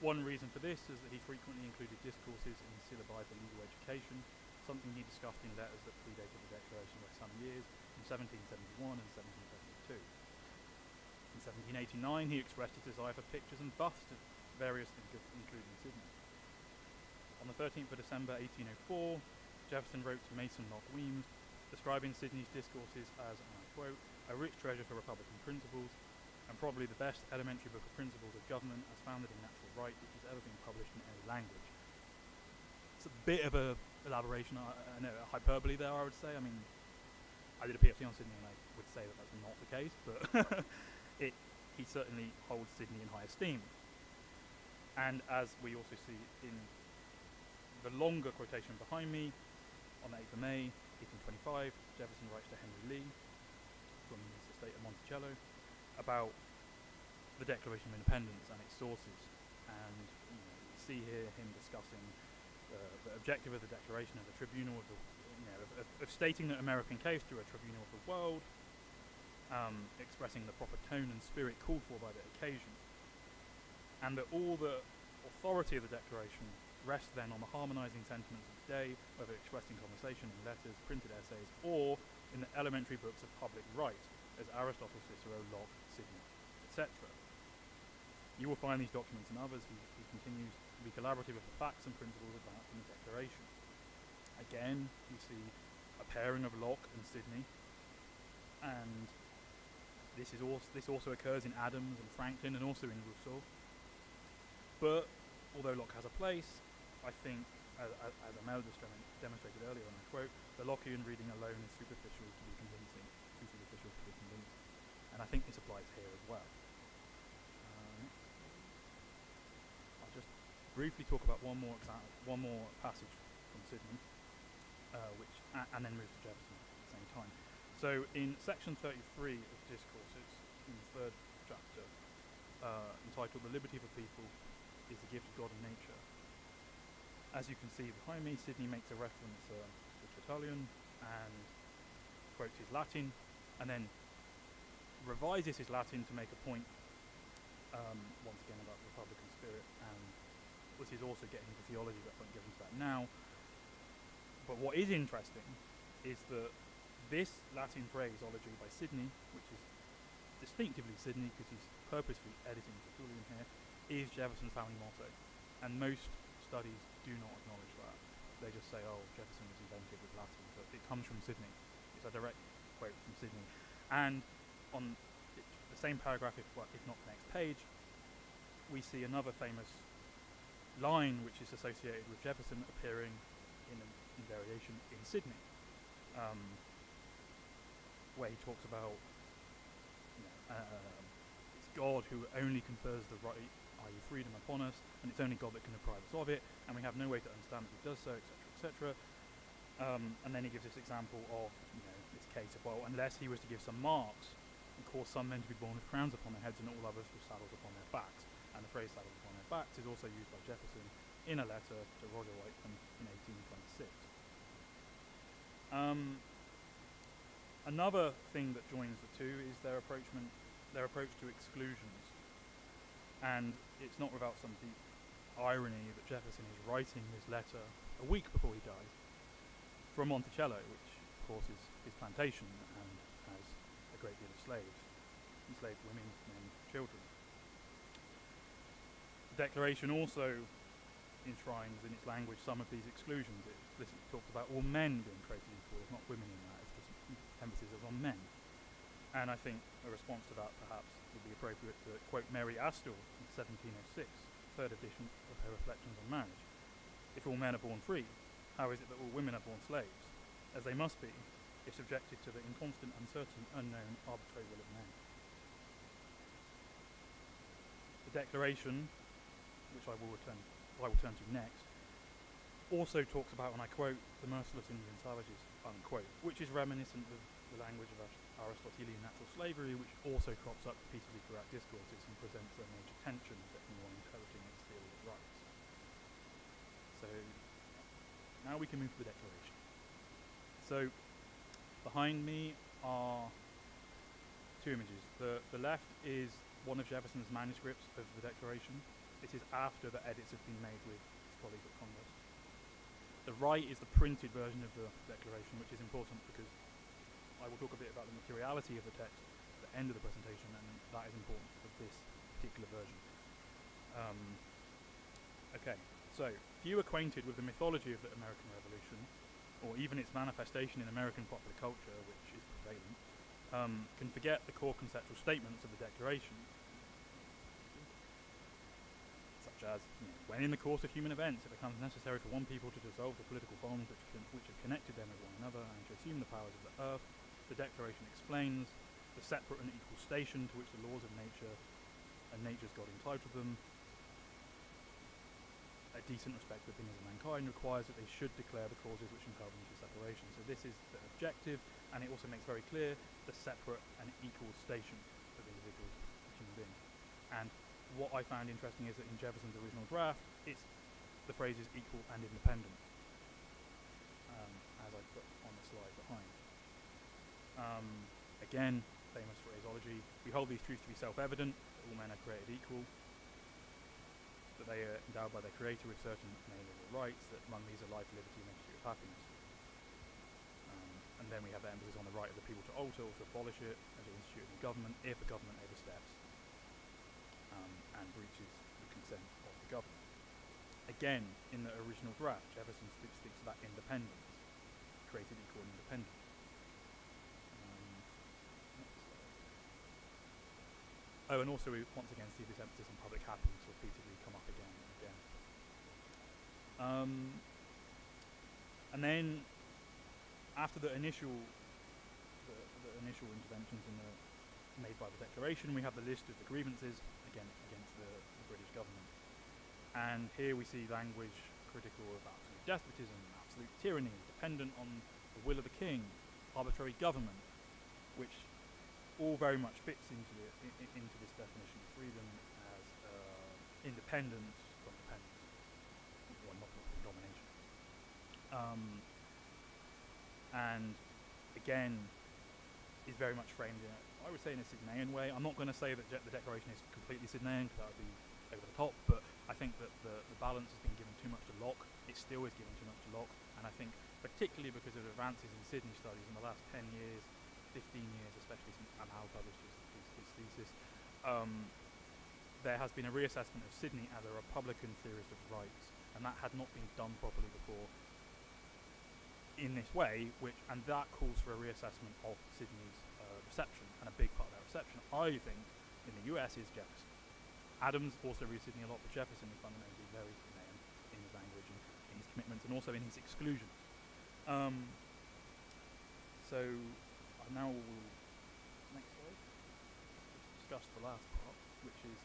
Speaker 3: One reason for this is that he frequently included discourses in his syllabi for legal education, something he discussed in letters that predated the Declaration by some years, from 1771 and 1772. In 1789, he expressed his desire for pictures and busts of various thinkers, including Sydney. On the 13th of December 1804, Jefferson wrote to Mason Locke Weems, describing Sydney's discourses as, and I quote, a rich treasure for Republican principles, and probably the best elementary book of principles of government as founded in natural right which has ever been published in any language. It's a bit of a elaboration, I know, a hyperbole there, I would say. I mean, I did a PhD on Sydney and I would say that that's not the case, but he certainly holds Sydney in high esteem. And as we also see in the longer quotation behind me, on the 8th of May, 1825, Jefferson writes to Henry Lee from his estate at Monticello about the Declaration of Independence and its sources. And you see here him discussing the objective of the Declaration of the tribunal of the, of stating the American case through a tribunal of the world, expressing the proper tone and spirit called for by the occasion, and that all the authority of the Declaration rests then on the harmonizing sentiments of the day, whether expressed in conversation, in letters, printed essays, or in the elementary books of public right, as Aristotle, Cicero, Locke, Sydney, etc. You will find these documents and others. He continues to be collaborative with the facts and principles advanced in the Declaration. Again, you see a pairing of Locke and Sydney, and this also occurs in Adams and Franklin and also in Rousseau. But although Locke has a place, I think, as Amel demonstrated earlier, and I quote, the Lockean reading alone is superficial to be convincing. And I think this applies here as well. I'll just briefly talk about one more passage from Sydney, and then move to Jefferson at the same time. So in section 33 of Discourses, in the third chapter, entitled "The Liberty of a People is the Gift of God and Nature," as you can see behind me, Sydney makes a reference to Tertullian and quotes his Latin, and then revises his Latin to make a point, once again, about the Republican spirit, and this is also getting into theology, but I won't get into that now. But what is interesting is that this Latin phraseology by Sydney, which is distinctively Sydney because he's purposefully editing Tertullian here, is Jefferson's family motto, and most studies do not acknowledge that. They just say, oh, Jefferson was invented with Latin, but it comes from Sydney. It's a direct quote from Sydney. And on the same paragraph, if not the next page, we see another famous line which is associated with Jefferson appearing in variation in Sydney, where he talks about it's God who only confers the right, i.e. freedom, upon us, and it's only God that can deprive us of it, and we have no way to understand that he does so, etc., etc. And then he gives this example of this case of, well, unless he was to give some marks and cause some men to be born with crowns upon their heads and all others with saddles upon their backs. And the phrase saddles upon their backs is also used by Jefferson in a letter to Roger Whiteman in 1826. Another thing that joins the two is their approach to exclusions. And it's not without some deep irony that Jefferson is writing this letter a week before he dies from Monticello, which of course is his plantation and has a great deal of slaves. enslaved women, men, children. The Declaration also enshrines in its language some of these exclusions. It explicitly talks about all men being created equal. There's not women in that, it's just emphasis is on men. And I think a response to that perhaps would be appropriate to quote Mary Astor in 1706, third edition of her Reflections on Marriage. If all men are born free, how is it that all women are born slaves, as they must be, if subjected to the inconstant, uncertain, unknown, arbitrary will of men? The Declaration, which I will turn to next, also talks about, and I quote, the merciless Indian savages, unquote, which is reminiscent of the language of Aristotelian natural slavery, which also crops up repeatedly throughout discourses and presents a major tension with anyone interpreting its theory of rights. So now we can move to the Declaration. So behind me are two images. The left is one of Jefferson's manuscripts of the Declaration. This is after the edits have been made with his colleagues at Congress. The right is the printed version of the Declaration, which is important because I will talk a bit about the materiality of the text at the end of the presentation, and that is important for this particular version. Okay, so few acquainted with the mythology of the American Revolution, or even its manifestation in American popular culture, which is prevalent, can forget the core conceptual statements of the Declaration, such as, when in the course of human events it becomes necessary for one people to dissolve the political bonds which have connected them with one another and to assume the powers of the earth, the Declaration explains the separate and equal station to which the laws of nature and nature's God entitled them. A decent respect for the opinions of mankind requires that they should declare the causes which impel them to separation. So this is the objective, and it also makes very clear the separate and equal station of individuals as human beings. And what I found interesting is that in Jefferson's original draft, the phrase is equal and independent, as I put on the slide behind. Again, famous phraseology. We hold these truths to be self-evident, that all men are created equal, that they are endowed by their Creator with certain inalienable rights, that among these are life, liberty, and the pursuit of happiness. And then we have the emphasis on the right of the people to alter or to abolish it as an institute of government if a government oversteps and breaches the consent of the government. Again, in the original draft, Jefferson sticks to that independence, created equal and independent. Oh, and also we once again see this emphasis on public happiness repeatedly come up again and again. And then, after the initial interventions made by the Declaration, we have the list of the grievances again against the British government. And here we see language critical of absolute despotism, absolute tyranny, dependent on the will of the king, arbitrary government, which all very much fits into this definition of freedom as independence from dependence, or not from domination. And again, is very much framed in, I would say, in a Sidneyan way. I'm not going to say that the Declaration is completely Sidneyan, because that would be over the top, but I think that the balance has been given too much to Locke. It still is given too much to Locke, and I think particularly because of advances in Sydney studies in the last 10 years, 15 years, especially since Amal published his thesis, there has been a reassessment of Sydney as a Republican theorist of rights, and that had not been done properly before in this way, and that calls for a reassessment of Sydney's reception, and a big part of that reception, I think, in the US is Jefferson. Adams also reads Sydney a lot, but Jefferson is fundamentally very Sidneyan in his language and in his commitments, and also in his exclusions. So now we'll, next slide, discuss the last part, which is,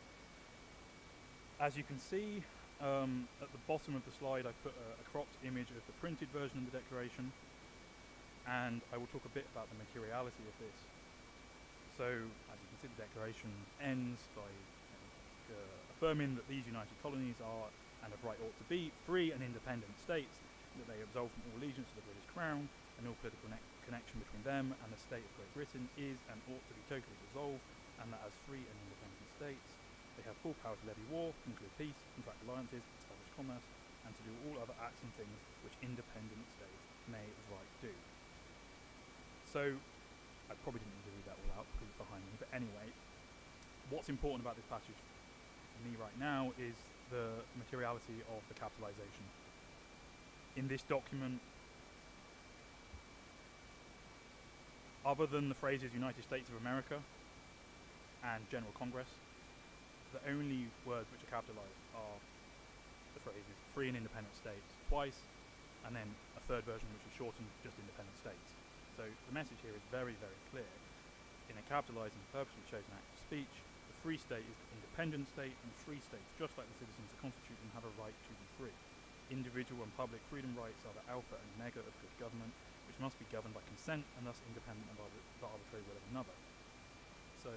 Speaker 3: as you can see, at the bottom of the slide I put a cropped image of the printed version of the Declaration, and I will talk a bit about the materiality of this. So, as you can see, the Declaration ends by affirming that these united colonies are, and of right ought to be, free and independent states, that they absolve from all allegiance to the British Crown, and all political connection between them and the state of Great Britain is and ought to be totally dissolved, and that as free and independent states, they have full power to levy war, conclude peace, contract alliances, establish commerce, and to do all other acts and things which independent states may of right do. So, I probably didn't need to read that all out because it's behind me, but anyway, what's important about this passage for me right now is the materiality of the capitalization. In this document, other than the phrases United States of America and General Congress, the only words which are capitalized are the phrases free and independent states twice, and then a third version which is shortened, just independent states. So the message here is very, very clear. In a capitalized and purposely chosen act of speech, the free state is the independent state, and free states, just like the citizens of the Constitution, have a right to be free. Individual and public freedom rights are the alpha and omega of good government, which must be governed by consent and thus independent of the arbitrary will of another. So,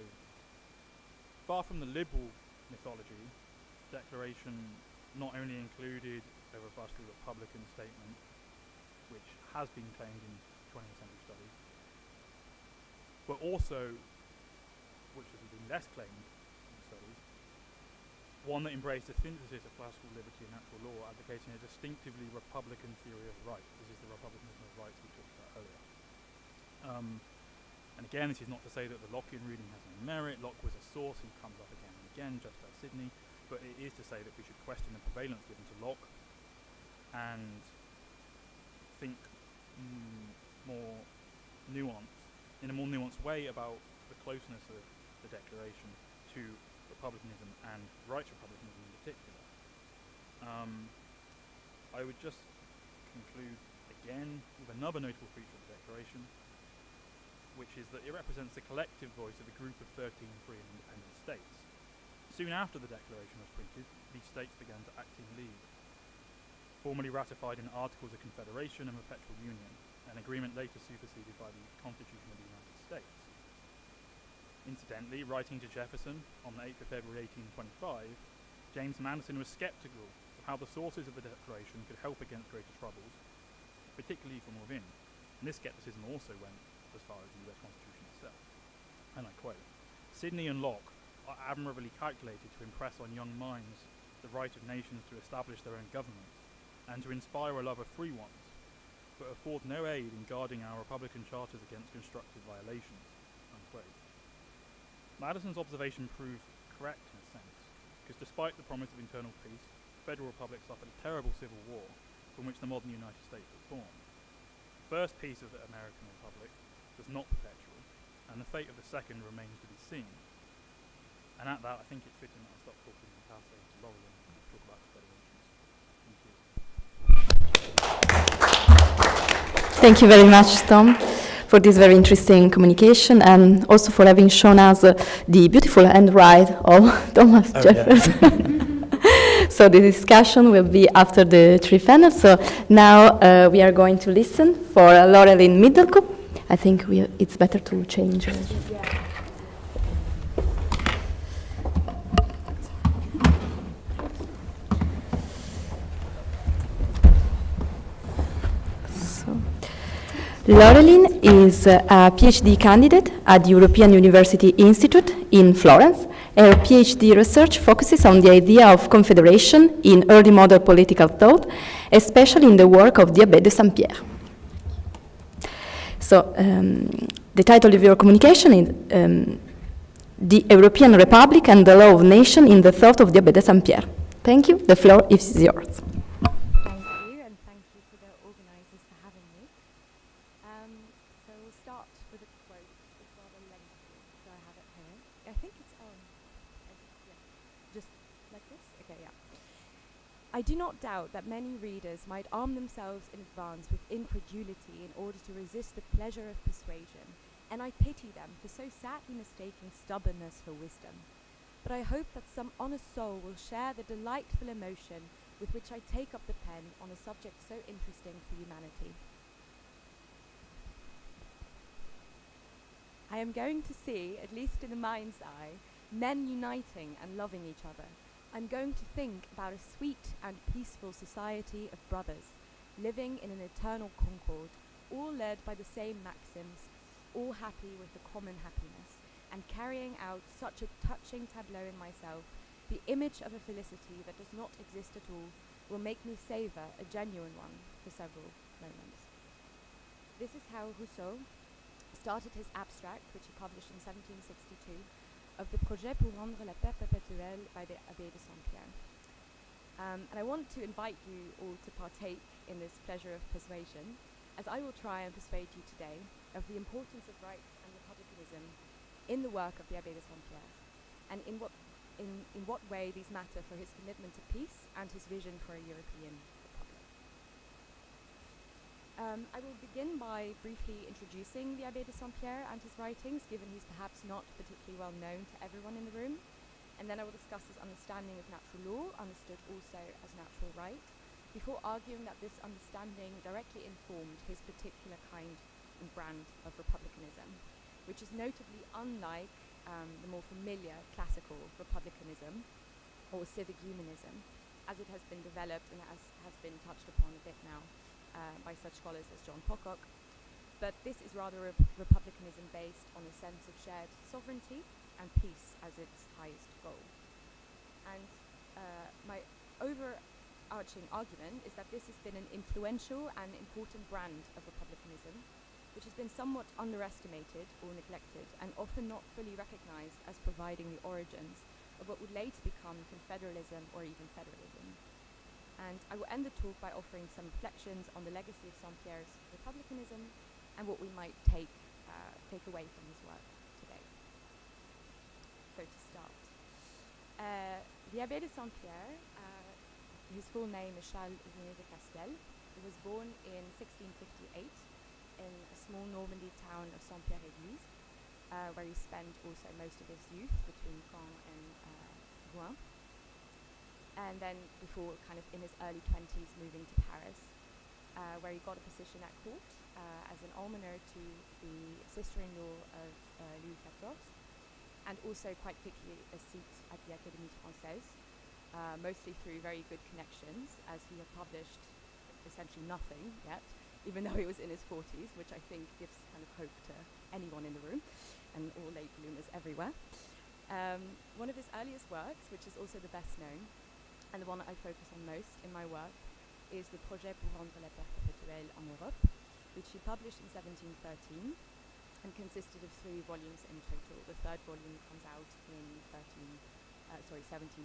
Speaker 3: far from the liberal mythology, the Declaration not only included a robustly republican statement, which has been claimed in 20th century studies, but also, which has been less claimed in studies, one that embraced a synthesis of classical liberty and natural law, advocating a distinctively republican theory of right. This is the republicanism of rights we talked about earlier. And again, this is not to say that the Lockean reading has no merit. Locke was a source, he comes up again and again, just like Sidney, but it is to say that we should question the prevalence given to Locke and think more nuanced, in a more nuanced way about the closeness of the Declaration to republicanism and right republicanism in particular. I would just conclude again with another notable feature of the Declaration, which is that it represents the collective voice of a group of 13 free and independent states. Soon after the Declaration was printed, these states began to act in league, formally ratified in Articles of Confederation and Perpetual Union, an agreement later superseded by the Constitution of the United States. Incidentally, writing to Jefferson on the 8th of February 1825, James Madison was sceptical of how the sources of the Declaration could help against greater troubles, particularly from within. And this scepticism also went as far as the US Constitution itself. And I quote, "Sidney and Locke are admirably calculated to impress on young minds the right of nations to establish their own governments, and to inspire a love of free ones, but afford no aid in guarding our republican charters against constructive violations." Unquote. Madison's observation proved correct in a sense, because despite the promise of internal peace, the Federal Republic suffered a terrible civil war from which the modern United States was born. The first peace of the American Republic was not perpetual, and the fate of the second remains to be seen. And at that, I think it's fitting that I stop talking and pass over to Laureline and talk about the federations. Thank you.
Speaker 5: Thank you very much, Tom, for this very interesting communication, and also for having shown us the beautiful handwriting of Thomas Jefferson. Yeah. So the discussion will be after the three panels. So now we are going to listen for Laureline Middlecup. I think it's better to change. Laureline is a PhD candidate at the European University Institute in Florence. Her PhD research focuses on the idea of confederation in early modern political thought, especially in the work of the Abbé de Saint-Pierre. So, the title of your communication is The European Republic and the Law of Nation in the Thought of the Abbé de Saint-Pierre. Thank you. The floor is yours.
Speaker 7: I do not doubt that many readers might arm themselves in advance with incredulity in order to resist the pleasure of persuasion, and I pity them for so sadly mistaking stubbornness for wisdom. But I hope that some honest soul will share the delightful emotion with which I take up the pen on a subject so interesting for humanity. I am going to see, at least in the mind's eye, men uniting and loving each other. I'm going to think about a sweet and peaceful society of brothers, living in an eternal concord, all led by the same maxims, all happy with the common happiness, and carrying out such a touching tableau in myself, the image of a felicity that does not exist at all, will make me savour a genuine one for several moments. This is how Rousseau started his abstract, which he published in 1762, of the projet pour rendre la paix perpétuelle by the Abbé de Saint-Pierre. And I want to invite you all to partake in this pleasure of persuasion, as I will try and persuade you today of the importance of rights and republicanism in the work of the Abbé de Saint-Pierre, and in what way these matter for his commitment to peace and his vision for a European republic. I will begin by briefly introducing the Abbé de Saint-Pierre and his writings, given he's perhaps not particularly well known to everyone in the room, and then I will discuss his understanding of natural law, understood also as natural right, before arguing that this understanding directly informed his particular kind and brand of republicanism, which is notably unlike the more familiar classical republicanism or civic humanism, as it has been developed and has been touched upon a bit now by such scholars as John Pocock. But this is rather a republicanism based on a sense of shared sovereignty and peace as its highest goal. And my overarching argument is that this has been an influential and important brand of republicanism, which has been somewhat underestimated or neglected and often not fully recognized as providing the origins of what would later become confederalism or even federalism. And I will end the talk by offering some reflections on the legacy of Saint-Pierre's republicanism and what we might take away from his work today. So to start, the Abbé de Saint-Pierre, his full name is Charles René de Castel. He was born in 1658 in a small Normandy town of Saint-Pierre-Église, where he spent also most of his youth between Caen and Rouen. And then before kind of in his early 20s moving to Paris, where he got a position at court as an almoner to the sister-in-law of Louis XIV, and also quite quickly a seat at the Académie Française, mostly through very good connections, as he had published essentially nothing yet, even though he was in his 40s, which I think gives kind of hope to anyone in the room, and all late bloomers everywhere. One of his earliest works, which is also the best known, and the one that I focus on most in my work, is the Projet pour rendre la paix perpétuelle en Europe, which he published in 1713, and consisted of 3 volumes in total. The third volume comes out in 1717.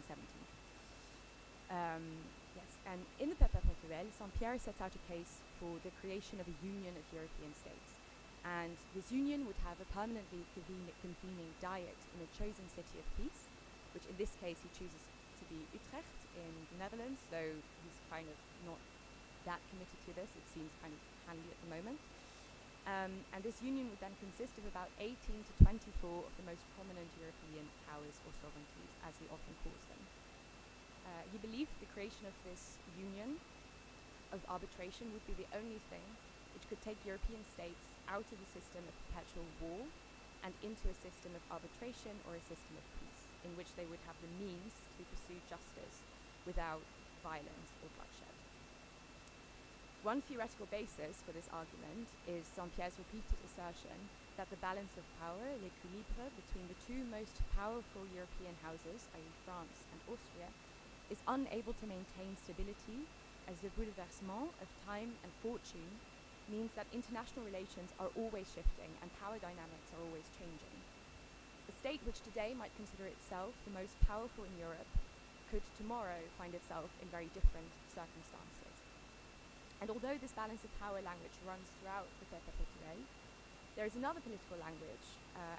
Speaker 7: Yes, and in the Paix perpétuelle, Saint-Pierre sets out a case for the creation of a union of European states. And this union would have a permanently convening diet in a chosen city of peace, which in this case he chooses to be Utrecht in the Netherlands, though he's kind of not that committed to this. It seems kind of handy at the moment. And this union would then consist of about 18 to 24 of the most prominent European powers or sovereignties, as he often calls them. He believed the creation of this union of arbitration would be the only thing which could take European states out of the system of perpetual war and into a system of arbitration or a system of peace, in which they would have the means to pursue justice without violence or bloodshed. One theoretical basis for this argument is Saint-Pierre's repeated assertion that the balance of power, l'équilibre, between the 2 most powerful European houses, i.e. France and Austria, is unable to maintain stability, as the bouleversement of time and fortune means that international relations are always shifting and power dynamics are always changing. A state which today might consider itself the most powerful in Europe could tomorrow find itself in very different circumstances. And although this balance of power language runs throughout the Paix perpétuelle, there is another political language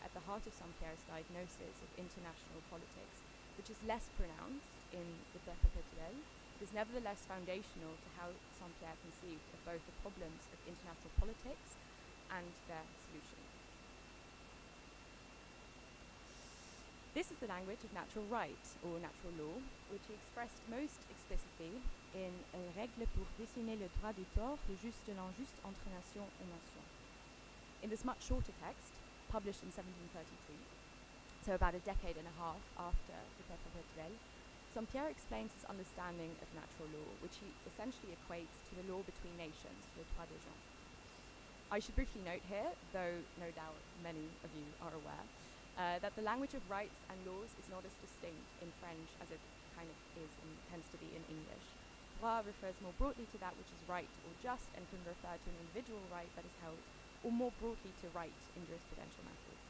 Speaker 7: at the heart of Saint-Pierre's diagnosis of international politics, which is less pronounced in the Paix perpétuelle, but is nevertheless foundational to how Saint-Pierre conceived of both the problems of international politics and their solution. This is the language of natural right, or natural law, which he expressed most explicitly in Règles pour dessiner le droit du tort, le juste de l'injuste entre nation et nation. In this much shorter text, published in 1733, so about a decade and a half after the Paix perpétuelle, Saint-Pierre explains his understanding of natural law, which he essentially equates to the law between nations, le droit des gens. I should briefly note here, though no doubt many of you are aware, that the language of rights and laws is not as distinct in French as it kind of is and tends to be in English. Droit refers more broadly to that which is right or just and can refer to an individual right that is held, or more broadly to right in jurisprudential matters.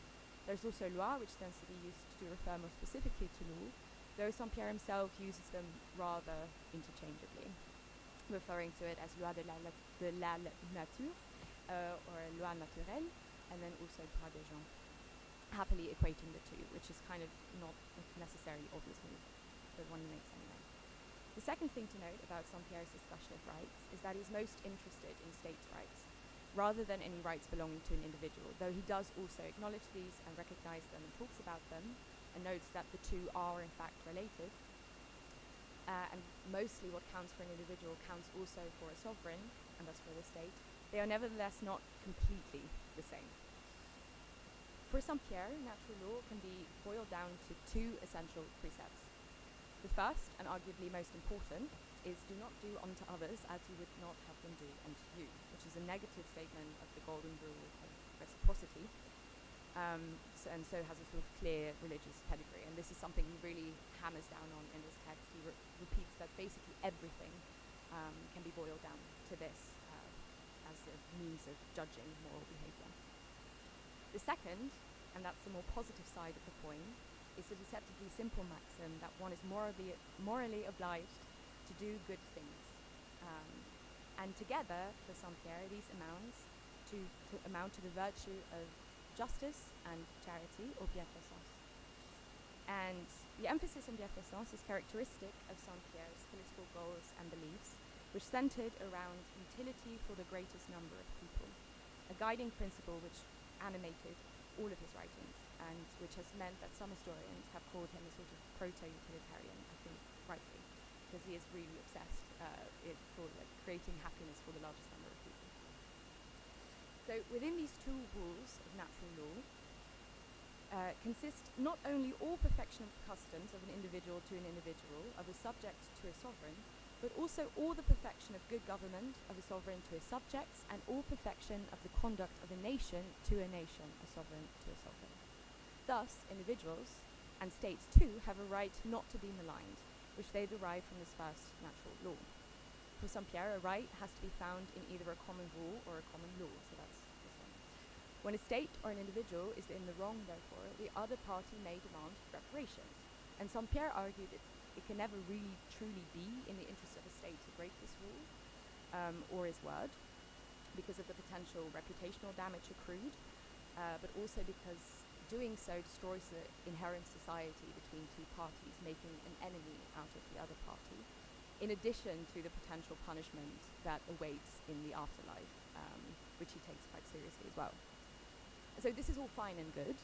Speaker 7: There's also loi, which tends to be used to refer more specifically to law, though Saint-Pierre himself uses them rather interchangeably, referring to it as loi de la nature or loi naturelle, and then also droit des gens, happily equating the two, which is kind of not a necessarily obvious move, but one makes anyway. The second thing to note about Saint-Pierre's discussion of rights is that he's most interested in states' rights, rather than any rights belonging to an individual, though he does also acknowledge these and recognize them and talks about them, and notes that the two are in fact related. And mostly what counts for an individual counts also for a sovereign, and thus for the state. They are nevertheless not completely the same. For Saint-Pierre, natural law can be boiled down to two essential precepts. The first, and arguably most important, is do not do unto others as you would not have them do unto you, which is a negative statement of the golden rule of reciprocity, and so has a sort of clear religious pedigree. And this is something he really hammers down on in this text. He repeats that basically everything can be boiled down to this as a means of judging moral behavior. The second, and that's the more positive side of the coin, is the deceptively simple maxim that one is morally obliged to do good things. And together, for Saint-Pierre, these amount to the virtue of justice and charity, or bienfaisance. And the emphasis on bienfaisance is characteristic of Saint-Pierre's political goals and beliefs, which centered around utility for the greatest number of people, a guiding principle which animated all of his writings, and which has meant that some historians have called him a sort of proto-utilitarian, I think rightly, because he is really obsessed for creating happiness for the largest number of people. So within these two rules of natural law consist not only all perfection of customs of an individual to an individual, of a subject to a sovereign, but also all the perfection of good government of a sovereign to his subjects, and all perfection of the conduct of a nation to a nation, a sovereign to a sovereign. Thus, individuals, and states too, have a right not to be maligned, which they derive from this first natural law. For Saint-Pierre, a right has to be found in either a common rule or a common law, so that's this one. When a state or an individual is in the wrong, therefore, the other party may demand reparations. And Saint-Pierre argued that it can never really truly be in the interest of a state to break this rule or his word, because of the potential reputational damage accrued, but also because doing so destroys the inherent society between two parties, making an enemy out of the other party, in addition to the potential punishment that awaits in the afterlife, which he takes quite seriously as well. So this is all fine and good,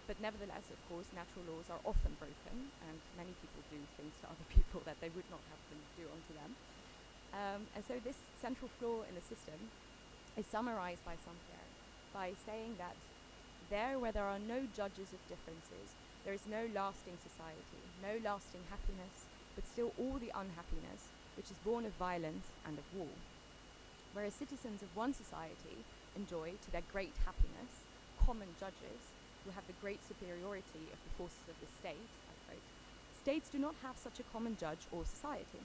Speaker 7: but nevertheless, of course, natural laws are often broken, and many people do things to other people that they would not have them do unto them. And so this central flaw in the system is summarized by Saint-Pierre by saying that there where there are no judges of differences, there is no lasting society, no lasting happiness, but still all the unhappiness, which is born of violence and of war. Whereas citizens of one society enjoy, to their great happiness, common judges who have the great superiority of the forces of the state, I quote, states do not have such a common judge or society.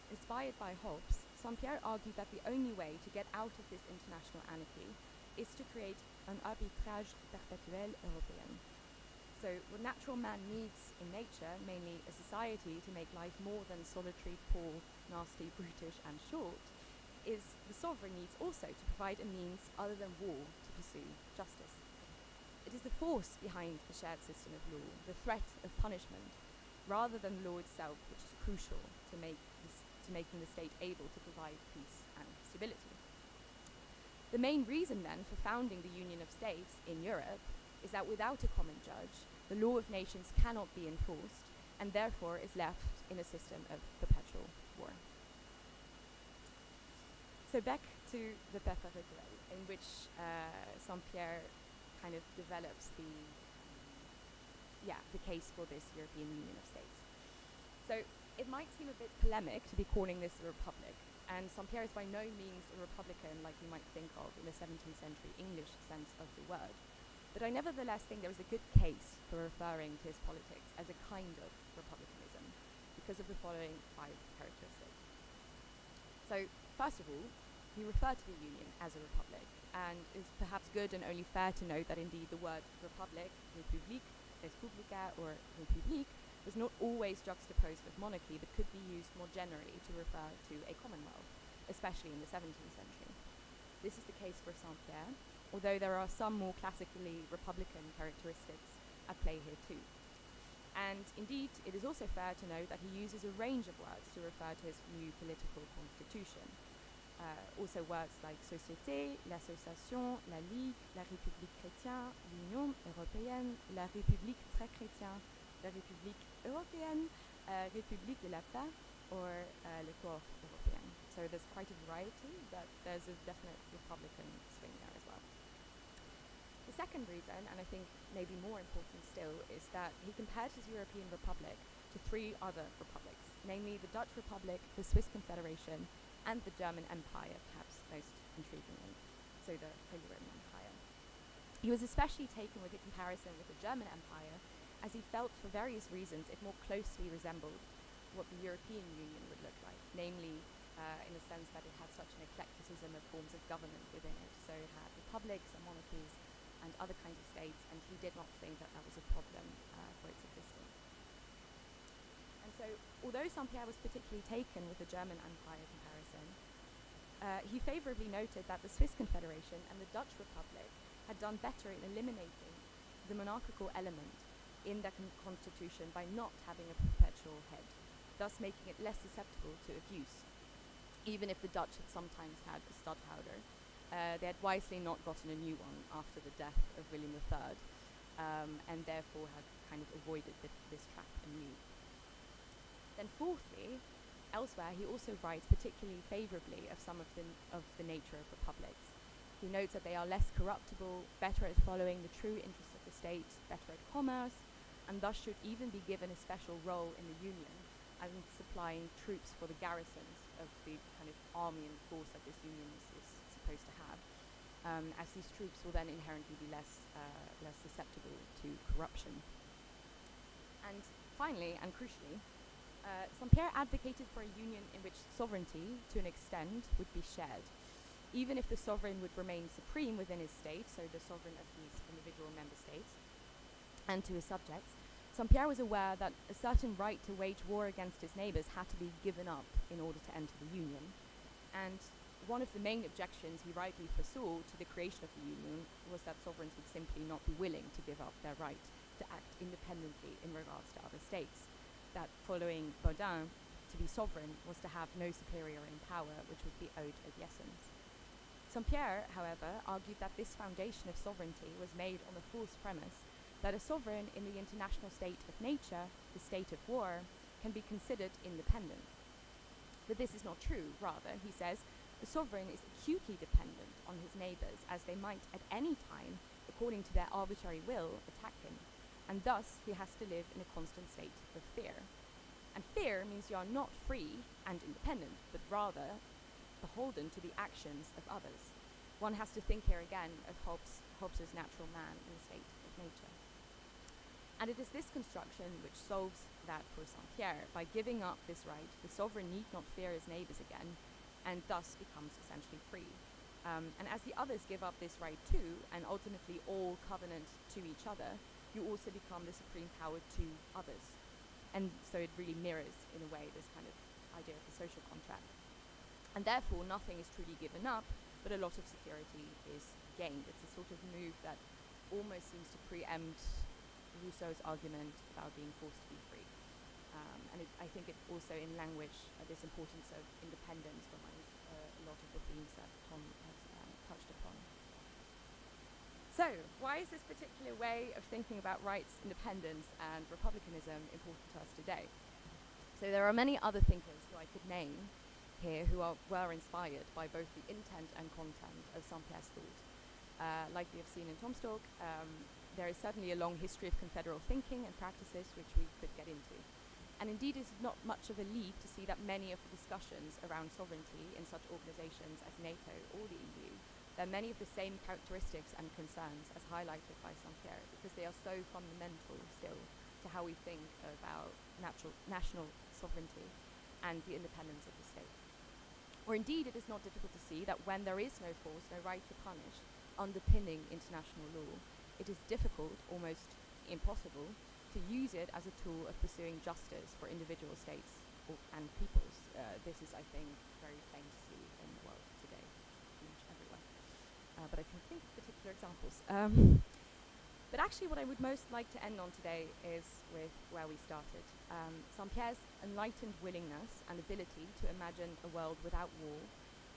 Speaker 7: Inspired by Hobbes, Saint-Pierre argued that the only way to get out of this international anarchy is to create an arbitrage perpétuel européen. So what natural man needs in nature, mainly a society to make life more than solitary, poor, nasty, brutish and short, is the sovereign needs also to provide a means other than war to pursue justice. It is the force behind the shared system of law, the threat of punishment, rather than law itself, which is crucial to making the state able to provide peace and stability. The main reason then for founding the Union of States in Europe is that without a common judge, the law of nations cannot be enforced and therefore is left in a system of perpetual war. So back to the Père Rituel, in which Saint-Pierre kind of develops the case for this European Union of States. So it might seem a bit polemic to be calling this a republic, and Saint-Pierre is by no means a republican like you might think of in the 17th century English sense of the word. But I nevertheless think there is a good case for referring to his politics as a kind of republicanism because of the following 5 characteristics. So, first of all, he referred to the Union as a republic, and it's perhaps good and only fair to note that indeed the word republic, république, respublica, or république, was not always juxtaposed with monarchy, but could be used more generally to refer to a commonwealth, especially in the 17th century. This is the case for Saint-Pierre, although there are some more classically republican characteristics at play here too. And indeed, it is also fair to note that he uses a range of words to refer to his new political constitution. Also words like société, l'association, la ligue, la république chrétienne, l'union européenne, la république très chrétienne, la république européenne, république de la paix, or le corps européen. So there's quite a variety, but there's a definite republican swing there as well. The second reason, and I think maybe more important still, is that he compared his European republic to three other republics, namely the Dutch Republic, the Swiss Confederation, and the German Empire, perhaps most intriguingly, so the Holy Roman Empire. He was especially taken with the comparison with the German Empire, as he felt for various reasons it more closely resembled what the European Union would look like, namely in the sense that it had such an eclecticism of forms of government within it. So it had republics and monarchies and other kinds of states, and he did not think that that was a problem for its existence. And so, although Saint-Pierre was particularly taken with the German Empire comparison, he favourably noted that the Swiss Confederation and the Dutch Republic had done better in eliminating the monarchical element in their constitution by not having a perpetual head, thus making it less susceptible to abuse. Even if the Dutch had sometimes had a stadhouder, they had wisely not gotten a new one after the death of William III, and therefore had kind of avoided this trap anew. Then fourthly, elsewhere he also writes particularly favourably of some of the nature of republics. He notes that they are less corruptible, better at following the true interests of the state, better at commerce, and thus should even be given a special role in the Union, and supplying troops for the garrisons of the kind of army and force that this Union is supposed to have, as these troops will then inherently be less susceptible to corruption. And finally, and crucially, Saint-Pierre advocated for a union in which sovereignty, to an extent, would be shared, even if the sovereign would remain supreme within his state, so the sovereign of his individual member states, and to his subjects. Saint-Pierre was aware that a certain right to wage war against his neighbours had to be given up in order to enter the Union. And one of the main objections he rightly foresaw to the creation of the Union was that sovereigns would simply not be willing to give up their right to act independently in regards to other states. That following Baudin, to be sovereign was to have no superior in power, which would be owed obeisance. Saint-Pierre, however, argued that this foundation of sovereignty was made on the false premise that a sovereign in the international state of nature, the state of war, can be considered independent. But this is not true. Rather, he says, the sovereign is acutely dependent on his neighbours, as they might at any time, according to their arbitrary will, attack him, and thus he has to live in a constant state of fear. And fear means you are not free and independent, but rather beholden to the actions of others. One has to think here again of Hobbes's natural man in the state of nature. And it is this construction which solves that for Saint-Pierre. By giving up this right, the sovereign need not fear his neighbours again, and thus becomes essentially free. And as the others give up this right too, and ultimately all covenant to each other, you also become the supreme power to others. And so it really mirrors, in a way, this kind of idea of the social contract. And therefore, nothing is truly given up, but a lot of security is gained. It's a sort of move that almost seems to preempt Rousseau's argument about being forced to be free. And I think it also, in language, this importance of independence reminds a lot of the themes that Tom has touched upon. So, why is this particular way of thinking about rights, independence, and republicanism important to us today? So there are many other thinkers who I could name here who were inspired by both the intent and content of Saint-Pierre's thought. Like we have seen in Tom's talk, there is certainly a long history of confederal thinking and practices which we could get into. And indeed, it's not much of a leap to see that many of the discussions around sovereignty in such organizations as NATO or the EU, there are many of the same characteristics and concerns as highlighted by Saint-Pierre, because they are so fundamental still to how we think about national sovereignty and the independence of the state.
Speaker 8: Or indeed, it is not difficult to see that when there is no force, no right to punish, underpinning international law, it is difficult, almost impossible, to use it as a tool of pursuing justice for individual states and peoples. This is, I think, very plain to see in the world today, pretty much everywhere. But I can think of particular examples. But actually what I would most like to end on today is with where we started. Saint-Pierre's enlightened willingness and ability to imagine a world without war,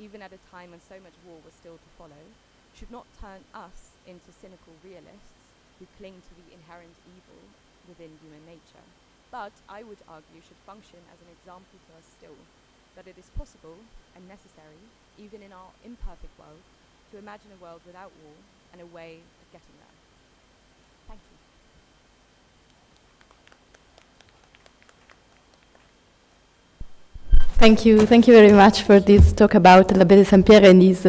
Speaker 8: even at a time when so much war was still to follow, should not turn us into cynical realists who cling to the inherent evil within human nature, but I would argue should function as an example to us still that it is possible and necessary, even in our imperfect world, to imagine a world without war and a way of getting there. Thank you.
Speaker 5: Thank you very much for this talk about l'Abbé Saint-Pierre and his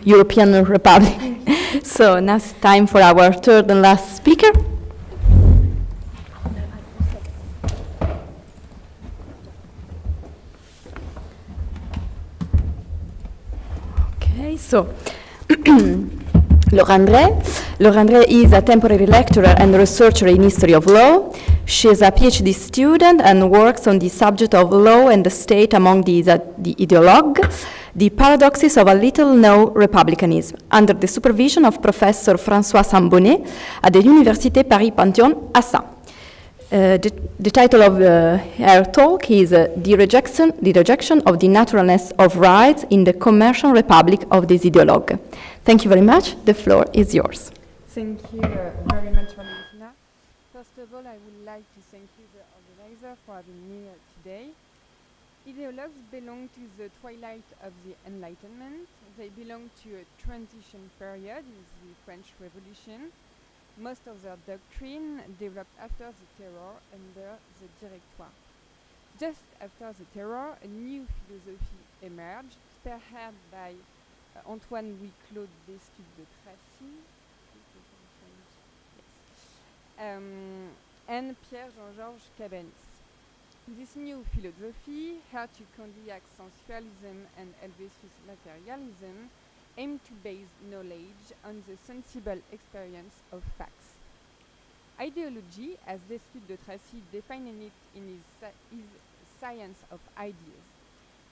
Speaker 5: European Republic. So now it's time for our third and last speaker. Okay, so Laure André is a temporary lecturer and researcher in history of law. She is a PhD student and works on the subject of law and the state among the ideologue, the paradoxes of a little-known republicanism, under the supervision of Professor François Sambonnet at the Université Paris-Panthéon-Assas. The title of her talk is the rejection of the naturalness of rights in the commercial republic of this ideologue. Thank you very much. The floor is yours.
Speaker 9: Thank you very much, Valentina. First of all, I would like to thank you, the organizer, for having me today. Ideologues belong to the twilight of the Enlightenment. They belong to a transition period with the French Revolution. Most of their doctrine developed after the terror under the Directoire. Just after the terror, a new philosophy emerged, spearheaded by Antoine-Louis Claude Destutt de Tracy and Pierre Jean-Georges Cabanis. This new philosophy, held to Condillac sensualism and Helvétius materialism, aimed to base knowledge on the sensible experience of facts. Ideology, as Destutt de Tracy defined it in his Science of Ideas.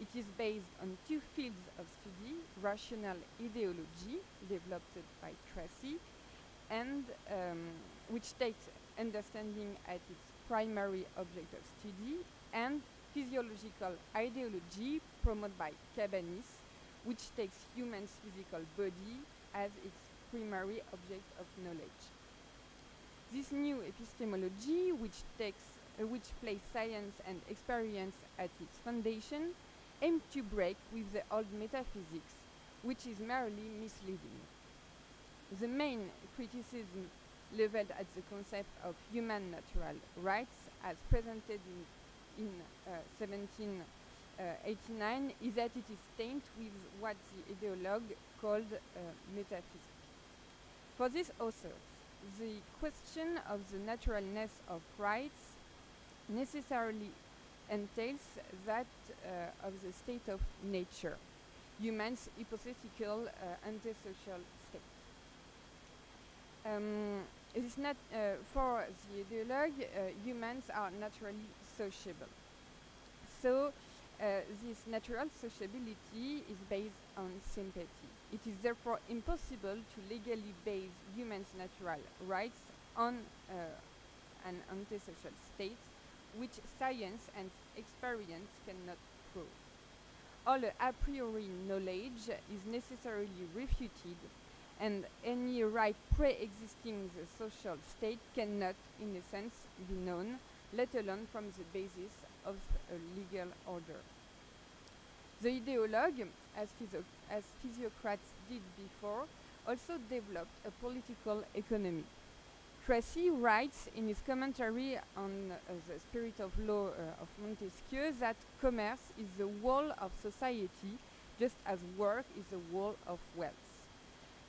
Speaker 9: It is based on two fields of study, rational ideology, developed by Tracy, and which takes understanding at its primary object of study, and physiological ideology, promoted by Cabanis, which takes human's physical body as its primary object of knowledge. This new epistemology, which places science and experience at its foundation, aimed to break with the old metaphysics, which is merely misleading. The main criticism leveled at the concept of human natural rights, as presented in 1789, is that it is tainted with what the ideologue called metaphysics. For these authors, the question of the naturalness of rights necessarily entails that of the state of nature, human's hypothetical antisocial state. It is not for the ideologue, humans are naturally sociable. So this natural sociability is based on sympathy. It is therefore impossible to legally base humans' natural rights on an antisocial state, which science and experience cannot prove. All a priori knowledge is necessarily refuted, and any right pre-existing the social state cannot, in a sense, be known, let alone from the basis of a legal order. The ideologue, as physiocrats did before, also developed a political economy. Tracy writes in his commentary on the Spirit of Law of Montesquieu that commerce is the wall of society, just as work is the wall of wealth.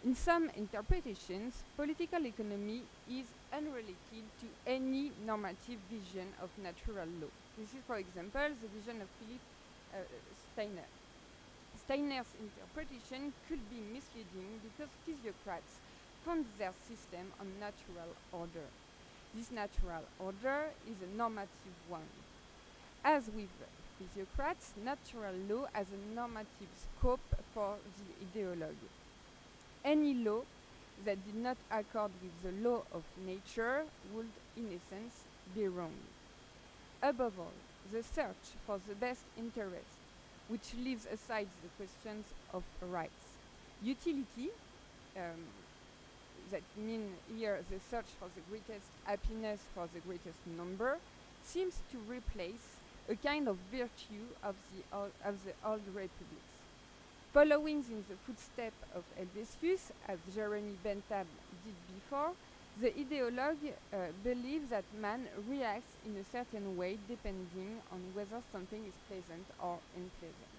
Speaker 9: In some interpretations, political economy is unrelated to any normative vision of natural law. This is, for example, the vision of Philip Steiner. Steiner's interpretation could be misleading because physiocrats found their system on natural order. This natural order is a normative one. As with physiocrats, natural law has a normative scope for the ideologue. Any law that did not accord with the law of nature would, in essence, be wrong. Above all, the search for the best interest, which leaves aside the questions of rights. Utility, that mean here the search for the greatest happiness for the greatest number, seems to replace a kind of virtue of the old republics. Following in the footsteps of Helvetius, as Jeremy Bentham did before, the ideologue believes that man reacts in a certain way depending on whether something is pleasant or unpleasant.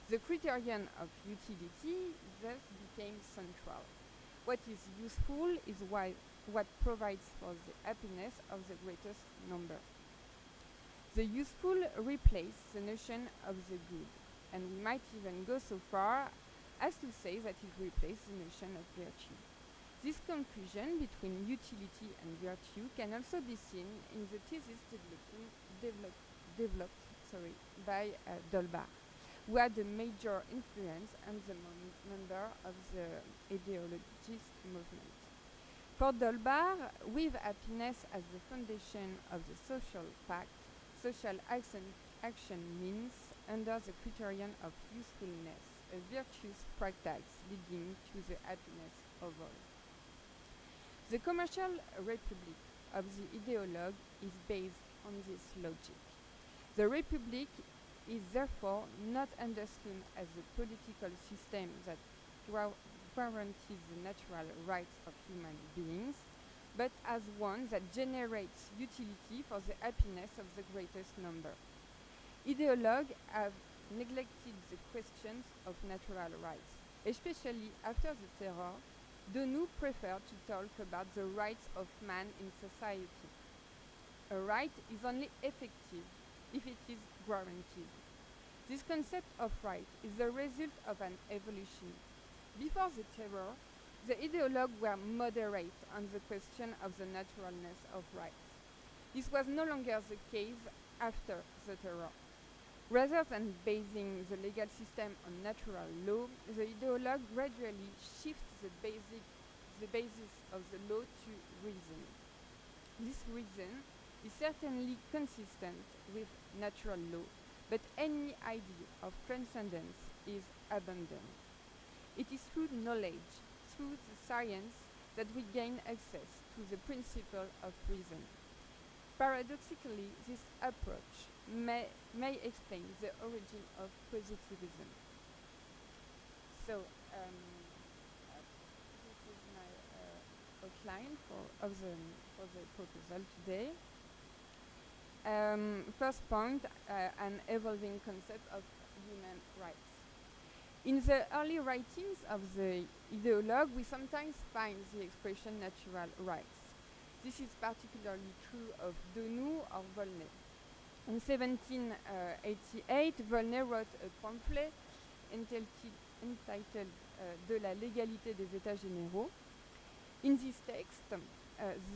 Speaker 9: The criterion of utility thus became central. What is useful is what provides for the happiness of the greatest number. The useful replaced the notion of the good, and we might even go so far as to say that it replaced the notion of virtue. This confusion between utility and virtue can also be seen in the thesis developed by Dolbach, who had a major influence on the member of the ideologist movement. For Dolbach, with happiness as the foundation of the social pact, social action means, under the criterion of usefulness, a virtuous practice leading to the happiness of all. The commercial republic of the ideologue is based on this logic. The republic is therefore not understood as a political system that guarantees the natural rights of human beings, but as one that generates utility for the happiness of the greatest number. Ideologues have neglected the questions of natural rights, especially after the terror. Denou preferred to talk about the rights of man in society. A right is only effective if it is guaranteed. This concept of right is the result of an evolution. Before the terror, the ideologues were moderate on the question of the naturalness of rights. This was no longer the case after the terror. Rather than basing the legal system on natural law, the ideologue gradually shifts the basis of the law to reason. This reason is certainly consistent with natural law, but any idea of transcendence is abandoned. It is through knowledge, through the science, that we gain access to the principle of reason. Paradoxically, this approach may explain the origin of positivism. So, this is my outline for the proposal today. First point, an evolving concept of human rights. In the early writings of the ideologue, we sometimes find the expression natural rights. This is particularly true of Denou or Volney. In 1788, Volney wrote a pamphlet entitled De la légalité des États généraux. In this text,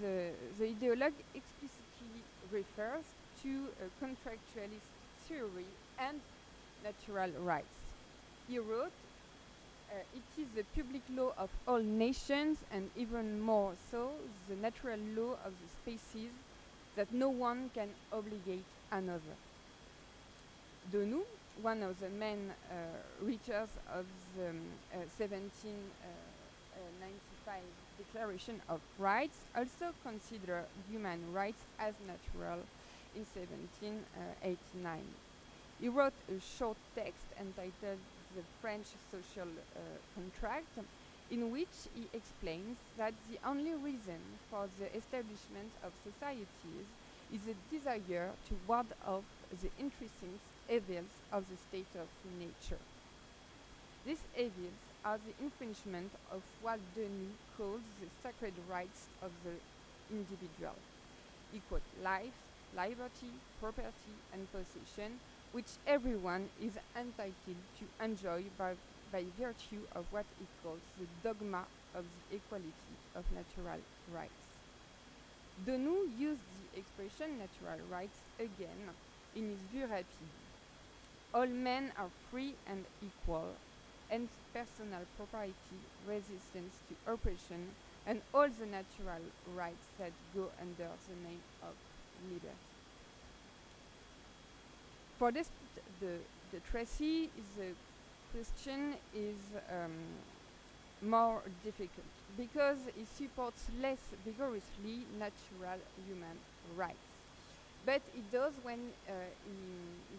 Speaker 9: the ideologue explicitly refers to a contractualist theory and natural rights. He wrote, it is the public law of all nations, and even more so, the natural law of the species, that no one can obligate another. Denou, one of the main writers of the 1795 Declaration of Rights, also considered human rights as natural in 1789. He wrote a short text entitled The French Social Contract, in which he explains that the only reason for the establishment of societies is a desire to ward off the intrinsic evils of the state of nature. These evils are the infringement of what Denis calls the sacred rights of the individual. He quotes life, liberty, property, and possession, which everyone is entitled to enjoy by virtue of what he calls the dogma of the equality of natural rights. Denou used the expression natural rights again in his Vue rapide. All men are free and equal, and personal property, resistance to oppression, and all the natural rights that go under the name of liberty. For this, the Tracy, the question is more difficult because it supports less vigorously natural human rights. But it does when he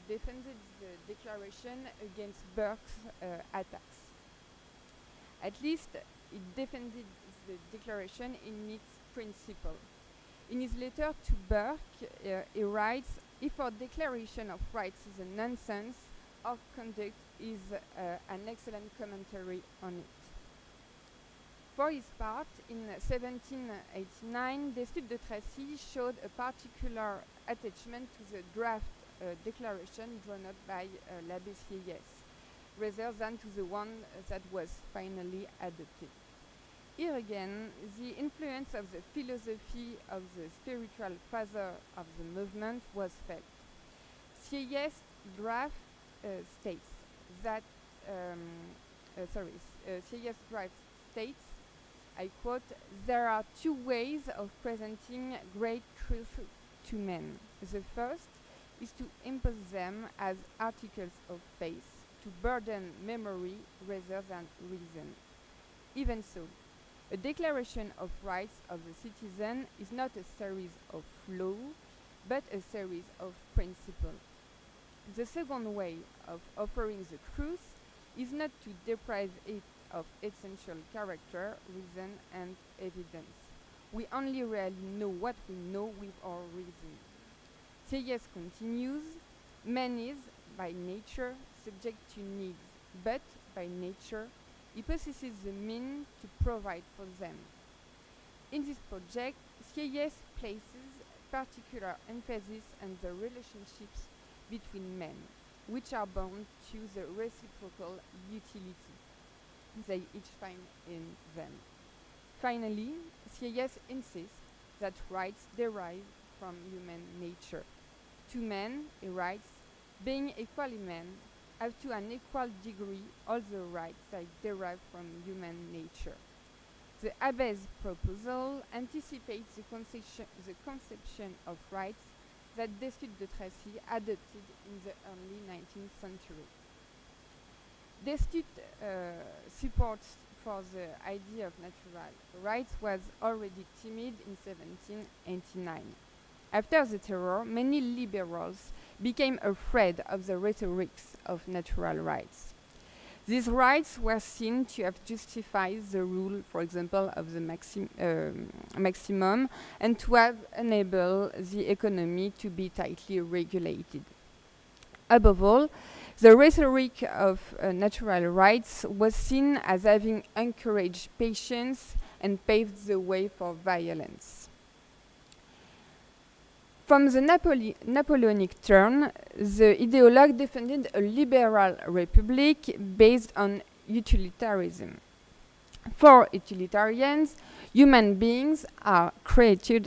Speaker 9: defended the declaration against Burke's attacks. At least it defended the declaration in its principle. In his letter to Burke, he writes, "If our declaration of rights is a nonsense, our conduct is an excellent commentary on it." For his part, in 1789, Destutt de Tracy showed a particular attachment to the draft declaration drawn up by l'Abbé Sieyès, rather than to the one that was finally adopted. Here again, the influence of the philosophy of the spiritual father of the movement was felt. Sieyès' draft states that, Sieyès' draft states, I quote, "There are two ways of presenting great truth to men. The first is to impose them as articles of faith, to burden memory rather than reason. Even so, a declaration of rights of the citizen is not a series of laws, but a series of principles. The second way of offering the truth is not to deprive it of essential character, reason, and evidence. We only really know what we know with our reason." Sieyès continues, "Man is, by nature, subject to needs, but by nature, he possesses the means to provide for them." In this project, Sieyès places particular emphasis on the relationships between men, which are bound to the reciprocal utility they each find in them. Finally, Sieyès insists that rights derive from human nature. To men, he writes, "Being equally men, have to an equal degree all the rights that derive from human nature." The Abbé's proposal anticipates the conception of rights that Destutt de Tracy adopted in the early 19th century. Destutt supports for the idea of natural rights was already timid in 1789. After the terror, many liberals became afraid of the rhetorics of natural rights. These rights were seen to have justified the rule, for example, of the maximum, and to have enabled the economy to be tightly regulated. Above all, the rhetoric of natural rights was seen as having encouraged patience and paved the way for violence. From the Napoleonic turn, the ideologue defended a liberal republic based on utilitarianism. For utilitarians, human beings are creatures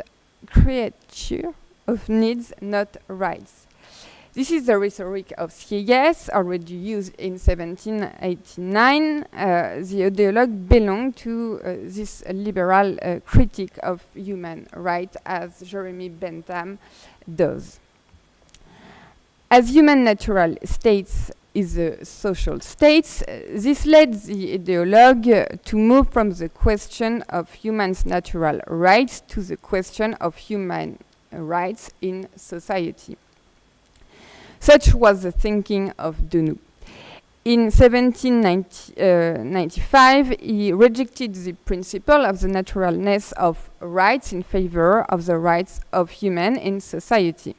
Speaker 9: of needs, not rights. This is the rhetoric of Sieyès, already used in 1789. The ideologue belonged to this liberal critique of human rights, as Jeremy Bentham does. As human natural states is a social states, this led the ideologue to move from the question of humans' natural rights to the question of human rights in society. Such was the thinking of Denou. In 1795, he rejected the principle of the naturalness of rights in favor of the rights of humans in society.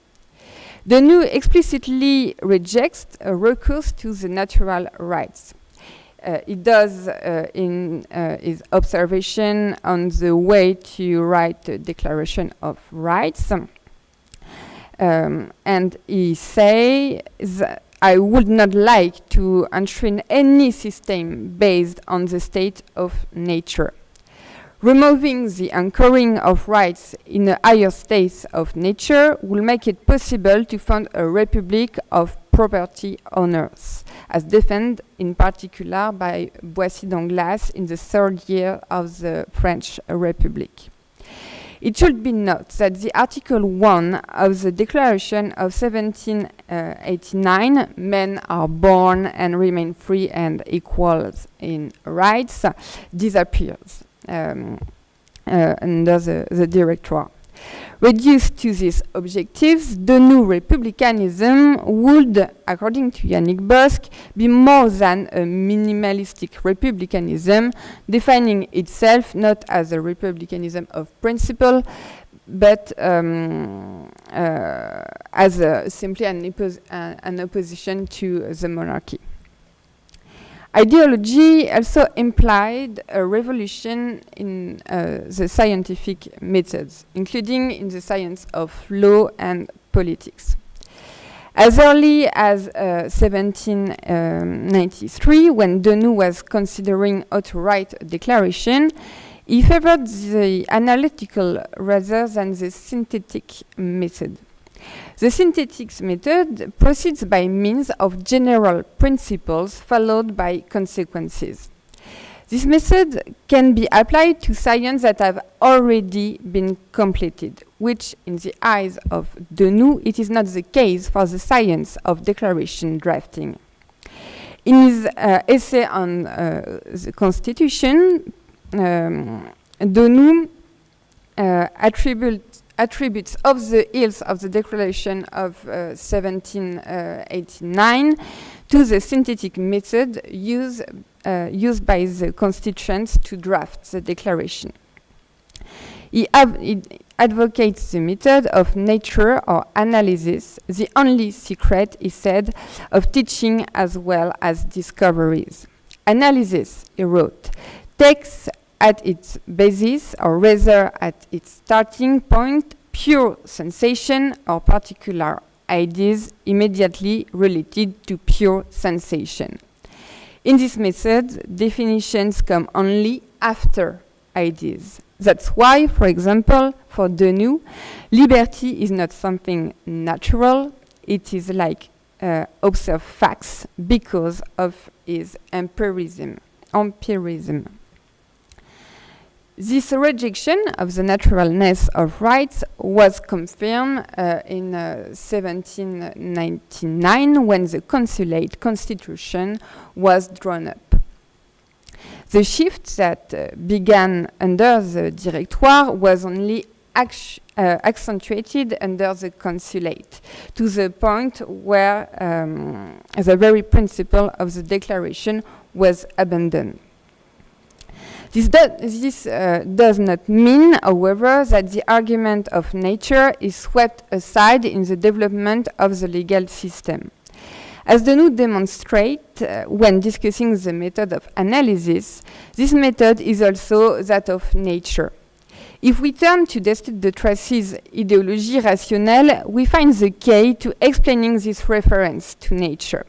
Speaker 9: Denou explicitly rejects a recourse to the natural rights. He does in his observation on the way to write a Declaration of Rights. And he says, I would not like to enshrine any system based on the state of nature. Removing the anchoring of rights in a higher state of nature will make it possible to found a republic of property owners, as defined in particular by Boissy d'Anglas in the third year of the French Republic. It should be noted that the Article 1 of the Declaration of 1789, men are born and remain free and equal in rights, disappears under the Directoire. Reduced to these objectives, the new republicanism would, according to Yannick Bosque, be more than a minimalistic republicanism, defining itself not as a republicanism of principle, but as simply an opposition to the monarchy. Ideology also implied a revolution in the scientific methods, including in the science of law and politics. As early as 1793, when Denouë was considering how to write a declaration, he favored the analytical rather than the synthetic method. The synthetic method proceeds by means of general principles followed by consequences. This method can be applied to science that have already been completed, which, in the eyes of Denouë, it is not the case for the science of declaration drafting. In his essay on the Constitution, Denouë attributes of the ills of the Declaration of 1789 to the synthetic method used by the constituents to draft the declaration. He advocates the method of nature or analysis, the only secret, he said, of teaching as well as discoveries. Analysis, he wrote, takes at its basis, or rather at its starting point, pure sensation or particular ideas immediately related to pure sensation. In this method, definitions come only after ideas. That's why, for example, for Denouë, liberty is not something natural, it is like observe facts because of his empirism. This rejection of the naturalness of rights was confirmed in 1799 when the consulate constitution was drawn up. The shift that began under the Directoire was only accentuated under the consulate, to the point where the very principle of the declaration was abandoned. This does not mean, however, that the argument of nature is swept aside in the development of the legal system. As Denouë demonstrates when discussing the method of analysis, this method is also that of nature. If we turn to Destutt de Tracy's Idéologie rationnelle, we find the key to explaining this reference to nature.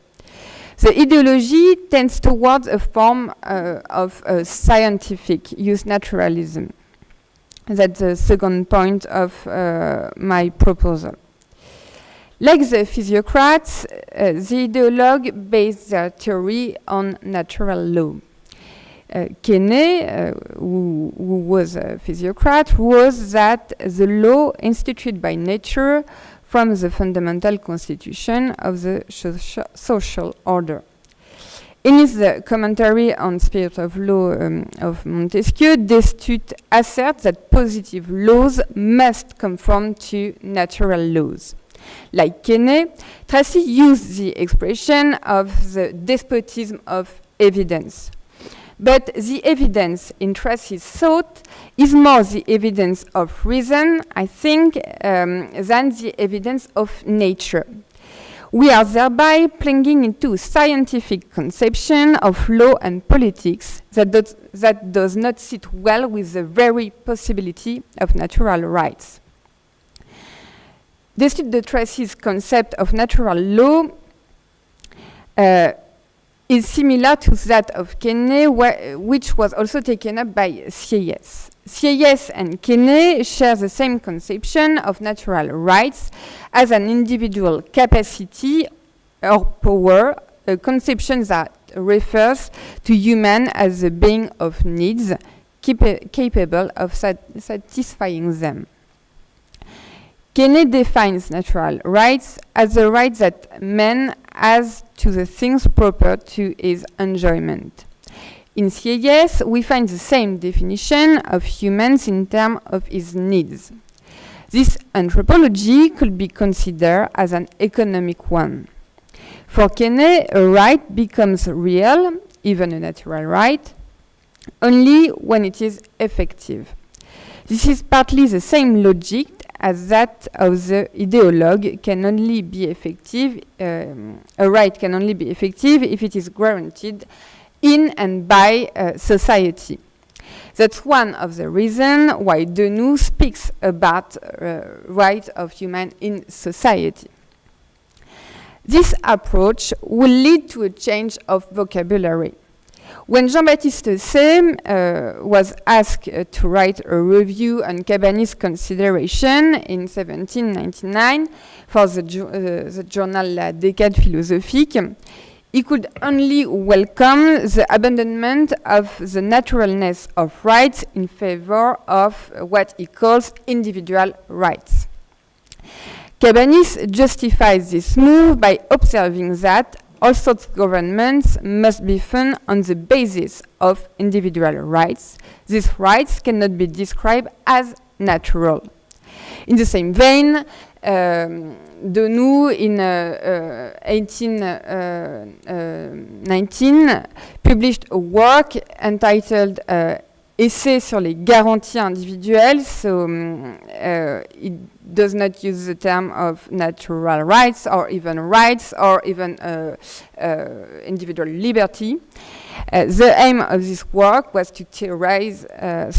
Speaker 9: The ideology tends towards a form of scientific use naturalism. That's the second point of my proposal. Like the physiocrats, the ideologue based their theory on natural law. Quesnay, who was a physiocrat, was that the law instituted by nature from the fundamental constitution of the social order. In his commentary on Spirit of Law of Montesquieu, Destutt asserts that positive laws must conform to natural laws. Like Quesnay, Tracy used the expression of the despotism of evidence. But the evidence in Tracy's thought is more the evidence of reason, I think, than the evidence of nature. We are thereby plunging into a scientific conception of law and politics that does not sit well with the very possibility of natural rights. Destutt de Tracy's concept of natural law is similar to that of Kenney, which was also taken up by Sieyès. Sieyès and Kenney share the same conception of natural rights as an individual capacity or power, a conception that refers to human as a being of needs, capable of satisfying them. Kenney defines natural rights as the right that man has to the things proper to his enjoyment. In Sieyès, we find the same definition of humans in terms of his needs. This anthropology could be considered as an economic one. For Kenney, a right becomes real, even a natural right, only when it is effective. This is partly the same logic as that of the ideologue can only be effective, a right can only be effective if it is guaranteed in and by society. That's one of the reasons why Denous speaks about right of human in society. This approach will lead to a change of vocabulary. When Jean-Baptiste Say was asked to write a review on Cabanis' consideration in 1799 for the journal La Décade Philosophique, he could only welcome the abandonment of the naturalness of rights in favor of what he calls individual rights. Cabanis justifies this move by observing that all sorts of governments must be found on the basis of individual rights. These rights cannot be described as natural. In the same vein, Denous in 1819 published a work entitled Essai sur les garanties individuelles, so it does not use the term of natural rights or even individual liberty. The aim of this work was to theorize how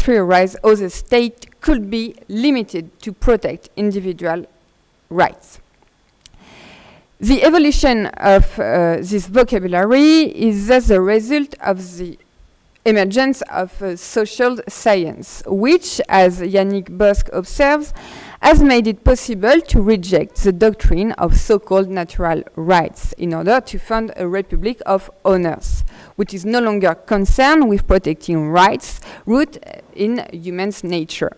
Speaker 9: the state could be limited to protect individual rights. The evolution of this vocabulary is thus the result of the emergence of social science, which, as Yannick Bosque observes, has made it possible to reject the doctrine of so-called natural rights in order to found a republic of owners, which is no longer concerned with protecting rights rooted in human's nature.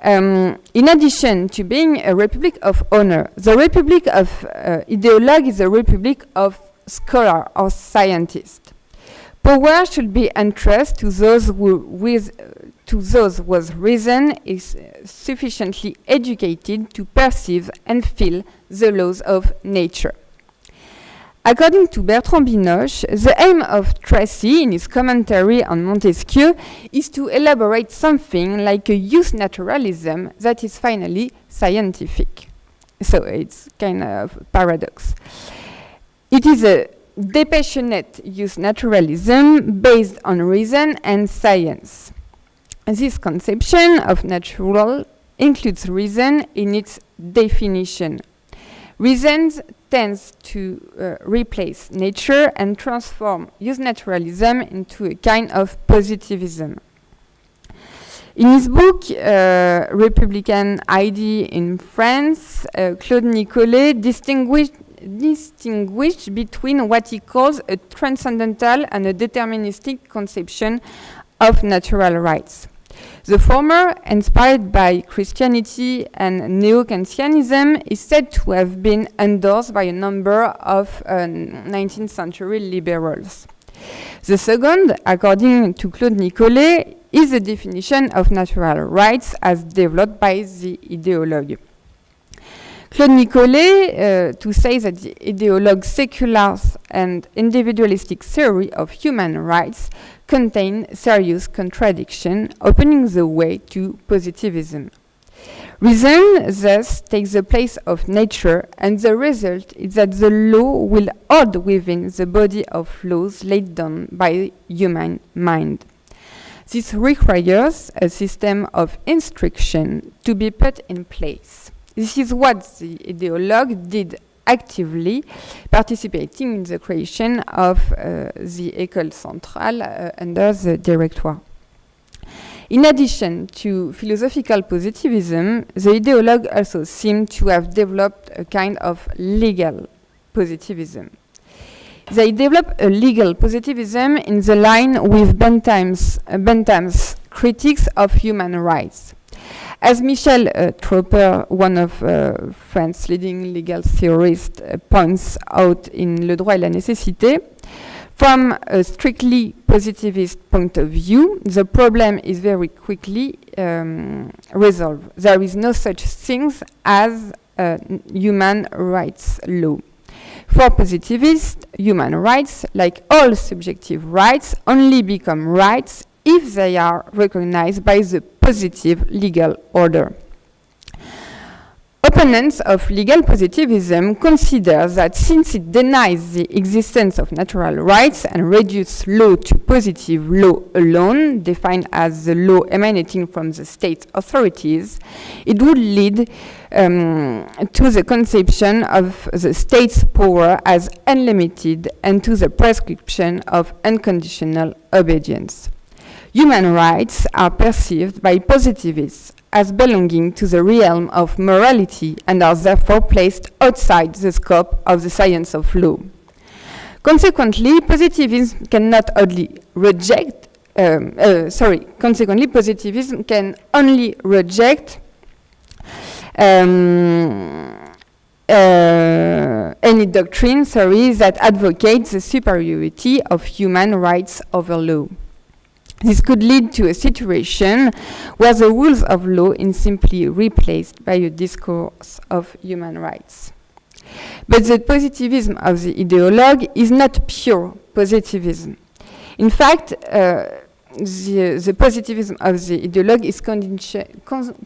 Speaker 9: In addition to being a republic of honor, the republic of ideologue is a republic of scholar or scientist. Power should be entrusted to those whose reason is sufficiently educated to perceive and feel the laws of nature. According to Bertrand Binoche, the aim of Tracy in his commentary on Montesquieu is to elaborate something like a youth naturalism that is finally scientific. So it's kind of a paradox. It is a depassionate youth naturalism based on reason and science. This conception of natural includes reason in its definition. Reason tends to replace nature and transform youth naturalism into a kind of positivism. In his book, Republican ID in France, Claude Nicollet distinguished between what he calls a transcendental and a deterministic conception of natural rights. The former, inspired by Christianity and Neo-Kantianism, is said to have been endorsed by a number of 19th century liberals. The second, according to Claude Nicollet, is the definition of natural rights as developed by the ideologue. Claude Nicollet, to say that the ideologue's secular and individualistic theory of human rights contain serious contradiction, opening the way to positivism. Reason thus takes the place of nature, and the result is that the law will hold within the body of laws laid down by human mind. This requires a system of instruction to be put in place. This is what the ideologue did actively, participating in the creation of the École Centrale under the Directoire. In addition to philosophical positivism, the ideologue also seemed to have developed a kind of legal positivism. They developed a legal positivism in the line with Bentham's critiques of human rights. As Michel Tropper, one of France's leading legal theorists, points out in Le droit et la nécessité, from a strictly positivist point of view, the problem is very quickly resolved. There is no such thing as human rights law. For positivists, human rights, like all subjective rights, only become rights if they are recognized by the positive legal order. Opponents of legal positivism consider that since it denies the existence of natural rights and reduces law to positive law alone, defined as the law emanating from the state authorities, it would lead to the conception of the state's power as unlimited and to the prescription of unconditional obedience. Human rights are perceived by positivists as belonging to the realm of morality and are therefore placed outside the scope of the science of law. Consequently, positivism cannot only reject, positivism can only reject any doctrine, that advocates the superiority of human rights over law. This could lead to a situation where the rules of law is simply replaced by a discourse of human rights. But the positivism of the ideologue is not pure positivism. In fact, the positivism of the ideologue is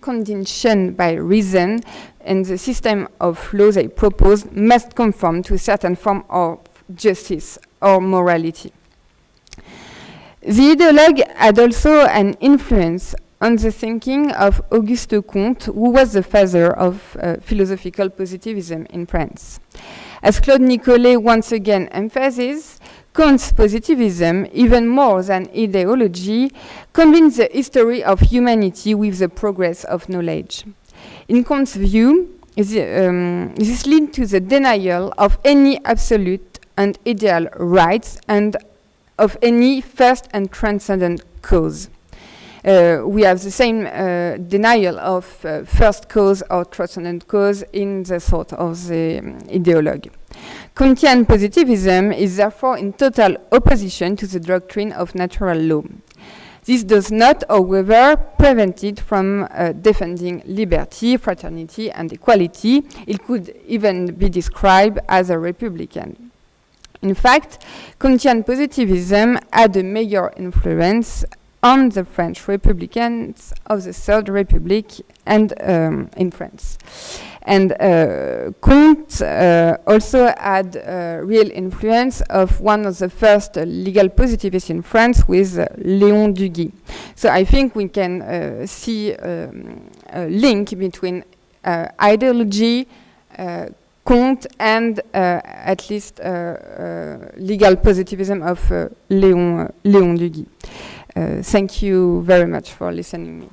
Speaker 9: conditioned by reason, and the system of law they propose must conform to a certain form of justice or morality. The ideologue had also an influence on the thinking of Auguste Comte, who was the father of philosophical positivism in France. As Claude Nicollet once again emphasizes, Comte's positivism, even more than ideology, combines the history of humanity with the progress of knowledge. In Comte's view, this leads to the denial of any absolute and ideal rights and of any first and transcendent cause. We have the same denial of first cause or transcendent cause in the thought of the ideologue. Kantian positivism is therefore in total opposition to the doctrine of natural law. This does not, however, prevent it from defending liberty, fraternity, and equality. It could even be described as a republican. In fact, Kantian positivism had a major influence on the French Republicans of the Third Republic and in France. And Comte also had real influence of one of the first legal positivists in France with Léon Duguay. So I think we can see a link between ideology, Comte, and at least legal positivism of Léon Duguay. Thank you very much for listening to me.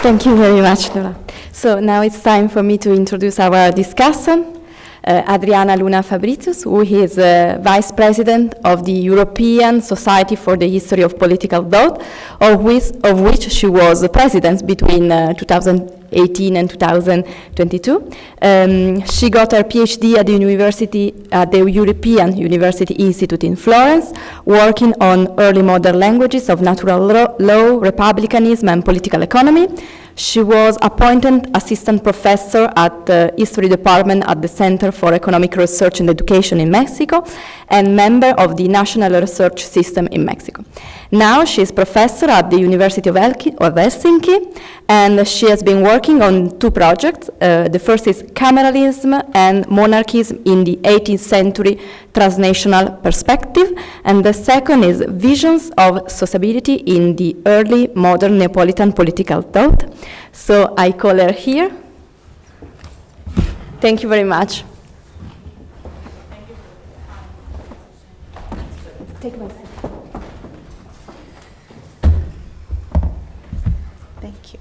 Speaker 5: Thank you very much, Laura. So now it's time for me to introduce our discussant, Adriana Luna Fabricius, who is Vice President of the European Society for the History of Political Thought, of which she was President between 2018 and 2022. She got her PhD at the European University Institute in Florence, working on early modern languages of natural law, republicanism, and political economy. She was appointed assistant professor at the History Department at the Center for Economic Research and Education in Mexico, and member of the National Research System in Mexico. Now she is professor at the University of Helsinki, and she has been working on two projects. The first is Cameralism and Monarchism in the 18th Century Transnational Perspective, and the second is Visions of Sociability in the Early Modern Neapolitan Political Thought. So I call her here. Thank you very much. Take my seat.
Speaker 4: Thank you.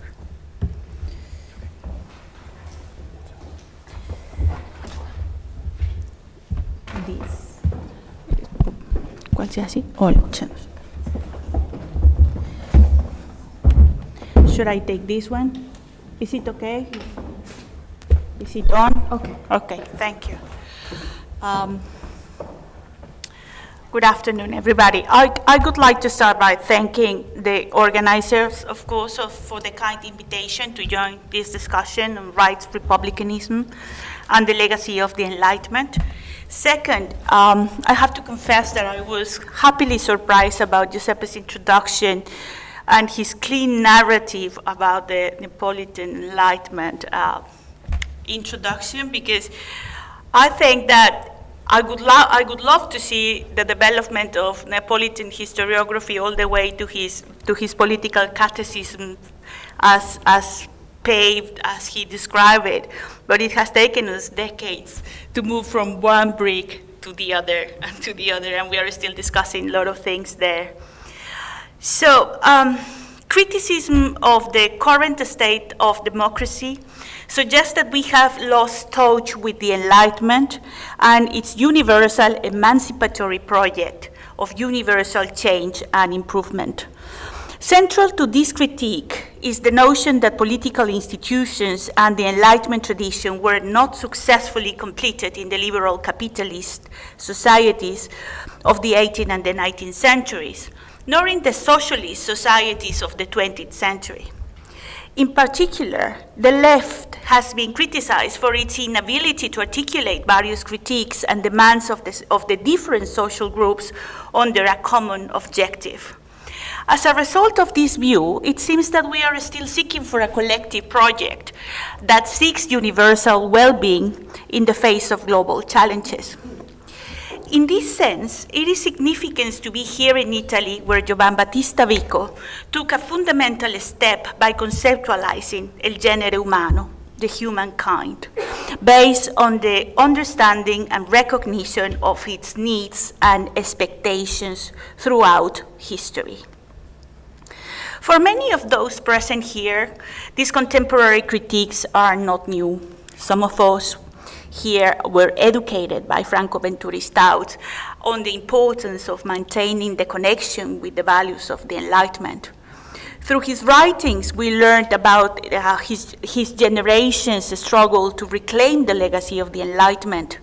Speaker 4: This. Qualsiasi? Should I take this one? Is it okay? Is it on?
Speaker 5: Okay.
Speaker 4: Okay, thank you. Good afternoon, everybody. I would like to start by thanking the organizers, of course, for the kind invitation to join this discussion on rights, republicanism, and the legacy of the Enlightenment. Second, I have to confess that I was happily surprised about Giuseppe's introduction and his clean narrative about the Neapolitan Enlightenment introduction, because I think that I would love to see the development of Neapolitan historiography all the way to his political catechism as paved as he described it. But it has taken us decades to move from one brick to the other and to the other, and we are still discussing a lot of things there. So, criticism of the current state of democracy suggests that we have lost touch with the Enlightenment and its universal emancipatory project of universal change and improvement. Central to this critique is the notion that political institutions and the Enlightenment tradition were not successfully completed in the liberal capitalist societies of the 18th and the 19th centuries, nor in the socialist societies of the 20th century. In particular, the left has been criticized for its inability to articulate various critiques and demands of the different social groups under a common objective. As a result of this view, it seems that we are still seeking for a collective project that seeks universal well-being in the face of global challenges. In this sense, it is significant to be here in Italy, where Giovan Battista Vico took a fundamental step by conceptualizing il genere umano, the humankind, based on the understanding and recognition of its needs and expectations throughout history. For many of those present here, these contemporary critiques are not new. Some of us here were educated by Franco Venturi's thoughts on the importance of maintaining the connection with the values of the Enlightenment. Through his writings, we learned about his generation's struggle to reclaim the legacy of the Enlightenment.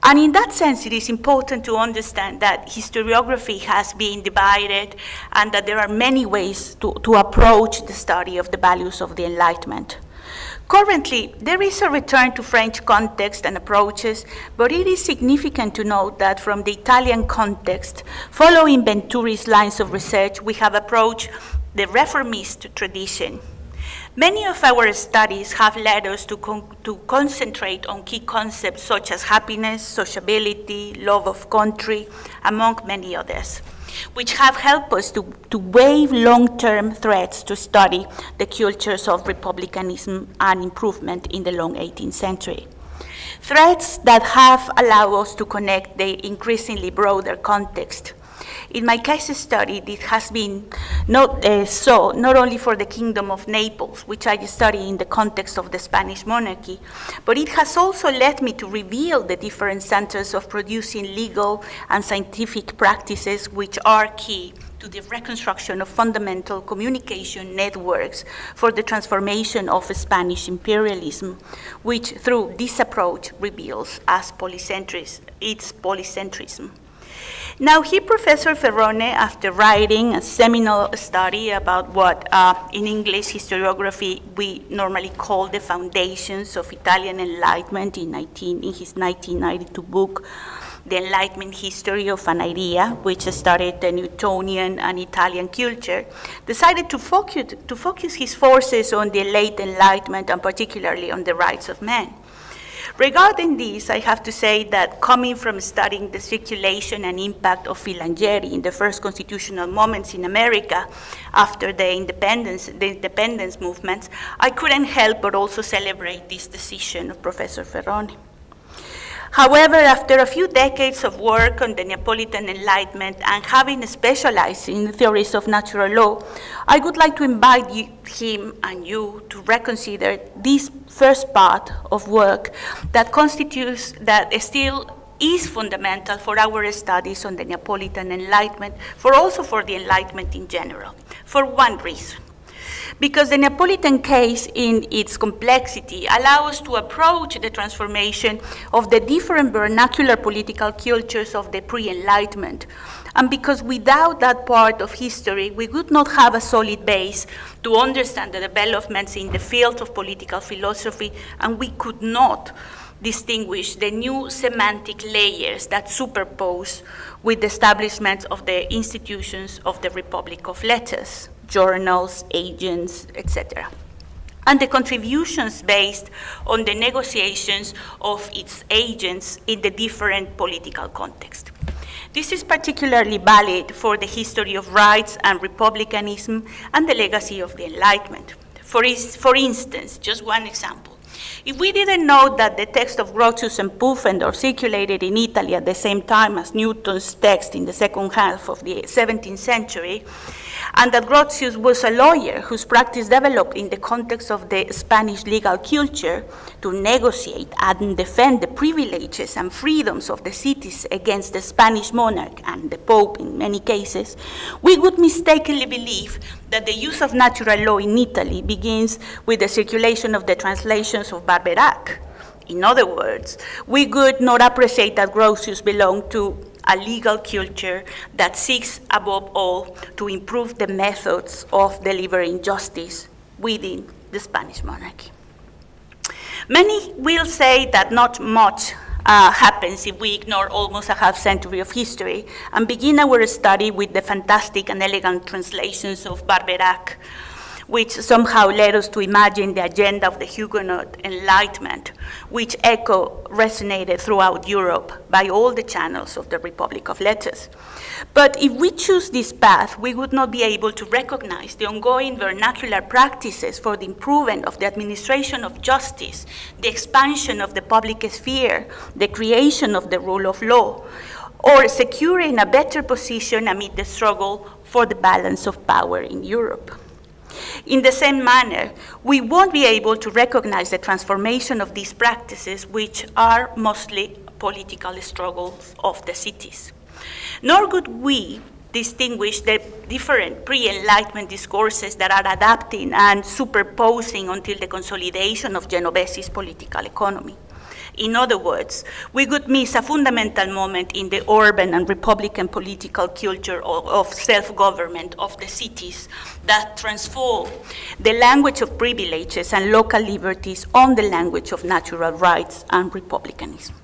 Speaker 4: And in that sense, it is important to understand that historiography has been divided and that there are many ways to approach the study of the values of the Enlightenment. Currently, there is a return to French context and approaches, but it is significant to note that from the Italian context, following Venturi's lines of research, we have approached the reformist tradition. Many of our studies have led us to concentrate on key concepts such as happiness, sociability, love of country, among many others, which have helped us to waive long-term threats to study the cultures of republicanism and improvement in the long 18th century. Threats that have allowed us to connect the increasingly broader context. In my case study, this has been not only for the Kingdom of Naples, which I study in the context of the Spanish monarchy, but it has also led me to reveal the different centers of producing legal and scientific practices which are key to the reconstruction of fundamental communication networks for the transformation of Spanish imperialism, which through this approach reveals its polycentrism. Now, here Professor Ferrone, after writing a seminal study about what in English historiography we normally call the foundations of Italian Enlightenment in his 1992 book, the Enlightenment history of an idea, which started the Newtonian and Italian culture, decided to focus his forces on the late Enlightenment and particularly on the rights of man. Regarding this, I have to say that coming from studying the circulation and impact of Filangieri in the first constitutional moments in America after the independence movements, I couldn't help but also celebrate this decision of Professor Ferroni. However, after a few decades of work on the Neapolitan Enlightenment and having specialized in theories of natural law, I would like to invite him and you to reconsider this first part of work that still is fundamental for our studies on the Neapolitan Enlightenment, also for the Enlightenment in general, for one reason. Because the Neapolitan case in its complexity allows us to approach the transformation of the different vernacular political cultures of the pre-Enlightenment. And because without that part of history, we would not have a solid base to understand the developments in the field of political philosophy, and we could not distinguish the new semantic layers that superpose with the establishment of the institutions of the Republic of Letters, journals, agents, etc. And the contributions based on the negotiations of its agents in the different political context. This is particularly valid for the history of rights and republicanism and the legacy of the Enlightenment. For instance, just one example. If we didn't know that the text of Grotius and Pufendorf circulated in Italy at the same time as Newton's text in the second half of the 17th century, and that Grotius was a lawyer whose practice developed in the context of the Spanish legal culture to negotiate and defend the privileges and freedoms of the cities against the Spanish monarch and the Pope in many cases, we would mistakenly believe that the use of natural law in Italy begins with the circulation of the translations of Barberac. In other words, we could not appreciate that Grotius belonged to a legal culture that seeks above all to improve the methods of delivering justice within the Spanish monarchy. Many will say that not much happens if we ignore almost a half century of history and begin our study with the fantastic and elegant translations of Barberac, which somehow led us to imagine the agenda of the Huguenot Enlightenment, which echo resonated throughout Europe by all the channels of the Republic of Letters. But if we choose this path, we would not be able to recognize the ongoing vernacular practices for the improvement of the administration of justice, the expansion of the public sphere, the creation of the rule of law, or securing a better position amid the struggle for the balance of power in Europe. In the same manner, we won't be able to recognize the transformation of these practices, which are mostly political struggles of the cities. Nor could we distinguish the different pre-Enlightenment discourses that are adapting and superposing until the consolidation of Genovese's political economy. In other words, we could miss a fundamental moment in the urban and republican political culture of self-government of the cities that transform the language of privileges and local liberties on the language of natural rights and republicanism.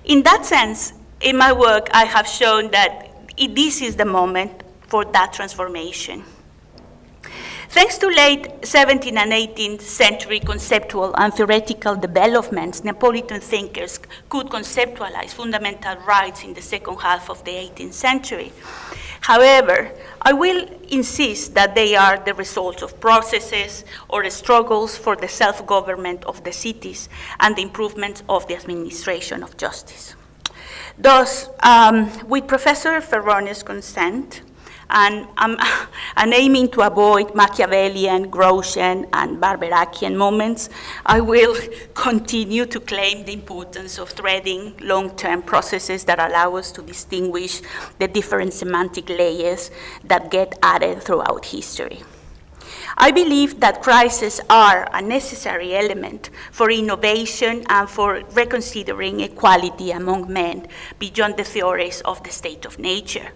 Speaker 4: In that sense, in my work, I have shown that this is the moment for that transformation. Thanks to late 17th and 18th century conceptual and theoretical developments, Neapolitan thinkers could conceptualize fundamental rights in the second half of the 18th century. However, I will insist that they are the result of processes or struggles for the self-government of the cities and the improvement of the administration of justice. Thus, with Professor Ferroni's consent, and aiming to avoid Machiavellian, Grotian, and Barberacian moments, I will continue to claim the importance of threading long-term processes that allow us to distinguish the different semantic layers that get added throughout history. I believe that crises are a necessary element for innovation and for reconsidering equality among men beyond the theories of the state of nature.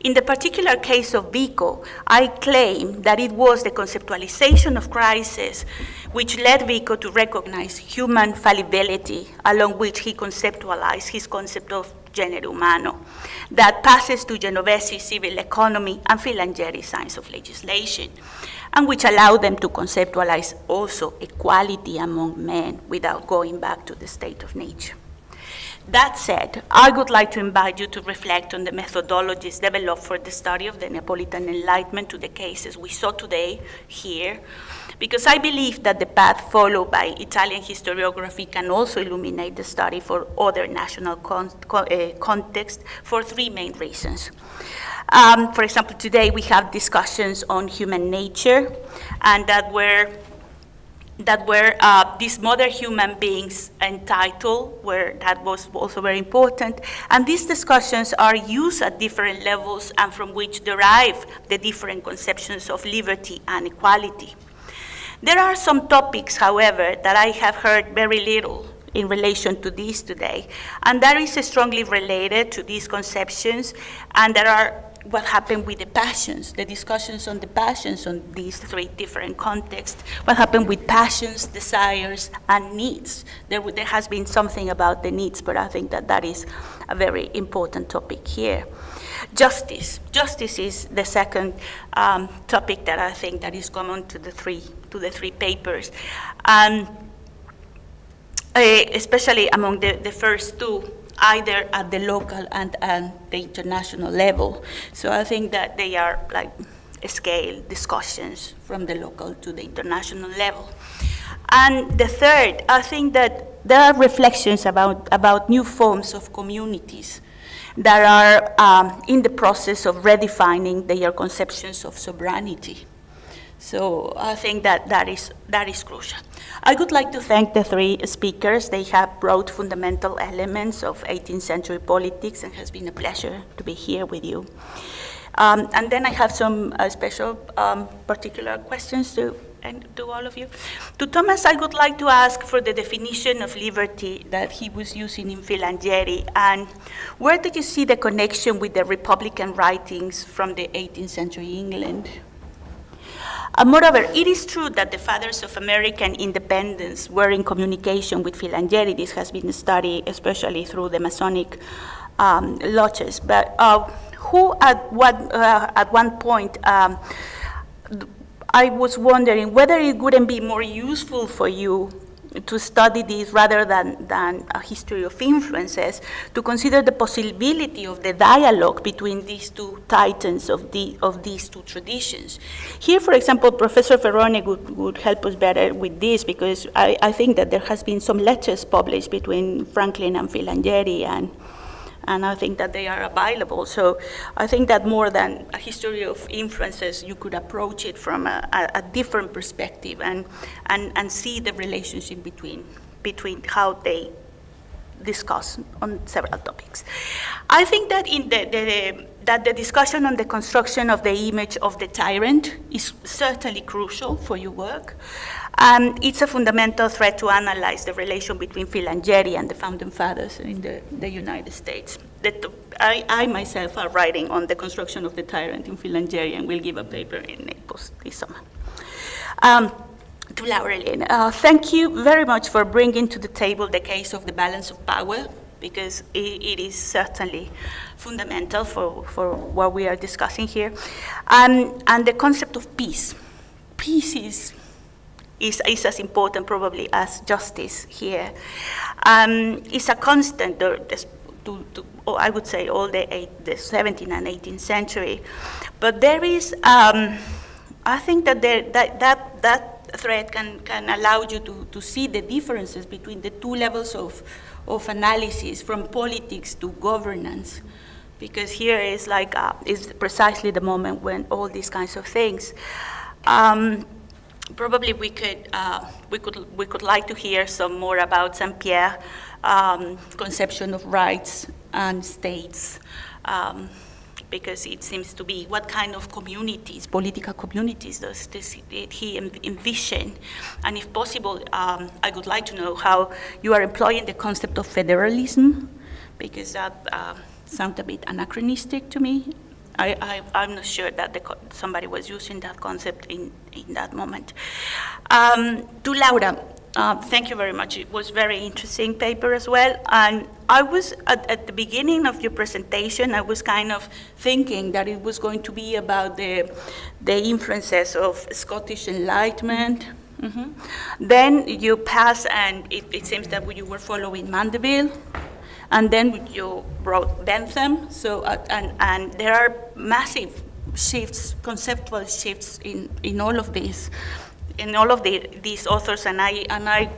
Speaker 4: In the particular case of Vico, I claim that it was the conceptualization of crisis which led Vico to recognize human fallibility, along which he conceptualized his concept of genere umano, that passes to Genovesi's civil economy and Filangeri's science of legislation, and which allow them to conceptualize also equality among men without going back to the state of nature. That said, I would like to invite you to reflect on the methodologies developed for the study of the Neapolitan Enlightenment to the cases we saw today here, because I believe that the path followed by Italian historiography can also illuminate the study for other national contexts for three main reasons. For example, today we have discussions on human nature, and that were these modern human beings entitled, where that was also very important. And these discussions are used at different levels and from which derive the different conceptions of liberty and equality. There are some topics, however, that I have heard very little in relation to these today, and that is strongly related to these conceptions, and there are what happened with the passions, the discussions on the passions on these three different contexts, what happened with passions, desires, and needs. There has been something about the needs, but I think that that is a very important topic here. Justice. Justice is the second topic that I think that is common to the three papers. Especially among the first two, either at the local and the international level. So I think that they are like scale discussions from the local to the international level. And the third, I think that there are reflections about new forms of communities that are in the process of redefining their conceptions of sovereignty. So I think that is crucial. I would like to thank the three speakers. They have brought fundamental elements of 18th century politics, and it has been a pleasure to be here with you. And then I have some special particular questions to all of you. To Thomas, I would like to ask for the definition of liberty that he was using in Filangeri, and where did you see the connection with the Republican writings from the 18th century England? Moreover, it is true that the fathers of American independence were in communication with Filangeri. This has been studied especially through the Masonic lodges. But who at one point, I was wondering whether it wouldn't be more useful for you to study this rather than a history of influences, to consider the possibility of the dialogue between these two titans of these two traditions. Here, for example, Professor Ferrone would help us better with this, because I think that there has been some letters published between Franklin and Filangeri, and I think that they are available. So I think that more than a history of influences, you could approach it from a different perspective and see the relationship between how they discuss on several topics. I think that that the discussion on the construction of the image of the tyrant is certainly crucial for your work. It's a fundamental threat to analyze the relation between Filangeri and the founding fathers in the United States. I myself are writing on the construction of the tyrant in Filangeri, and will give a paper in Naples this summer. To Laurelyn, thank you very much for bringing to the table the case of the balance of power, because it is certainly fundamental for what we are discussing here. And the concept of peace. Peace is as important probably as justice here. It's a constant, I would say, all the 17th and 18th century. But there is, I think that that thread can allow you to see the differences between the two levels of analysis, from politics to governance, because here is like is precisely the moment when all these kinds of things. Probably we could like to hear some more about Saint-Pierre conception of rights and states. Because it seems to be what kind of communities, political communities, did he envision? And if possible, I would like to know how you are employing the concept of federalism, because that sounds a bit anachronistic to me. I'm not sure that somebody was using that concept in that moment. To Laura, thank you very much. It was a very interesting paper as well. And I was, at the beginning of your presentation, I was kind of thinking that it was going to be about the influences of Scottish Enlightenment. Then you pass, and it seems that you were following Mandeville, and then you wrote Bentham. So, and there are massive shifts, conceptual shifts in all of these, these authors, and I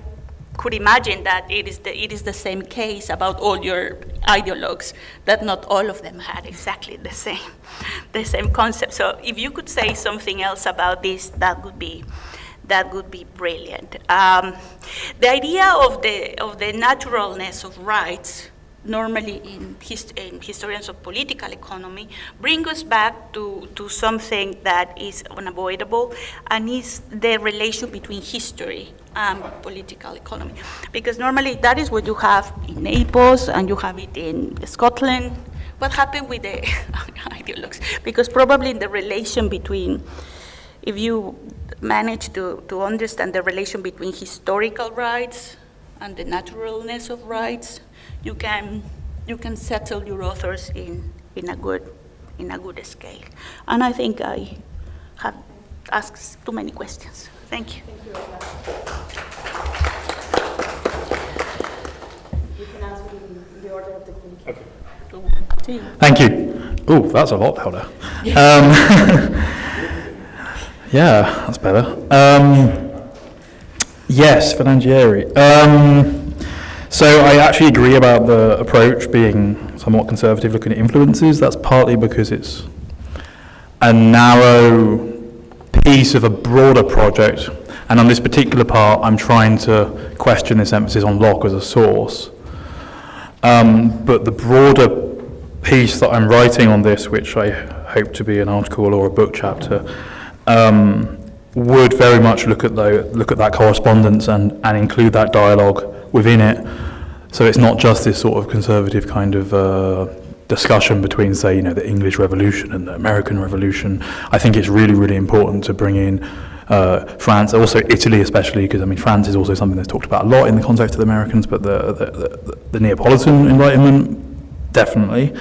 Speaker 4: could imagine that it is the same case about all your ideologues, that not all of them had exactly the same concept. So if you could say something else about this, that would be brilliant. The idea of the naturalness of rights, normally in historians of political economy, bring us back to something that is unavoidable, and is the relation between history and political economy. Because normally that is what you have in Naples, and you have it in Scotland. What happened with the ideologues? Because probably the relation between, if you manage to understand the relation between historical rights and the naturalness of rights, you can settle your authors in a good scale. And I think I have asked too many questions. Thank you.
Speaker 5: Thank you very much. You can answer in the order of the communication.
Speaker 3: Okay. Thank you. Oh, that's a lot louder. Yeah, that's better. Yes, Finangieri. So I actually agree about the approach being somewhat conservative, looking at influences. That's partly because it's a narrow piece of a broader project, and on this particular part I'm trying to question this emphasis on Locke as a source. But the broader piece that I'm writing on this, which I hope to be an article or a book chapter, would very much look at that correspondence and include that dialogue within it. So it's not just this sort of conservative kind of discussion between, say, the English Revolution and the American Revolution. I think it's really, really important to bring in France, also Italy especially, because France is also something that's talked about a lot in the context of the Americans, but the Neapolitan Enlightenment, definitely.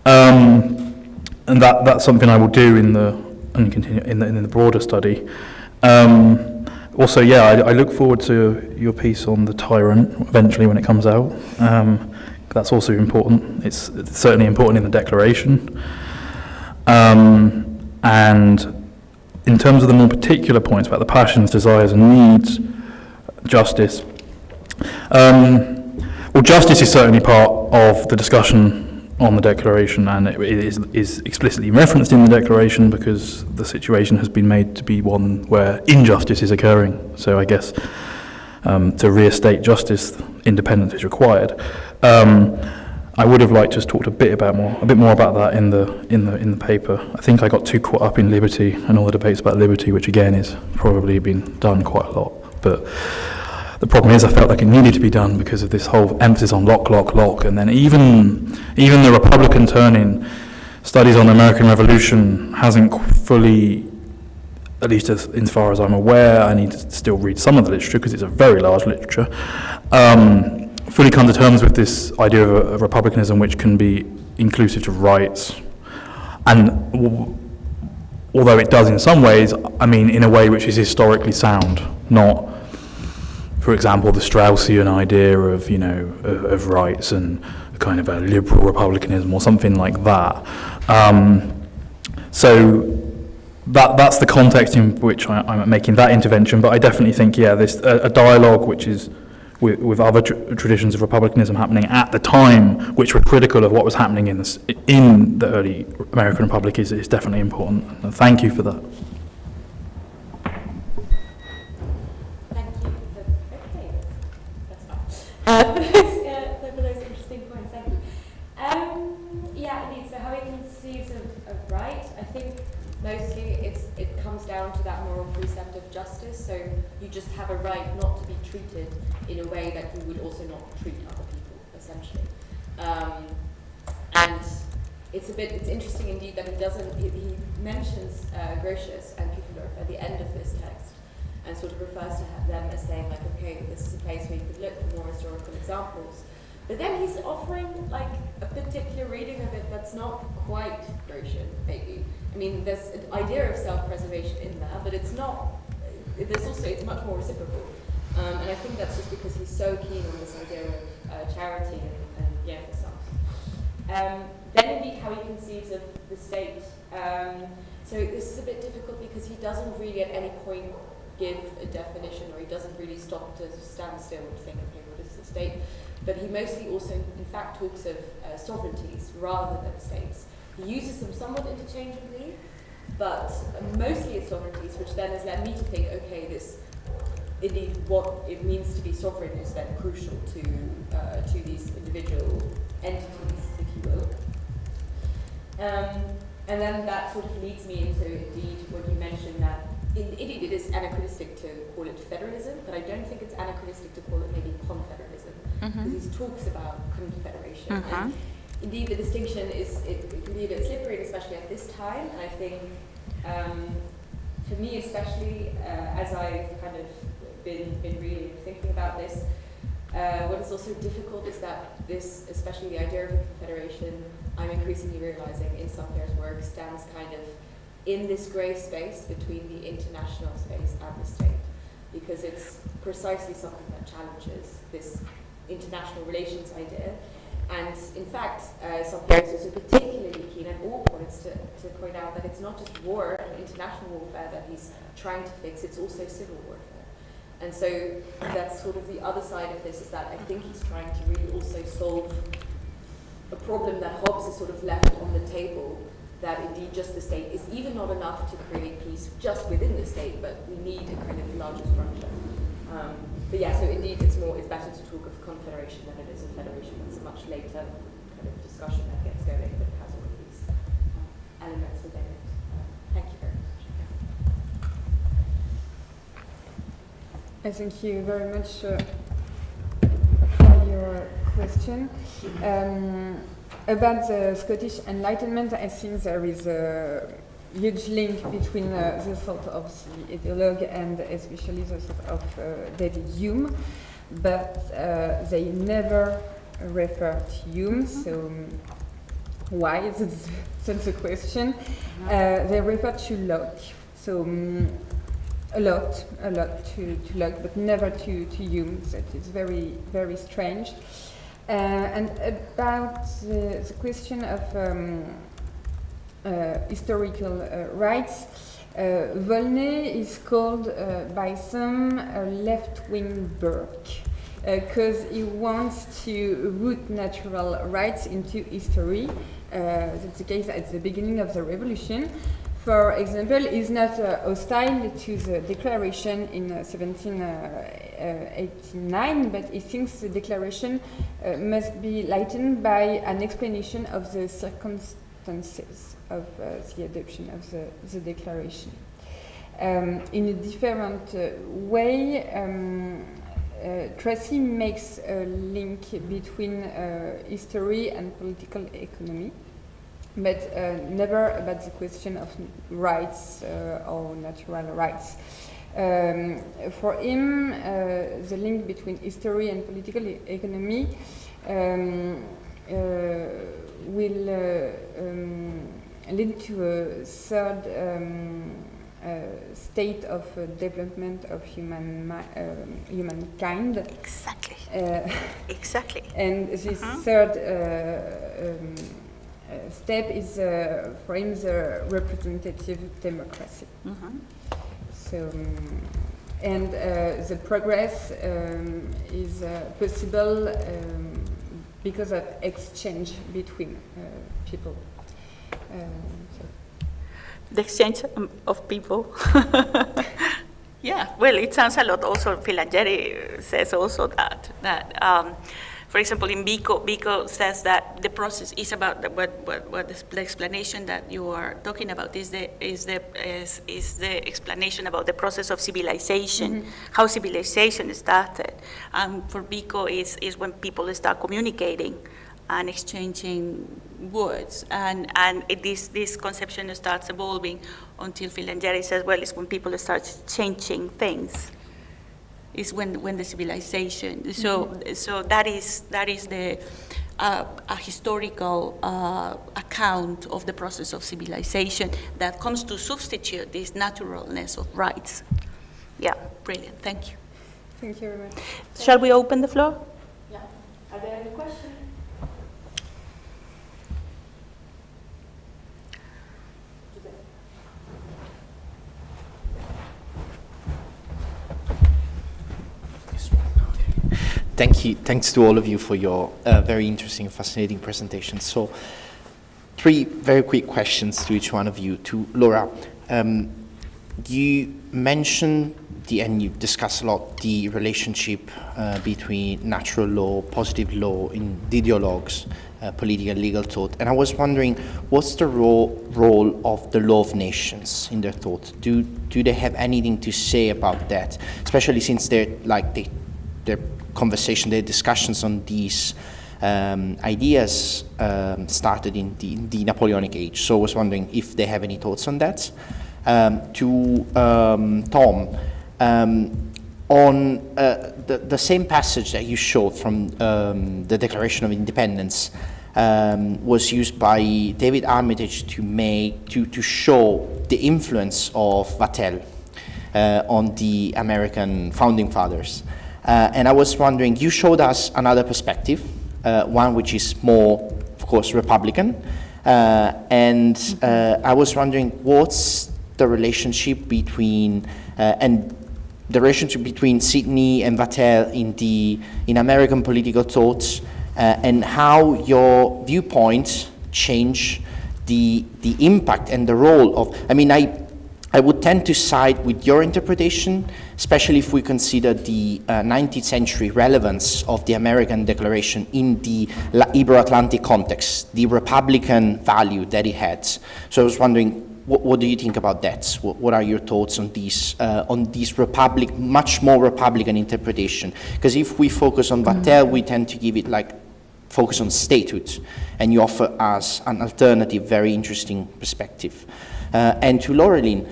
Speaker 3: And that's something I will do in the broader study. Also, I look forward to your piece on the tyrant eventually when it comes out. That's also important. It's certainly important in the Declaration. And in terms of the more particular points about the passions, desires, and needs, justice. Well, justice is certainly part of the discussion on the Declaration, and it is explicitly referenced in the Declaration because the situation has been made to be one where injustice is occurring. So I guess to reinstate justice, independence is required. I would have liked to have talked a bit more about that in the paper. I think I got too caught up in liberty and all the debates about liberty, which again is probably been done quite a lot. But the problem is I felt like it needed to be done because of this whole emphasis on Locke, and then even the Republican turn-in studies on the American Revolution hasn't fully, at least as far as I'm aware, I need to still read some of the literature because it's a very large literature, fully come to terms with this idea of republicanism which can be inclusive of rights. And although it does in some ways, in a way which is historically sound, not, for example, the Straussian idea of rights and kind of a liberal republicanism or something like that. So that's the context in which I'm making that intervention. But I definitely think, this a dialogue which is with other traditions of republicanism happening at the time, which were critical of what was happening in the early American Republic, is definitely important. And thank you for that.
Speaker 5: For those interesting points, thank you. Indeed, so how he conceives of right, I think mostly it comes down to that moral precept of justice, so you just have a right not to be treated in a way that you would also not treat other people, essentially. And it's interesting indeed that he mentions Grotius and Pufendorf at the end of this text, and sort of refers to them as saying, like, okay, this is a place where you could look for more historical examples.
Speaker 8: But then he's offering like a particular reading of it that's not quite Roshan, maybe. I mean, there's an idea of self-preservation in there, but it's not, it's much more reciprocal. And I think that's just because he's so keen on this idea of charity and beneficence. Then indeed how he conceives of the state. So this is a bit difficult because he doesn't really at any point give a definition, or he doesn't really stop to stand still and think, okay, what is the state? But he mostly also, in fact, talks of sovereignties rather than states. He uses them somewhat interchangeably, but mostly it's sovereignties, which then has led me to think, okay, this, indeed, what it means to be sovereign is then crucial to these individual entities, if you will. And then that sort of leads me into, indeed, what you mentioned, that indeed it is anachronistic to call it federalism, but I don't think it's anachronistic to call it maybe confederalism, because he talks about confederation. And indeed, the distinction it can be a bit slippery, especially at this time, and I think, for me especially, as I've kind of been really thinking about this, what is also difficult is that this, especially the idea of a confederation, I'm increasingly realizing in some players' work stands kind of in this grey space between the international space and the state, because it's precisely something that challenges this international relations idea. And in fact, some players are also particularly keen at all points to point out that it's not just war and international warfare that he's trying to fix, it's also civil warfare. And so that's sort of the other side of this, is that I think he's trying to really also solve a problem that Hobbes has sort of left on the table, that indeed just the state is even not enough to create peace just within the state, but we need a kind of larger structure. But yeah, so indeed it's better to talk of confederation than it is a federation. It's a much later kind of discussion that gets going, but it has all of these elements within it. Thank you very much.
Speaker 9: I thank you very much for your question. About the Scottish Enlightenment, I think there is a huge link between the thought of the ideologue and especially the thought of David Hume, but they never refer to Hume, so why? That's the question. They refer to Locke, so a lot to Locke, but never to Hume. That is very, very strange. And about the question of historical rights, Volney is called by some a left-wing Burke, because he wants to root natural rights into history. That's the case at the beginning of the revolution. For example, he's not hostile to the declaration in 1789, but he thinks the declaration must be lightened by an explanation of the circumstances of the adoption of the declaration. In a different way, Tracy makes a link between history and political economy, but never about the question of rights or natural rights. For him, the link between history and political economy will lead to a third state of development of humankind.
Speaker 4: Exactly.
Speaker 9: Exactly. And this third step is, for him, the representative democracy. So, and the progress is possible because of exchange between people.
Speaker 4: The exchange of people. Yeah, well, it sounds a lot. Also, Filangieri says also that for example, in Biko says that the process is about what the explanation that you are talking about is the explanation about the process of civilization, how civilization started. And for Biko is when people start communicating and exchanging words, and this conception starts evolving until Filangieri says, well, it's when people start changing things. is when the civilization. So that is the a historical account of the process of civilization that comes to substitute this naturalness of rights. Yeah, brilliant. Thank you.
Speaker 9: Thank you very much.
Speaker 4: Shall we open the floor?
Speaker 5: Yeah. Are there any questions?
Speaker 1: Thank you. Thanks to all of you for your very interesting and fascinating presentation. So, 3 very quick questions to each one of you. To Laura, you mentioned and you discussed a lot the relationship between natural law, positive law, in the ideologues, political and legal thought. And I was wondering, what's the role of the law of nations in their thought? Do they have anything to say about that? Especially since their conversation, their discussions on these ideas started in the Napoleonic age. So I was wondering if they have any thoughts on that. To Tom, on the same passage that you showed from the Declaration of Independence was used by David Armitage to show the influence of Vattel on the American founding fathers. And I was wondering, you showed us another perspective, one which is more, of course, Republican. And I was wondering, what's the relationship between Sidney and Vattel in American political thought, and how your viewpoint changed the impact and the role of. I mean, I would tend to side with your interpretation, especially if we consider the 19th century relevance of the American Declaration in the Ibero-Atlantic context, the Republican value that it had. So I was wondering, what do you think about that? What are your thoughts on these much more Republican interpretation? Because if we focus on Vattel, we tend to give it focus on statehood, and you offer us an alternative, very interesting perspective. And to Laureline,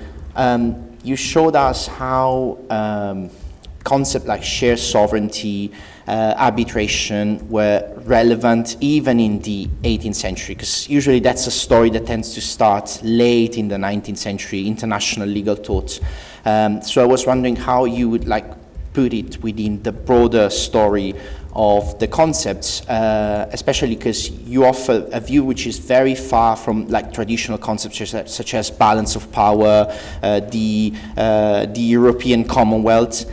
Speaker 1: you showed us how concepts like shared sovereignty, arbitration were relevant even in the 18th century, because usually that's a story that tends to start late in the 19th century, international legal thought. So I was wondering how you would put it within the broader story of the concepts, especially because you offer a view which is very far from traditional concepts such as balance of power, the European Commonwealth.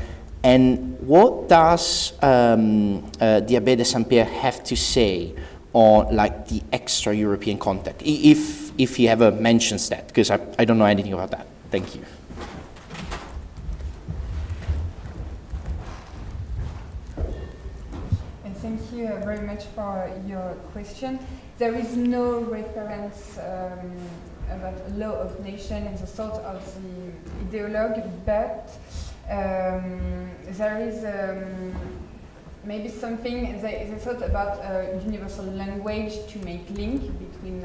Speaker 1: And what does the Abbé de Saint-Pierre have to say on the extra European contact, if he ever mentions that? Because I don't know anything about that. Thank you.
Speaker 9: And thank you very much for your question. There is no reference about law of nation in the thought of the ideologue, but there is maybe something they thought about a universal language to make link between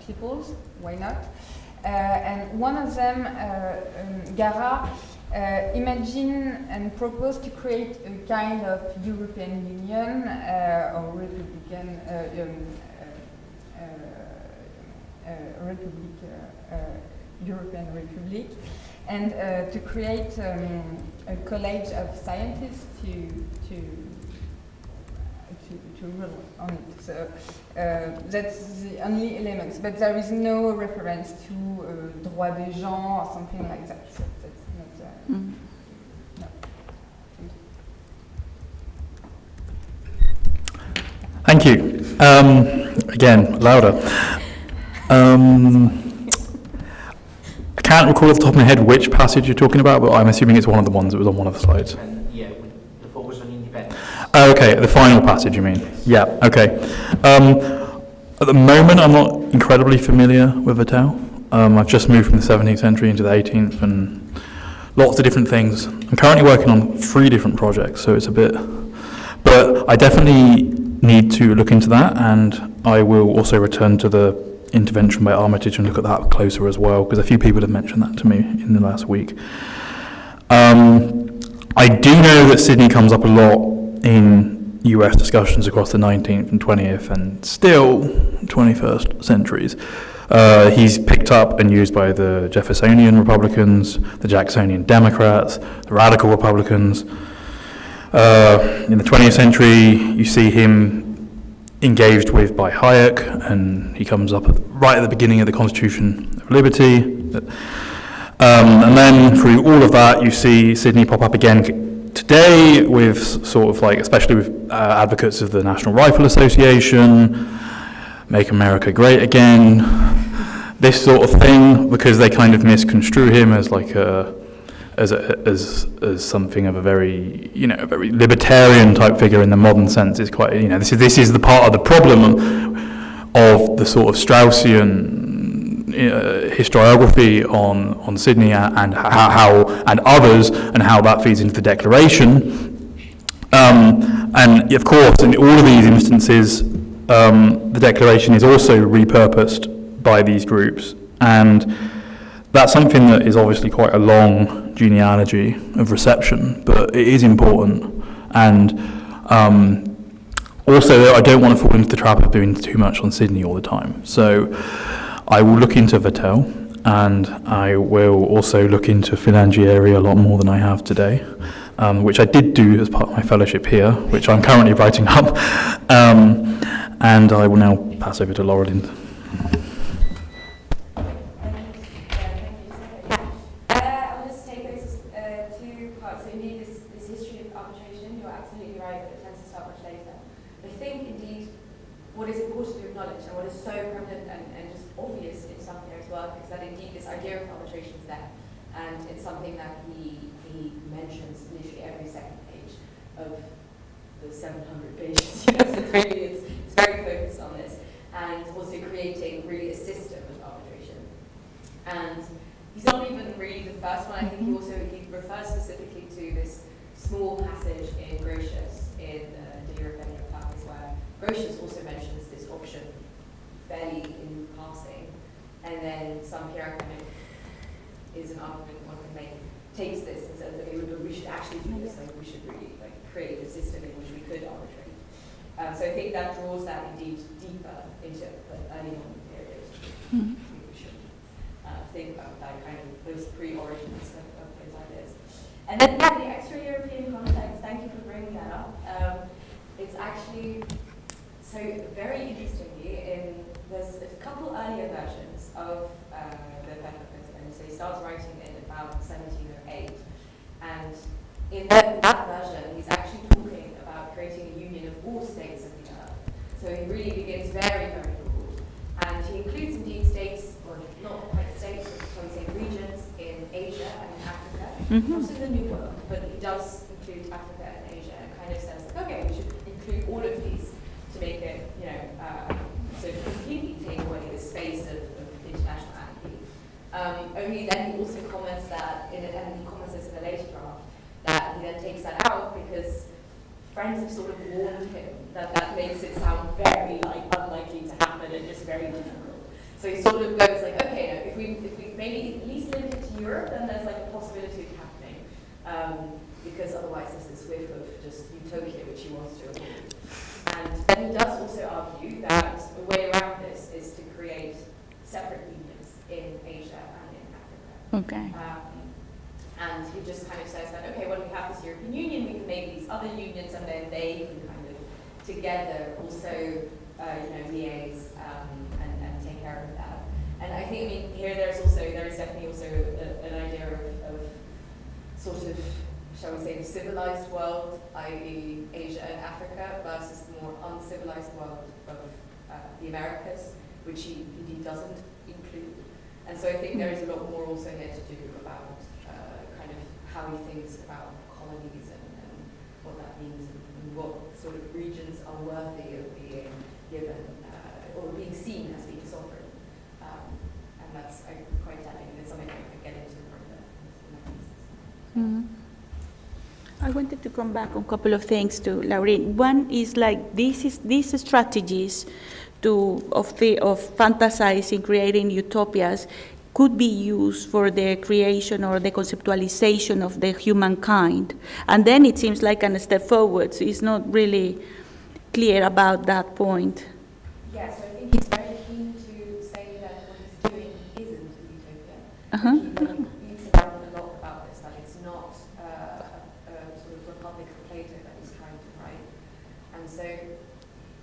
Speaker 9: peoples. Why not? And one of them, Gara, imagined and proposed to create a kind of European Union or Republican European Republic, and to create a college of scientists to rule on it. So that's the only elements, but there is no reference to droit des gens or something like that. So that's not. No.
Speaker 3: Thank you. Again, louder. I can't recall off the top of my head which passage you're talking about, but I'm assuming it's one of the ones that was on one of the slides.
Speaker 1: Yeah, with the focus on independence.
Speaker 3: Oh, okay, the final passage, you mean? Yeah, okay. At the moment, I'm not incredibly familiar with Vattel. I've just moved from the 17th century into the 18th, and lots of different things. I'm currently working on 3 different projects, so it's a bit... But I definitely need to look into that, and I will also return to the intervention by Armitage and look at that closer as well, because a few people have mentioned that to me in the last week. I do know that Sydney comes up a lot in US discussions across the 19th and 20th and still 21st centuries. He's picked up and used by the Jeffersonian Republicans, the Jacksonian Democrats, the Radical Republicans. In the 20th century, you see him engaged with by Hayek, and he comes up right at the beginning of the Constitution of Liberty. And then through all of that, you see Sydney pop up again today with sort of like, especially with advocates of the National Rifle Association, Make America Great Again, this sort of thing, because they kind of misconstrue him as like as something of a very, you know, a very libertarian type figure in the modern sense. Is quite, you know, this is the part of the problem of the sort of Straussian historiography on Sydney and how and others, and how that feeds into the Declaration. And of course, in all of these instances, the Declaration is also repurposed by these groups, and that's something that is obviously quite a long genealogy of reception, but it is important. And also, I don't want to fall into the trap of doing too much on Sydney all the time. So I will look into Vattel, and I will also look into Filangieri a lot more than I have today, which I did do as part of my fellowship here, which I'm currently writing up. And I will now pass over to Laura Lind.
Speaker 10: I'll just take those two parts. So indeed, this history of arbitration, you're absolutely right that it tends to start much later. I think, indeed, what is important to acknowledge, and what is so prevalent and just obvious in some Pierre's work, is that indeed this idea of arbitration is there. And it's something that he mentions literally every second page of the 700 pages. You know, so it's very focused on this. And also creating really a system of arbitration. And he's not even really the first one. I think he refers specifically to this small passage in Grotius in the European Practice, where Grotius also mentions this option fairly in passing, and then some Pierre kind of is an argument one can make, takes this and says, okay, we should actually do this, like we should really like create a system in which we could arbitrate. So I think that draws that indeed deeper into the early modern period.
Speaker 4: Mm-hmm.
Speaker 10: We should think about that kind of those pre-origins of those ideas. And then yeah, the extra-European context, thank you for bringing that up. It's actually, so very interestingly, there's a couple earlier versions of the Republicanism. So he starts writing in about 1708. And in that version, he's actually talking about creating a union of all states of the earth. So he really begins very, very broad. And he includes indeed states, or not quite states, but I would say regions in Asia and in Africa. Not in the New World, but he does include Africa and Asia, and kind of says, like, okay, we should include all of these to make it, you know, so completely take away the space of international anarchy. Only then he also comments that, and he comments this in a later draft, that he then takes that out because friends have sort of warned him that makes it sound very like unlikely to happen and just very difficult. So he sort of goes like, okay, no, if we maybe at least limit it to Europe, then there's like a possibility of it happening, because otherwise there's this whiff of just utopia which he wants to avoid. And then he does also argue that a way around this is to create separate unions in Asia and in Africa.
Speaker 4: Okay.
Speaker 10: And he just kind of says that, okay, when we have this European Union, we can make these other unions, and then they can kind of together also, liaise and take care of that. And I think, I mean, here there is definitely also an idea of sort of, shall we say, the civilized world, i.e. Asia and Africa, versus the more uncivilized world of the Americas, which he doesn't include. And so I think there is a lot more also here to do about kind of how he thinks about colonies and what that means and what sort of regions are worthy of being given or being seen as being sovereign. And that's quite telling, and it's something I could get into further.
Speaker 4: I wanted to come back on a couple of things to Laureen. One is like these strategies of fantasizing, creating utopias. could be used for the creation or the conceptualization of the humankind. And then it seems like a step forward, so it's not really clear about that point.
Speaker 8: Yeah, so I think he's very keen to say that what he's doing isn't a utopia.
Speaker 4: Uh-huh.
Speaker 8: He beats around a lot about this, that it's not a sort of Republic of Plato that he's trying to write. And so,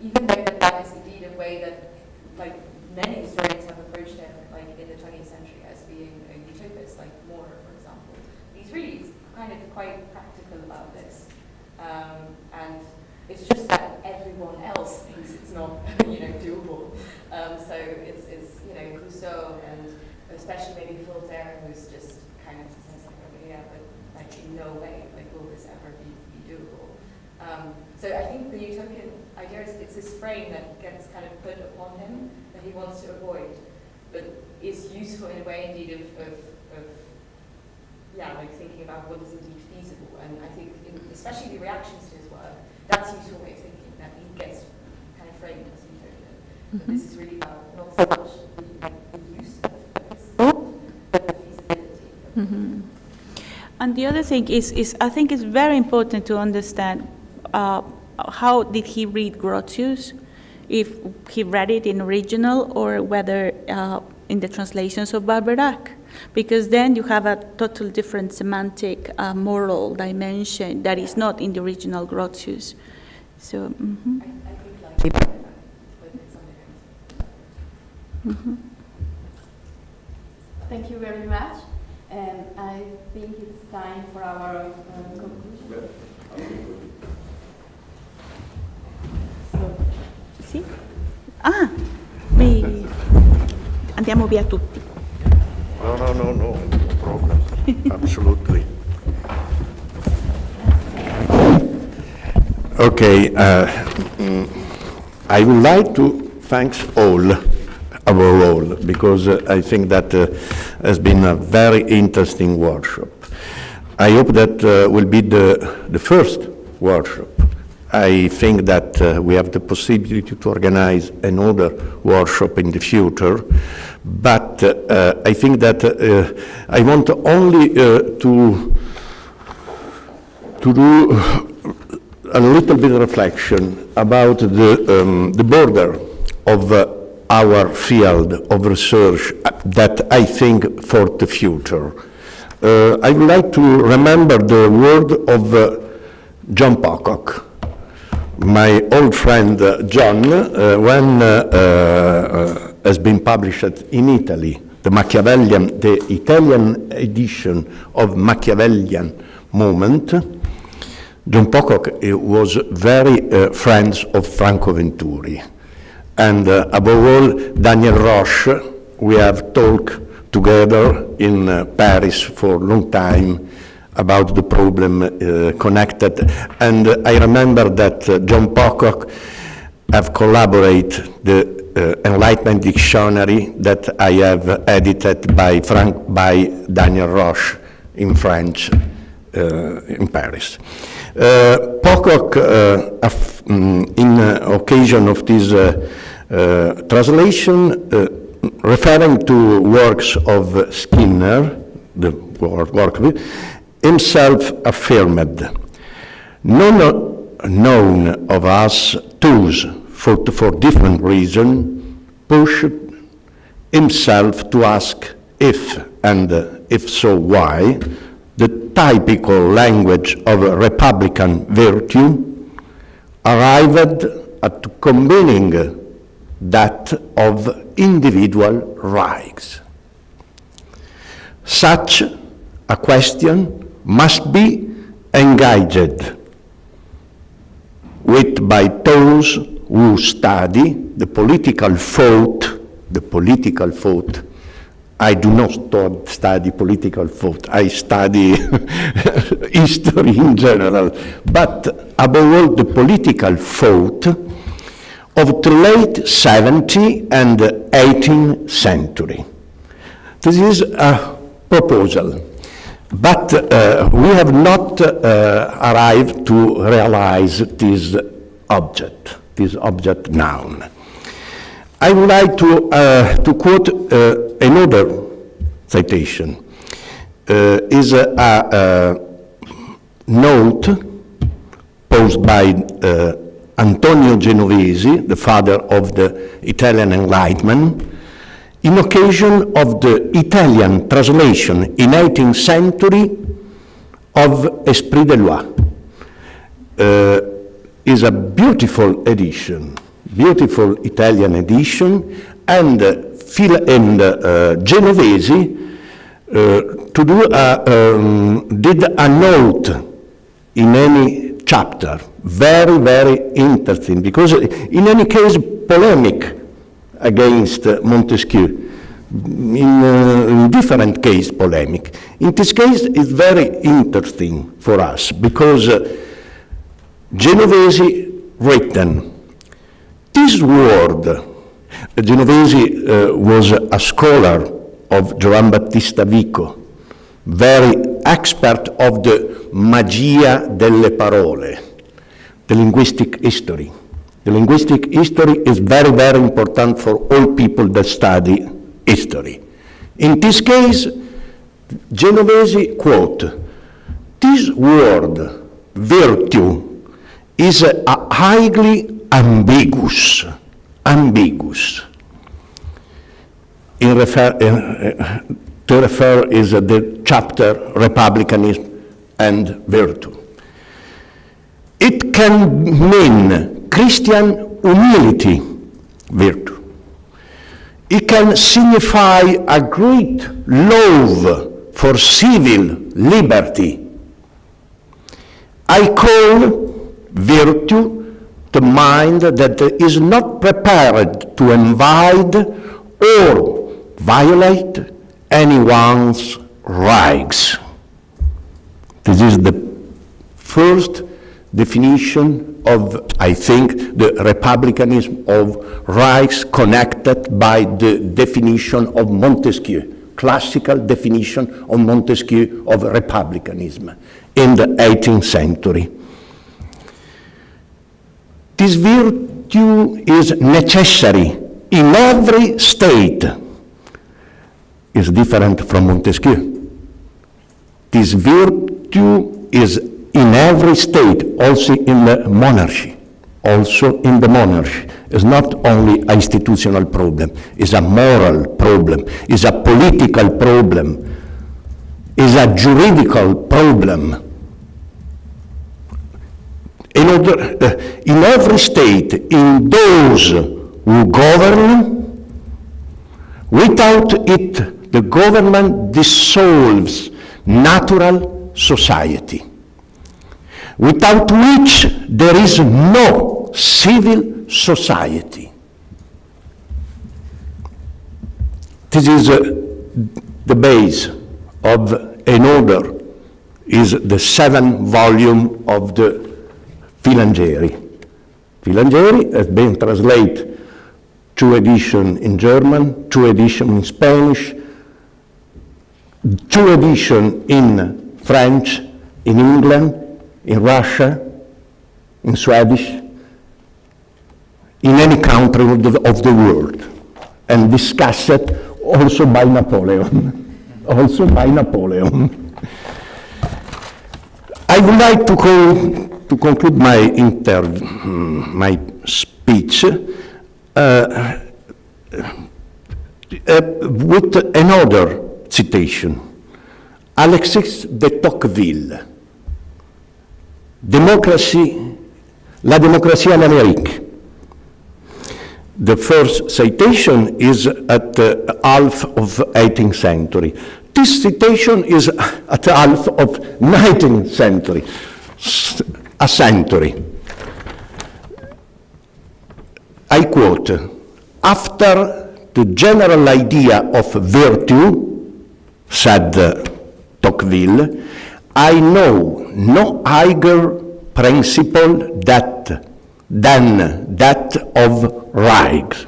Speaker 8: even though that is indeed a way that, like, many historians have approached it, like in the 20th century, as being a utopist, like Moore, for example, he's really kind of quite practical about this. And it's just that everyone else thinks it's not, doable. So it's Rousseau and especially maybe Voltaire, who's just kind of says like, okay, yeah, but like in no way, like will this ever be doable? So I think the utopian idea is it's this frame that gets kind of put upon him that he wants to avoid, but is useful in a way indeed of like thinking about what is indeed feasible. And I think especially the reactions to his work, that's a useful way of thinking, that he gets kind of framed as utopian. But this is really about not so much the use of his thought, but the feasibility of
Speaker 4: Mm-hmm. And the other thing is I think it's very important to understand how did he read Grotius, if he read it in original or whether in the translations of Barberac, because then you have a total different semantic moral dimension that is not in the original Grotius. So, mm-hmm.
Speaker 8: I think like but it's something else.
Speaker 4: Mm-hmm.
Speaker 5: Thank you very much. And I think it's time for our conclusion.
Speaker 4: Sì? Andiamo via tutti.
Speaker 6: No problem. Absolutely. Okay, I would like to thank all, overall, because I think that has been a very interesting workshop. I hope that will be the first workshop. I think that we have the possibility to organize another workshop in the future, but I think that I want only to do a little bit of reflection about the border of our field of research that I think for the future. I would like to remember the word of John Pocock, my old friend John, when has been published in Italy, the Italian edition of Machiavellian Moment. John Pocock was very friends of Franco Venturi. And above all, Daniel Roche, we have talked together in Paris for a long time about the problem connected. And I remember that John Pocock have collaborated the Enlightenment dictionary that I have edited by Daniel Roche in French in Paris. Pocock, in occasion of this translation, referring to works of Skinner, the work himself affirmed, none of us thus, for different reasons, pushed himself to ask if, and if so, why, the typical language of republican virtue arrived at combining that of individual rights. Such a question must be engaged with by those who study the political thought. I do not study political thought, I study history in general, but above all the political thought of the late 17th and 18th century. This is a proposal, but we have not arrived to realize this object noun. I would like to quote another citation is a note posed by Antonio Genovesi, the father of the Italian Enlightenment, in occasion of the Italian translation in 18th century of Esprit de Loi. Is a beautiful edition, beautiful Italian edition, and Genovesi did a note in any chapter, very, very interesting, because in any case, polemic against Montesquieu. In different case, polemic. In this case, it's very interesting for us, because Genovesi written, this word, Genovesi was a scholar of Giovan Battista Vico, very expert of the magia delle parole, the linguistic history. The linguistic history is very, very important for all people that study history. In this case, Genovesi quote, this word, virtue, is highly ambiguous. To refer is the chapter Republicanism and Virtue. It can mean Christian humility, virtue. It can signify a great love for civil liberty. I call virtue the mind that is not prepared to invade or violate anyone's rights. This is the first definition of, I think, the republicanism of rights connected by the definition of Montesquieu, classical definition of Montesquieu of republicanism in the 18th century. This virtue is necessary in every state. Is different from Montesquieu. This virtue is in every state, also in the monarchy. Also in the monarchy. It's not only an institutional problem, it's a moral problem, it's a political problem, it's a juridical problem. In every state, in those who govern, without it, the government dissolves natural society, without which there is no civil society. This is the base of an order, is the 7th volume of the Filangieri. Filangieri has been translated 2 editions in German, 2 editions in Spanish, 2 editions in French, in England, in Russia, in Swedish, in any country of the world, and discussed also by Napoleon. Also by Napoleon. I would like to conclude my my speech with another citation. Alexis de Tocqueville, La démocratie en Amérique. The first citation is at the half of 18th century. This citation is at the half of 19th century, a century. I quote, after the general idea of virtue, said Tocqueville, I know no higher principle than that of right.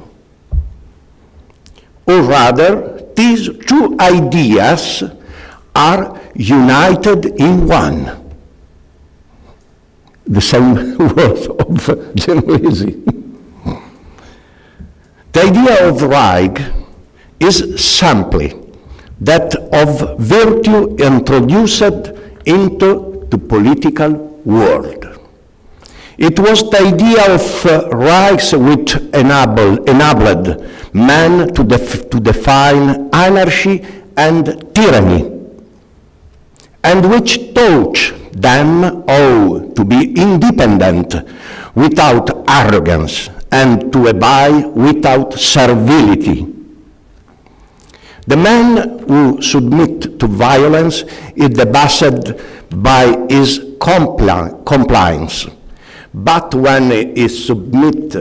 Speaker 6: Or rather, these 2 ideas are united in one. The same word of Genovesi. The idea of right is simply that of virtue introduced into the political world. It was the idea of rights which enabled man to define anarchy and tyranny, and which taught them how to be independent without arrogance and to obey without servility. The man who submits to violence is debased by his compliance, but when he submits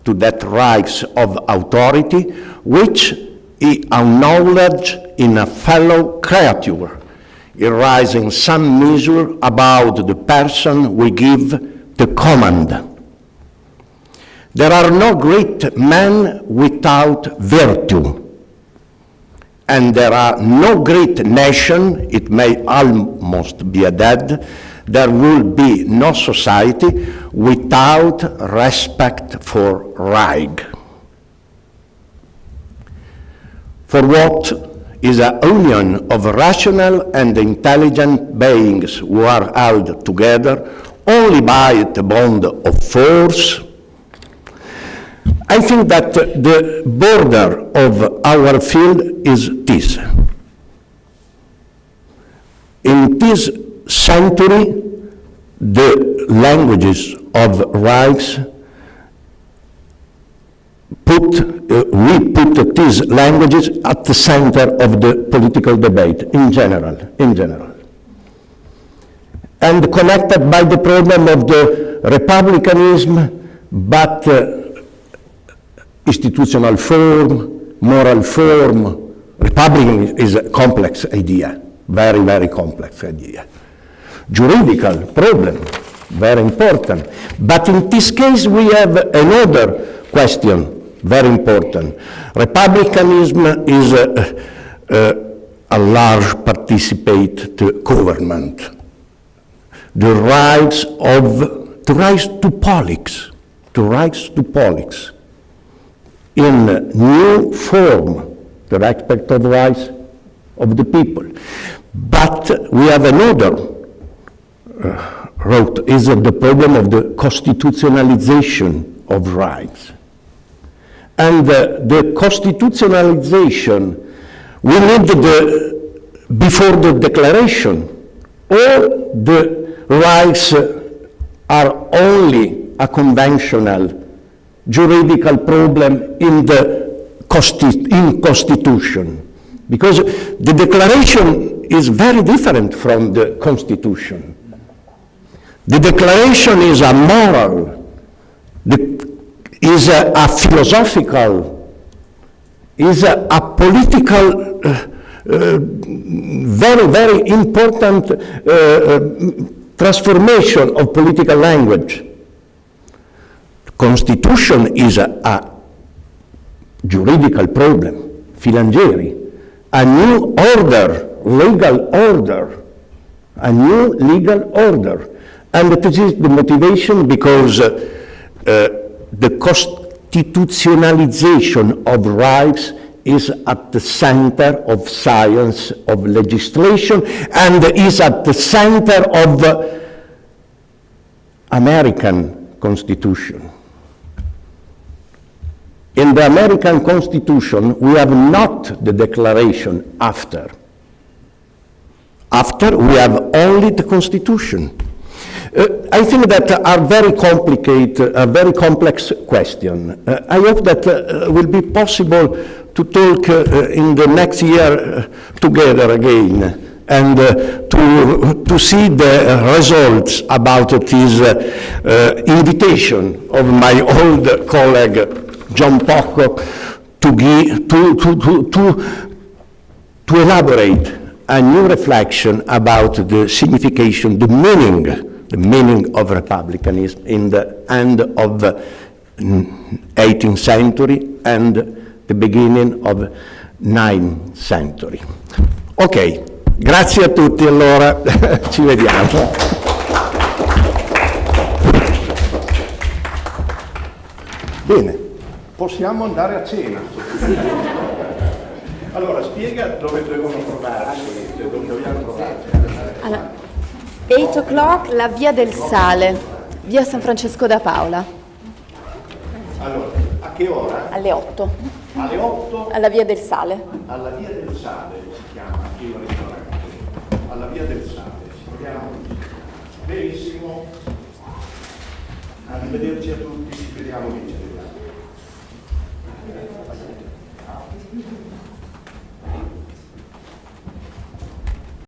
Speaker 6: to that rights of authority, which he acknowledges in a fellow creature, he rises in some measure about the person we give the command. There are no great men without virtue, and there are no great nation, it may almost be dead, there will be no society without respect for right. For what is a union of rational and intelligent beings who are held together only by the bond of force? I think that the border of our field is this. In this century, the languages of rights we put these languages at the center of the political debate in general, and connected by the problem of the republicanism, but institutional form, moral form. Republicanism is a complex idea, very, very complex idea. Juridical problem, very important. But in this case, we have another question, very important. Republicanism is a large participate to government. The rights to politics, in new form, the respect of rights of the people. But we have another route, is the problem of the constitutionalization of rights. And the constitutionalization, we need before the declaration, all the rights are only a conventional juridical problem in the Constitution, because the declaration is very different from the Constitution. The declaration is a moral, is a philosophical, is a political, very, very important transformation of political language. Constitution is a juridical problem, philangeri, a new order, legal order, a new legal order. And this is the motivation because the constitutionalization of rights is at the center of science, of legislation, and is at the center of American Constitution. In the American Constitution, we have not the declaration after. After, we have only the Constitution. I think that are very complicated, a very complex question. I hope that will be possible to talk in the next year together again and to see the results about this invitation of my old colleague John Poco to elaborate a new reflection about the signification, the meaning of republicanism in the end of the 18th century and the beginning of 9th century. Ok, grazie a tutti, allora ci vediamo. Bene, possiamo andare a cena. Allora, spiega dove devono trovarsi, dove dobbiamo trovarci.
Speaker 5: Allora, 8 o'clock, la via del Sale, via San Francesco da Paola.
Speaker 6: Allora, a che ora?
Speaker 5: Alle 8.
Speaker 6: Alle 8?
Speaker 5: Alla via del Sale.
Speaker 6: Alla via del Sale si chiama il ristorante. Alla via del Sale, speriamo. Benissimo. Arrivederci a tutti, speriamo che ci arriviamo.